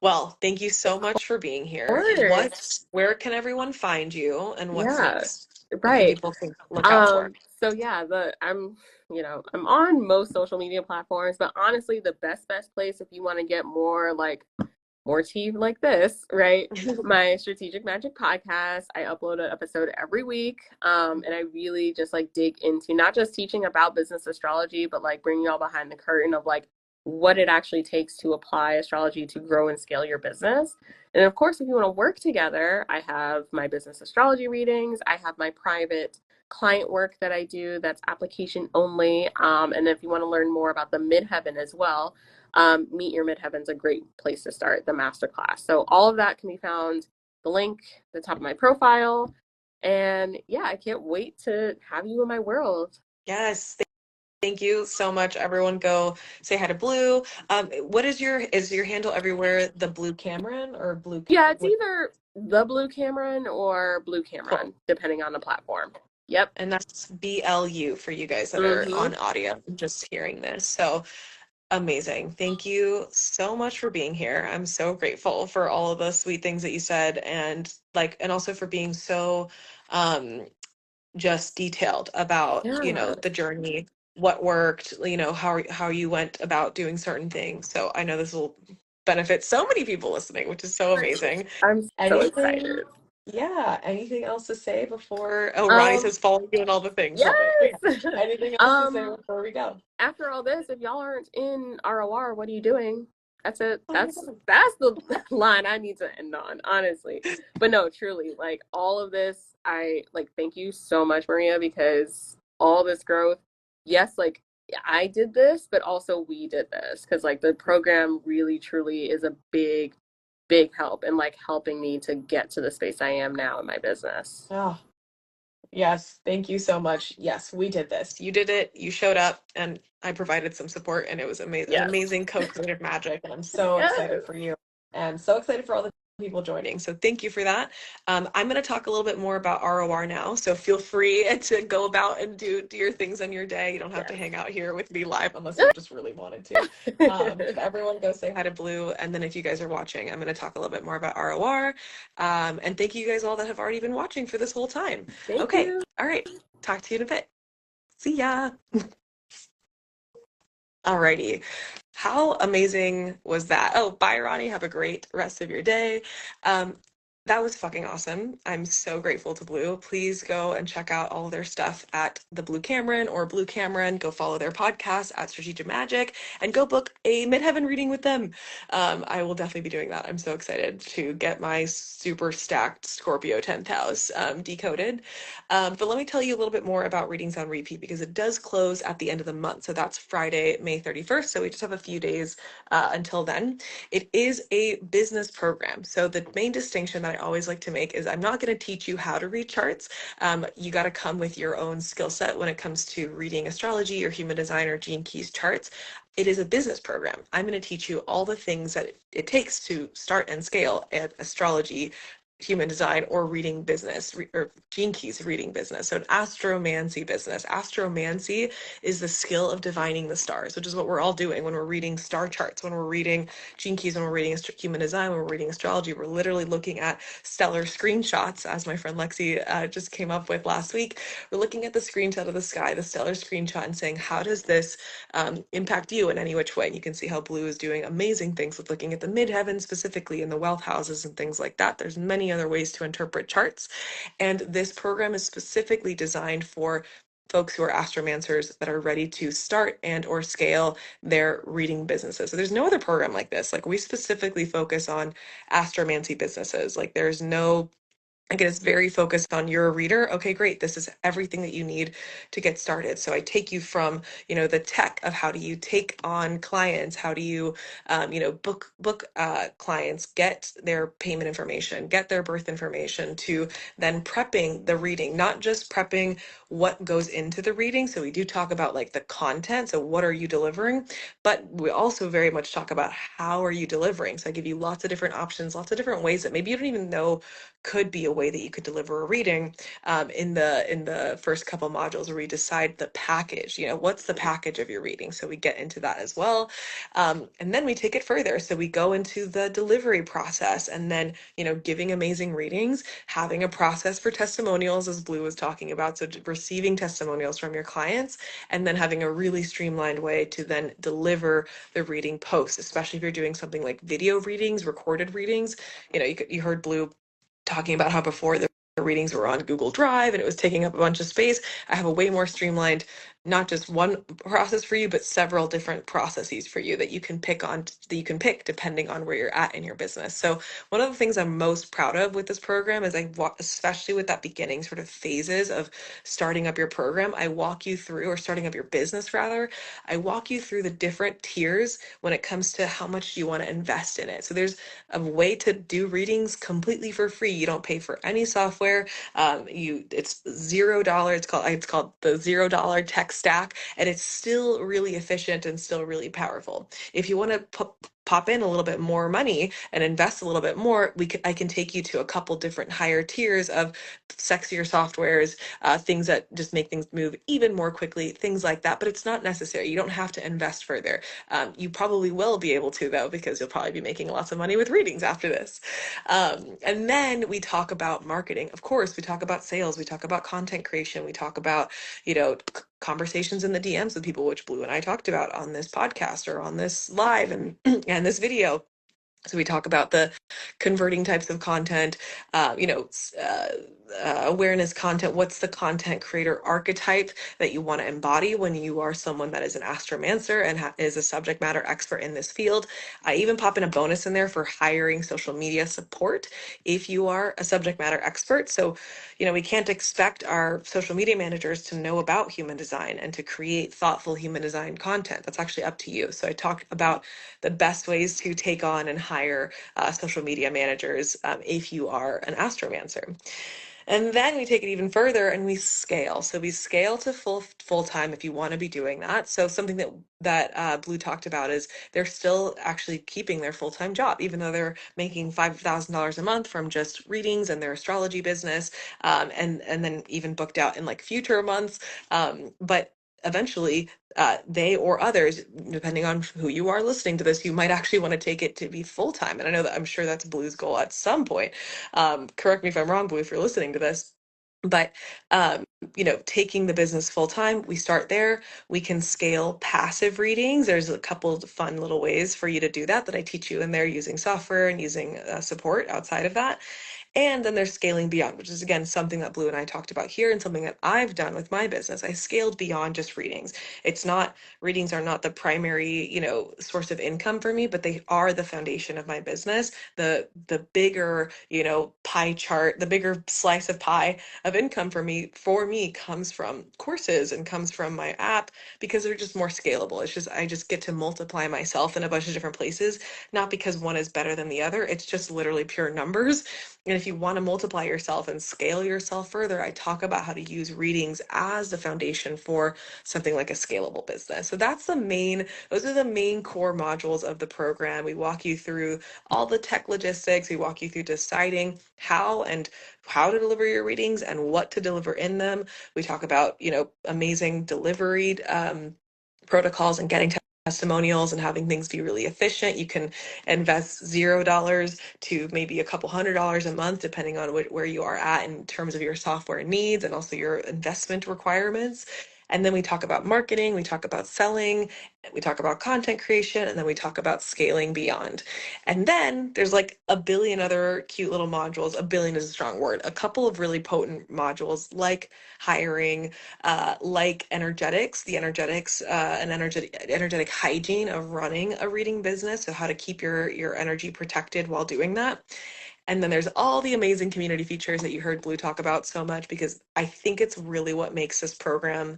Well, thank you so much for being here. Course. Where can everyone find you and what's Yeah, next? What can right. people look out for? So yeah, I'm on most social media platforms, but honestly, the best place if you want to get more like more tea like this, right? My Strategic Magic podcast. I upload an episode every week. And I really just like dig into not just teaching about business astrology, but like bringing y'all behind the curtain of like what it actually takes to apply astrology to grow and scale your business. And of course, if you want to work together, I have my business astrology readings, I have my private client work that I do that's application only. And if you want to learn more about the Midheaven as well, Meet Your Midheaven's a great place to start, the masterclass. So all of that can be found, the link at the top of my profile. And yeah, I can't wait to have you in my world. Yes. Thank you so much. Everyone go say hi to Blue. What is your handle everywhere? The Blu Cameron or Yeah, it's what? either the Blu Cameron or Blu Cool. Cameron, depending on the platform. Yep. And that's BLU for you guys that are Mm-hmm. on audio, just hearing this. So amazing. Thank you so much for being here. I'm so grateful for all of the sweet things that you said and also for being so um just detailed about, Yeah. the journey, what worked, how you went about doing certain things. So I know this will benefit so many people listening, which is so amazing. I'm so Anything, excited. yeah, anything else to say before? Oh, Ronnie Um, says follow you and all the things. Love it. But yes. yeah, anything else to say um, before we go? After all this, if y'all aren't in ROR, what are you doing? That's it. Oh my That's the line I need to end on, honestly. But no, truly, like all of this, I like thank you so much, Maria, because all this growth, yes, like I did this, but also we did this because like the program really truly is a big help in like helping me to get to the space I am now in my business. God. Yes, thank you so much. Yes, we did this. You did it. You showed up, and I provided some support, and it was amazing, an Yes. amazing co-creative magic. And I'm so excited Yes. for you, and so excited for all the people joining. So thank you for that. I'm going to talk a little bit more about ROR now. So feel free to go about and do your things on your day. You don't have to hang out here with me live unless you just really wanted to. But everyone go say hi to Blue, and then if you guys are watching, I'm going to talk a little bit more about ROR. And thank you guys all that have already been watching for this whole time. Thank Okay. you. All right. Talk to you in a bit. See ya. Alrighty. How amazing was that? Oh, bye, Ronnie. Have a great rest of your day. Um, that was fucking awesome. I'm so grateful to Blue. Please go and check out all their stuff at the Blu Cameron or Blu Cameron. Go follow their podcast at Strategic Magic and go book a Midheaven reading with them. I will definitely be doing that. I'm so excited to get my super stacked Scorpio 10th house decoded. But let me tell you a little bit more about Readings on Repeat because it does close at the end of the month. So that's Friday, May 31st. So we just have a few days until then. It is a business program. So the main distinction that I always like to make is I'm not going to teach you how to read charts. You got to come with your own skill set when it comes to reading astrology or human design or Gene Keys charts. It is a business program. I'm going to teach you all the things that it takes to start and scale an astrology, human design, or reading business, or Gene Keys reading business. So an astromancy business. Astromancy is the skill of divining the stars, which is what we're all doing when we're reading star charts, when we're reading Gene Keys, when we're reading human design, when we're reading astrology. We're literally looking at stellar screenshots, as my friend Lexi just came up with last week. We're looking at the screenshot of the sky, the stellar screenshot, and saying, how does this impact you in any which way? And you can see how Blue is doing amazing things with looking at the midheaven specifically in the wealth houses and things like that. There's many other ways to interpret charts. And this program is specifically designed for folks who are astromancers that are ready to start and or scale their reading businesses. So there's no other program like this. Like we specifically focus on astromancy businesses. Like there's no Again, it's very focused on you're a reader. Okay, great. This is everything that you need to get started. So I take you from, the tech of how do you take on clients, how do you, book clients, get their payment information, get their birth information, to then prepping the reading, not just prepping what goes into the reading. So we do talk about like the content. So what are you delivering? But we also very much talk about how are you delivering. So I give you lots of different options, lots of different ways that maybe you don't even know could be a way that you could deliver a reading in the first couple modules where we decide the package. What's the package of your reading? So we get into that as well, and then we take it further. So we go into the delivery process, and then giving amazing readings, having a process for testimonials, as Blue was talking about. So receiving testimonials from your clients, and then having a really streamlined way to then deliver the reading post, especially if you're doing something like video readings, recorded readings. You heard Blue talking about how before the readings were on Google Drive and it was taking up a bunch of space. I have a way more streamlined, not just one process for you, but several different processes for you that you can pick depending on where you're at in your business. So one of the things I'm most proud of with this program is especially with that beginning sort of phases of starting up your program, I walk you through, or starting up your business rather, I walk you through the different tiers when it comes to how much you want to invest in it. So there's a way to do readings completely for free. You don't pay for any software. It's $0. It's called the $0 tech stack, and it's still really efficient and still really powerful. If you want to pop in a little bit more money and invest a little bit more, I can take you to a couple different higher tiers of sexier softwares, things that just make things move even more quickly, things like that. But it's not necessary. You don't have to invest further. You probably will be able to, though, because you'll probably be making lots of money with readings after this. And then we talk about marketing. Of course, we talk about sales. We talk about content creation. We talk about, conversations in the DMs with people, which Blue and I talked about on this podcast or on this live and and this video. So we talk about the converting types of content, uh, you know, awareness content. What's the content creator archetype that you want to embody when you are someone that is an astromancer and is a subject matter expert in this field? I even pop in a bonus in there for hiring social media support if you are a subject matter expert. So, we can't expect our social media managers to know about human design and to create thoughtful human design content. That's actually up to you. So I talk about the best ways to take on and hire social media managers if you are an astromancer. And then we take it even further and we scale. So we scale to full time if you want to be doing that. So something that Blue talked about is they're still actually keeping their full time job, even though they're making $5,000 a month from just readings and their astrology business, and then even booked out in like future months. But eventually, they or others, depending on who you are listening to this, you might actually want to take it to be full time. And I know that I'm sure that's Blue's goal at some point. Correct me if I'm wrong, Blue, if you're listening to this. But taking the business full time, we start there. We can scale passive readings. There's a couple of fun little ways for you to do that I teach you in there using software and using support outside of that. And then there's scaling beyond, which is again something that Blue and I talked about here and something that I've done with my business. I scaled beyond just readings. Readings are not the primary, source of income for me, but they are the foundation of my business. The bigger, pie chart, the bigger slice of pie of income for me comes from courses and comes from my app because they're just more scalable. I just get to multiply myself in a bunch of different places, not because one is better than the other. It's just literally pure numbers. And if you want to multiply yourself and scale yourself further, I talk about how to use readings as the foundation for something like a scalable business. So those are the main core modules of the program. We walk you through all the tech logistics. We walk you through deciding how to deliver your readings and what to deliver in them. We talk about, amazing delivery protocols and getting testimonials and having things be really efficient. You can invest $0 to maybe a couple $100s a month, depending on where you are at in terms of your software needs and also your investment requirements. And then we talk about marketing, we talk about selling, we talk about content creation, and then we talk about scaling beyond. And then there's like a billion other cute little modules. A billion is a strong word. A couple of really potent modules like hiring, like energetics, and energetic hygiene of running a reading business. So how to keep your energy protected while doing that. And then there's all the amazing community features that you heard Blue talk about so much, because I think it's really what makes this program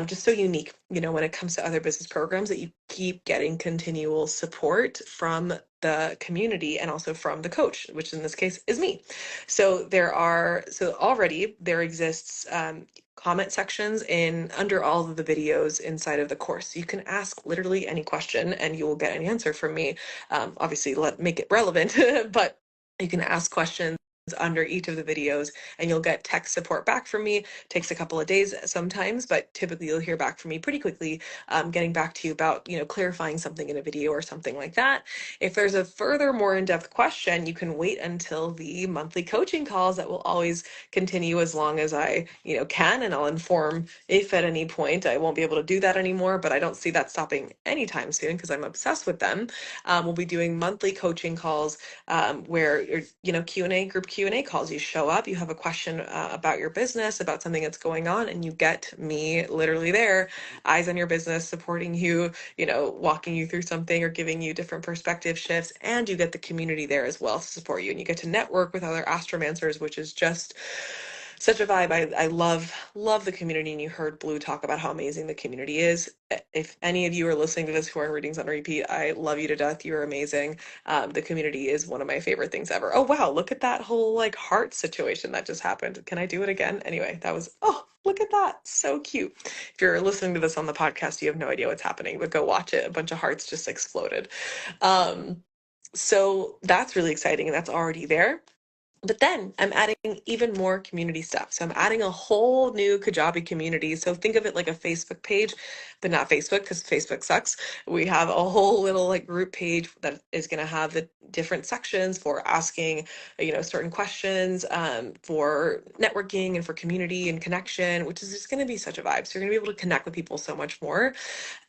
just so unique, when it comes to other business programs, that you keep getting continual support from the community and also from the coach, which in this case is me. So already there exists comment sections under all of the videos inside of the course. You can ask literally any question and you will get an answer from me. Obviously, make it relevant, but you can ask questions under each of the videos and you'll get tech support back from me. It takes a couple of days sometimes, but typically you'll hear back from me pretty quickly, getting back to you about, clarifying something in a video or something like that. If there's a further more in-depth question, you can wait until the monthly coaching calls that will always continue as long as I, can, and I'll inform if at any point I won't be able to do that anymore, but I don't see that stopping anytime soon because I'm obsessed with them. We'll be doing monthly coaching calls where, Q&A, group Q&A calls. You show up, you have a question about your business, about something that's going on, and you get me literally there, eyes on your business, supporting you, walking you through something or giving you different perspective shifts. And you get the community there as well to support you. And you get to network with other astromancers, which is just such a vibe. I love the community, and you heard Blue talk about how amazing the community is. If any of you are listening to this who are in readings on repeat, I love you to death. You're amazing. The community is one of my favorite things ever. Oh wow, look at that whole like heart situation that just happened. Can I do it again? Anyway, that was, oh, look at that. So cute. If you're listening to this on the podcast, you have no idea what's happening, but go watch it. A bunch of hearts just exploded. So that's really exciting, and that's already there. But then I'm adding even more community stuff. So I'm adding a whole new Kajabi community. So think of it like a Facebook page, but not Facebook, because Facebook sucks. We have a whole little like group page that is going to have the different sections for asking, certain questions, for networking and for community and connection, which is just going to be such a vibe. So you're going to be able to connect with people so much more.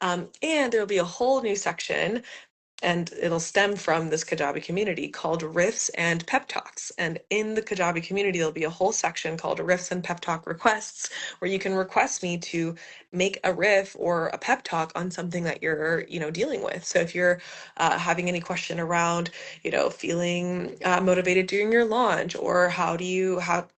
And there'll be a whole new section, and it'll stem from this Kajabi community called Riffs and Pep Talks. And in the Kajabi community, there'll be a whole section called Riffs and Pep Talk Requests, where you can request me to make a riff or a pep talk on something that you're, dealing with. So if you're having any question around, feeling motivated during your launch, or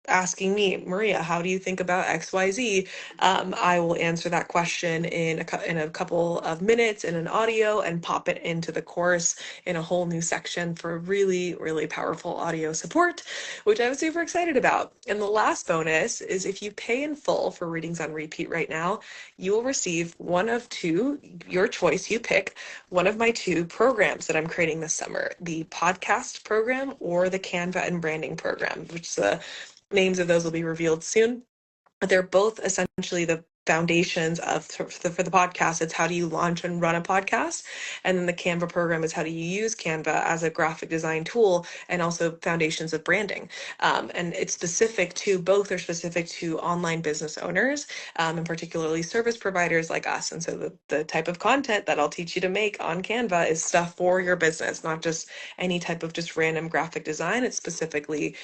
asking me, Maria, how do you think about XYZ? I will answer that question in a couple of minutes in an audio and pop it into the course in a whole new section for really, really powerful audio support, which I'm super excited about. And the last bonus is if you pay in full for readings on repeat right now, you will receive one of two, your choice, you pick one of my two programs that I'm creating this summer, the podcast program or the Canva and branding program, which the names of those will be revealed soon. But they're both essentially the foundations for the podcast. It's how do you launch and run a podcast, and then the Canva program is how do you use Canva as a graphic design tool, and also foundations of branding. And it's both are specific to online business owners, and particularly service providers like us. And so the type of content that I'll teach you to make on Canva is stuff for your business, not just any type of just random graphic design. It's specifically,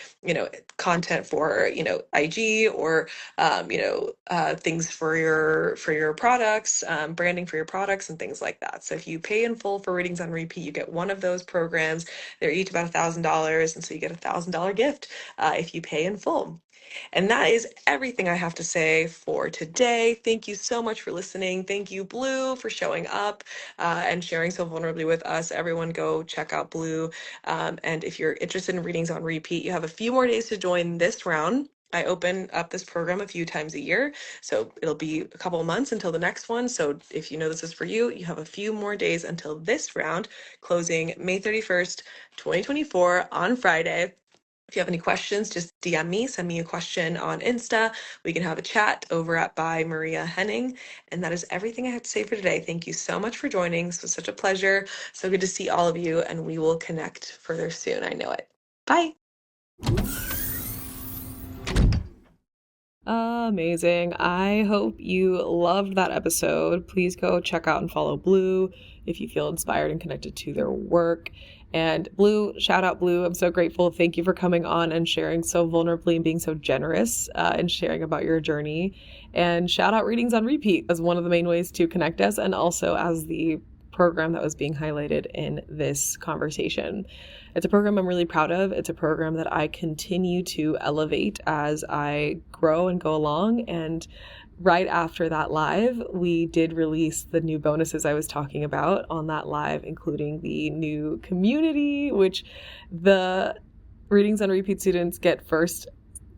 content for, IG or things for your products, branding for your products and things like that. So if you pay in full for readings on repeat, you get one of those programs. They're each about $1,000, and so you get $1,000 gift if you pay in full. And that is everything I have to say for today. Thank you so much for listening. Thank you, Blue, for showing up and sharing so vulnerably with us. Everyone go check out Blue. And if you're interested in readings on repeat, you have a few more days to join this round. I open up this program a few times a year, so it'll be a couple of months until the next one. So if you know this is for you, you have a few more days until this round, closing May 31st, 2024 on Friday. If you have any questions, just DM me, send me a question on Insta. We can have a chat over at by Maria Henning. And that is everything I have to say for today. Thank you so much for joining. This was such a pleasure. So good to see all of you, and we will connect further soon. I know it. Bye. Amazing. I hope you loved that episode. Please go check out and follow Blue if you feel inspired and connected to their work. And Blue, shout out Blue. I'm so grateful. Thank you for coming on and sharing so vulnerably and being so generous and sharing about your journey. And shout out Readings on Repeat as one of the main ways to connect us, and also as the program that was being highlighted in this conversation. It's a program I'm really proud of. It's a program that I continue to elevate as I grow and go along. And right after that live, we did release the new bonuses I was talking about on that live, including the new community, which the Readings on Repeat students get first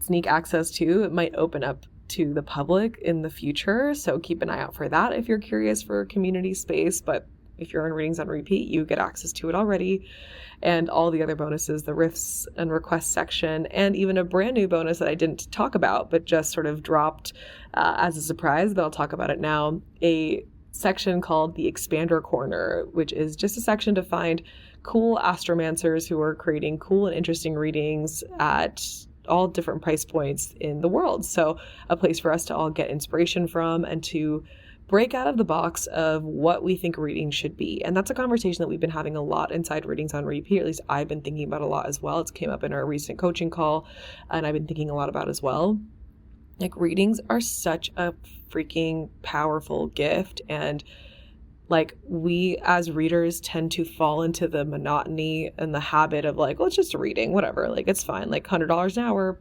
sneak access to. It might open up to the public in the future, so keep an eye out for that if you're curious for community space. But if you're in Readings on Repeat, you get access to it already. And all the other bonuses, the riffs and requests section, and even a brand new bonus that I didn't talk about, but just sort of dropped as a surprise, but I'll talk about it now. A section called the Expander Corner, which is just a section to find cool astromancers who are creating cool and interesting readings at all different price points in the world. So a place for us to all get inspiration from and to break out of the box of what we think reading should be. And that's a conversation that we've been having a lot inside Readings on Repeat. At least I've been thinking about a lot as well. It's came up in our recent coaching call, and I've been thinking a lot about as well. Like, readings are such a freaking powerful gift. And like, we as readers tend to fall into the monotony and the habit of like, well, it's just a reading, whatever, like it's fine, like $100 an hour,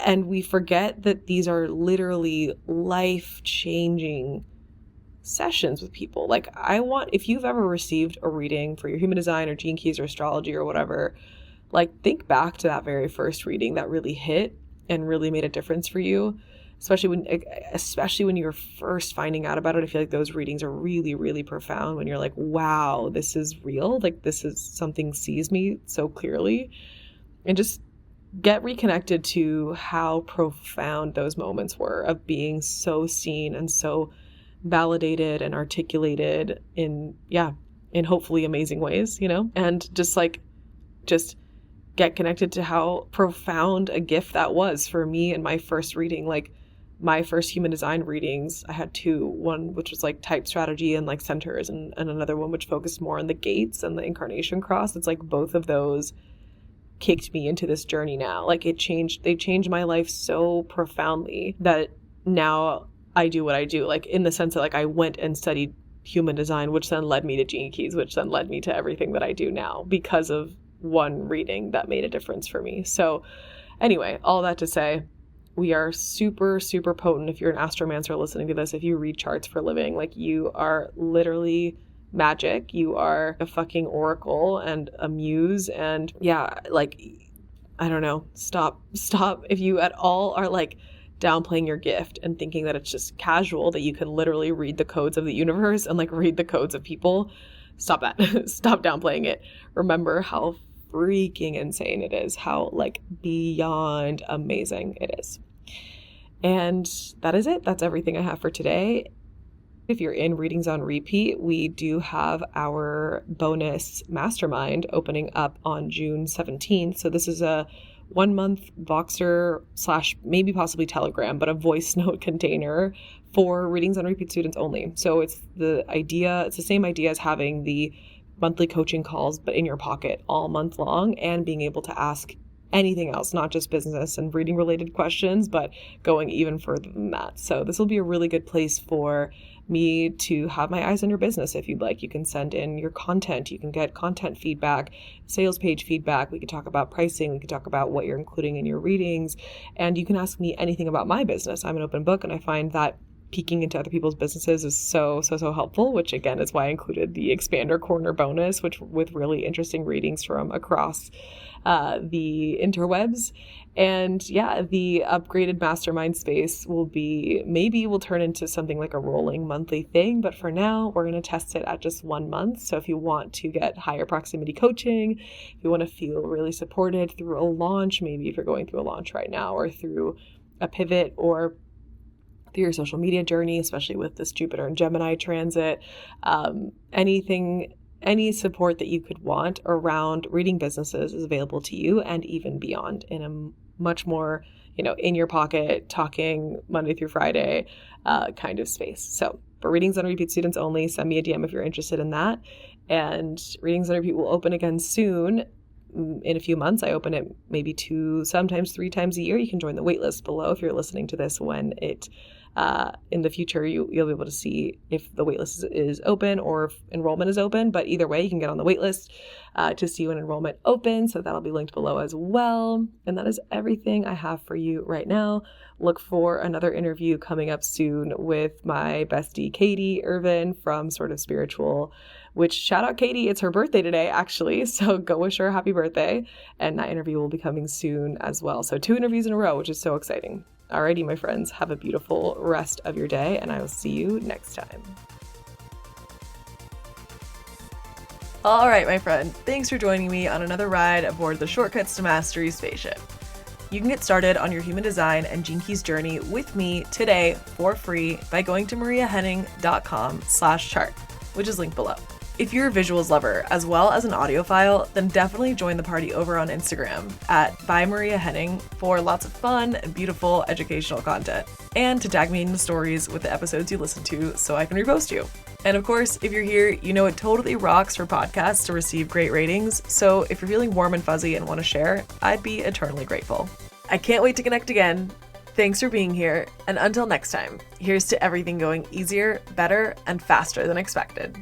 and we forget that these are literally life-changing sessions with people. Like, if you've ever received a reading for your human design or gene keys or astrology or whatever, like, think back to that very first reading that really hit and really made a difference for you. Especially when you're first finding out about it. I feel like those readings are really, really profound when you're like, wow, this is real. Like, this is something sees me so clearly. And just get reconnected to how profound those moments were of being so seen and so validated and articulated in hopefully amazing ways, and just get connected to how profound a gift that was for me in my first reading. Like, my first human design readings, I had two, one which was like type strategy and like centers, and another one which focused more on the gates and the incarnation cross. It's like both of those kicked me into this journey now. Like, they changed my life so profoundly that now I do what I do, like in the sense that like I went and studied human design, which then led me to gene keys, which then led me to everything that I do now because of one reading that made a difference for me. So anyway, all that to say, we are super, super potent. If you're an astromancer listening to this, if you read charts for a living, like, you are literally magic. You are a fucking oracle and a muse. And yeah, like, I don't know, stop. If you at all are like downplaying your gift and thinking that it's just casual, that you can literally read the codes of the universe and like read the codes of people, stop that. Stop downplaying it. Remember how freaking insane it is, how like beyond amazing it is. And that is it. That's everything I have for today. If you're in Readings on Repeat, we do have our bonus mastermind opening up on June 17th. So this is a 1 month Voxer / maybe possibly Telegram, but a voice note container for Readings on Repeat students only. So it's the same idea as having the monthly coaching calls, but in your pocket all month long, and being able to ask anything else, not just business and reading related questions, but going even further than that. So this will be a really good place for me to have my eyes on your business. If you'd like, you can send in your content. You can get content feedback, sales page feedback. We can talk about pricing. We can talk about what you're including in your readings. And you can ask me anything about my business. I'm an open book, and I find that peeking into other people's businesses is so helpful, which again is why I included the Expander Corner bonus, which with really interesting readings from across the interwebs. And yeah, the upgraded mastermind space will turn into something like a rolling monthly thing, but for now we're going to test it at just 1 month. So if you want to get higher proximity coaching, if you want to feel really supported through a launch, maybe if you're going through a launch right now, or through a pivot, or through your social media journey, especially with this Jupiter and Gemini transit, any support that you could want around reading businesses is available to you, and even beyond, in a much more, in your pocket, talking Monday through Friday kind of space. So for Readings on Repeat students only, send me a DM if you're interested in that. And Readings on Repeat will open again soon. In a few months. I open it maybe 2, sometimes 3 times a year. You can join the waitlist below if you're listening to this when it in the future you'll be able to see if the waitlist is open or if enrollment is open. But either way, you can get on the waitlist to see when enrollment opens. So that'll be linked below as well. And that is everything I have for you right now. Look for another interview coming up soon with my bestie Katie Irvin from Sort of Spiritual, which, shout out Katie, it's her birthday today actually, so go wish her a happy birthday. And that interview will be coming soon as well. So 2 interviews in a row, which is so exciting. Alrighty, my friends, have a beautiful rest of your day, and I will see you next time. All right, my friend, thanks for joining me on another ride aboard the Shortcuts to Mastery spaceship. You can get started on your human design and Gene Keys journey with me today for free by going to mariahenning.com/chart, which is linked below. If you're a visuals lover as well as an audiophile, then definitely join the party over on Instagram at @ByMariaHenning for lots of fun and beautiful educational content. And to tag me in the stories with the episodes you listen to so I can repost you. And of course, if you're here, you know it totally rocks for podcasts to receive great ratings, so if you're feeling warm and fuzzy and want to share, I'd be eternally grateful. I can't wait to connect again. Thanks for being here, and until next time, here's to everything going easier, better, and faster than expected.